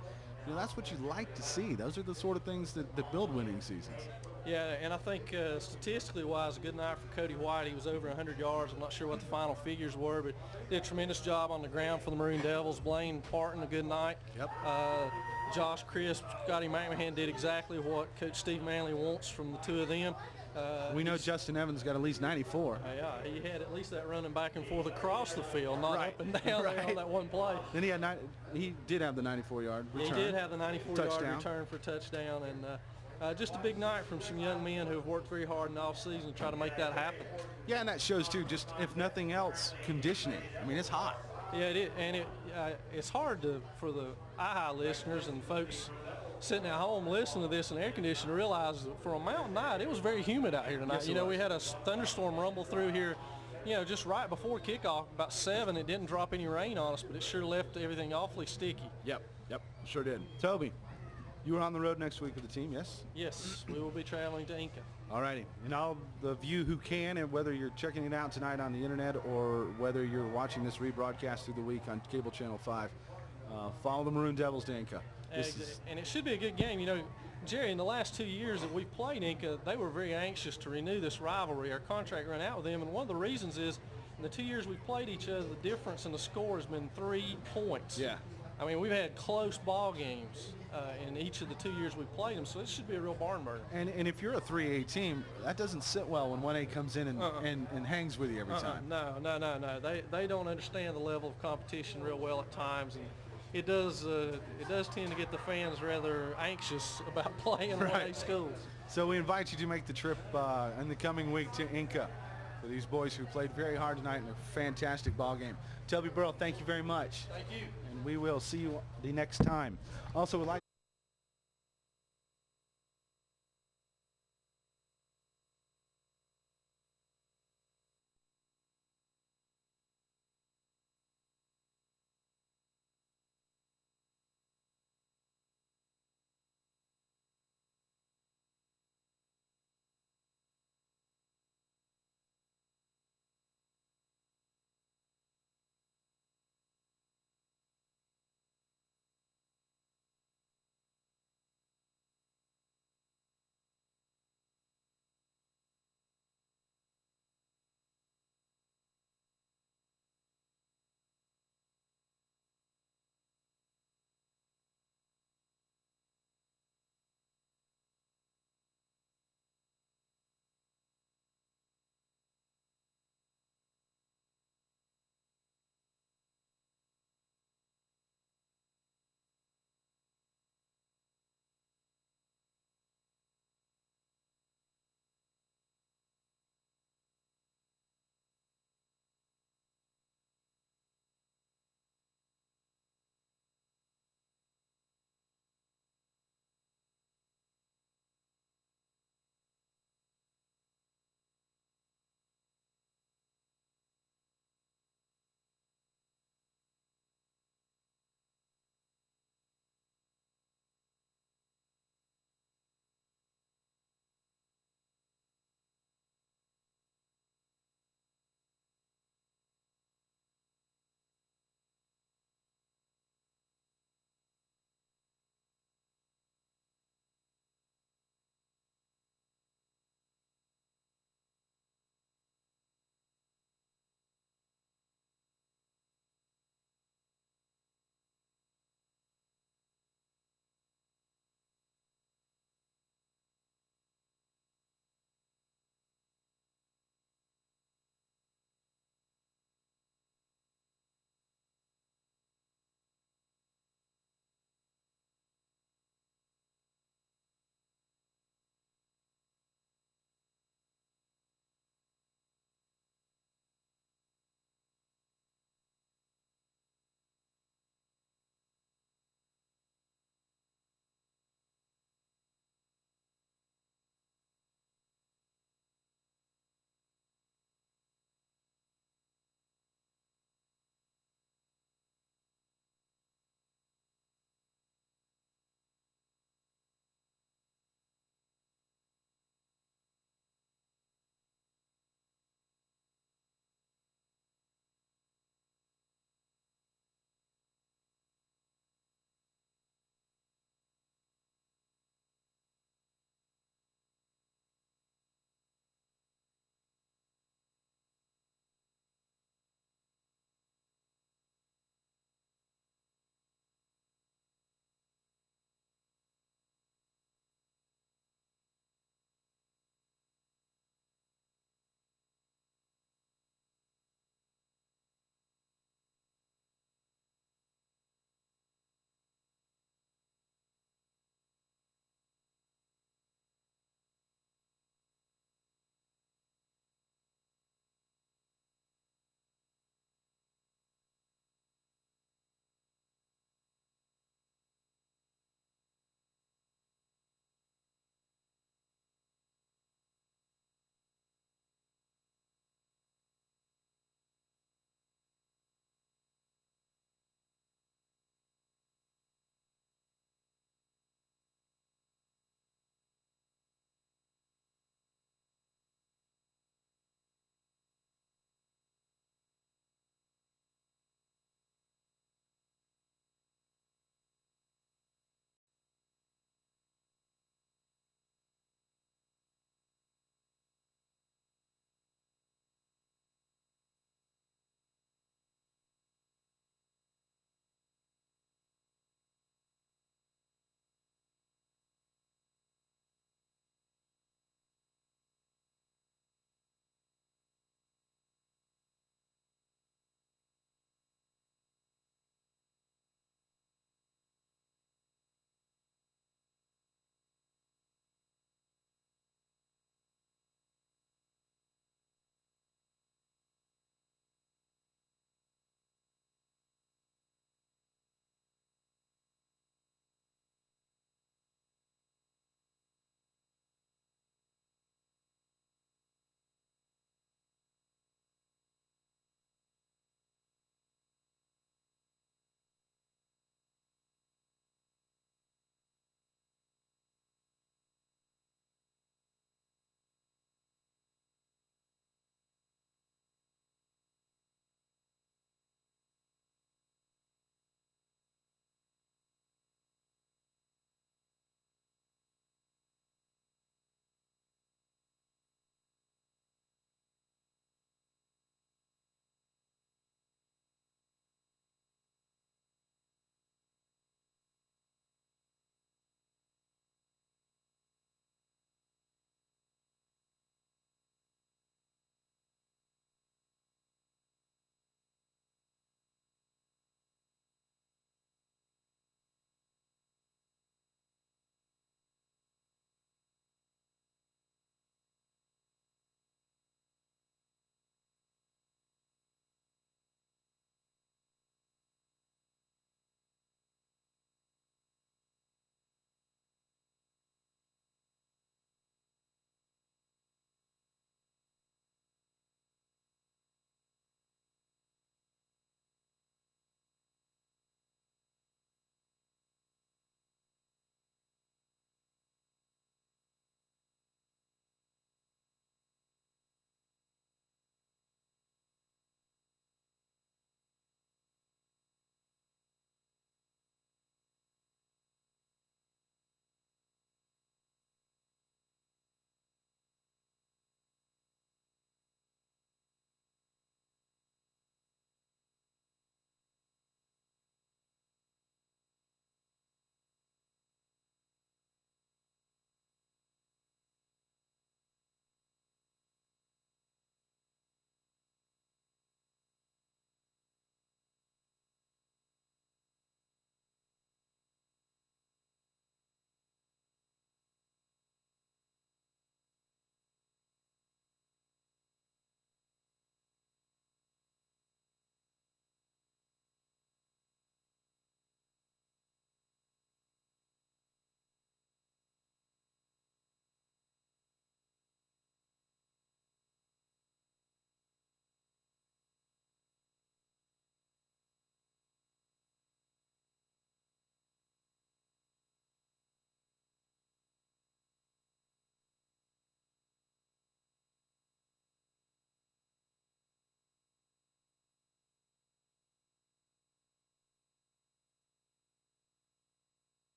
that's what you like to see. Those are the sort of things that build winning seasons. Yeah, and I think statistically wise, a good night for Cody White. He was over 100 yards. I'm not sure what the final figures were, but did a tremendous job on the ground for the Maroon Devils. Blaine Parton, a good night. Yep. Josh Crisp, Scotty McMahon did exactly what Coach Steve Manley wants from the two of them. We know Justin Evans got at least 94. Yeah, he had at least that running back and forth across the field, not Right. up and down there on that one play. Then he did have the 94-yard return. Yeah, he did have the 94-yard Touchdown. return for a touchdown, and just a big night from some young men who have worked very hard in the offseason to try to make that happen. Yeah, and that shows too, just if nothing else, conditioning. I mean, it's hot. Yeah, it is, and it's hard for the IHI listeners and folks sitting at home listening to this in air conditioning to realize that for a mountain night, it was very humid out here tonight. Yes, we had a thunderstorm rumble through here, just right before kickoff, about 7. It didn't drop any rain on us, but it sure left everything awfully sticky. Yep, sure did. Toby, you are on the road next week with the team, yes? Yes, we will be traveling to Inca. All righty. And all of you who can, and whether you're checking it out tonight on the internet or whether you're watching this rebroadcast through the week on Cable Channel 5, follow the Maroon Devils to Inca. And it should be a good game. Jerry, in the last 2 years that we've played Inca, they were very anxious to renew this rivalry. Our contract ran out with them, and one of the reasons is in the 2 years we've played each other, the difference in the score has been 3 points. Yeah. I mean, we've had close ball games in each of the 2 years we've played them, so this should be a real barn burner. And if you're a 3A team, that doesn't sit well when 1A comes in and hangs with you every time. No. They don't understand the level of competition real well at times, and it does tend to get the fans rather anxious about playing Right. 1A schools. So we invite you to make the trip in the coming week to Inca for these boys who played very hard tonight in a fantastic ball game. Toby Burrell, thank you very much. Thank you. And we will see you the next time. Also, we'd like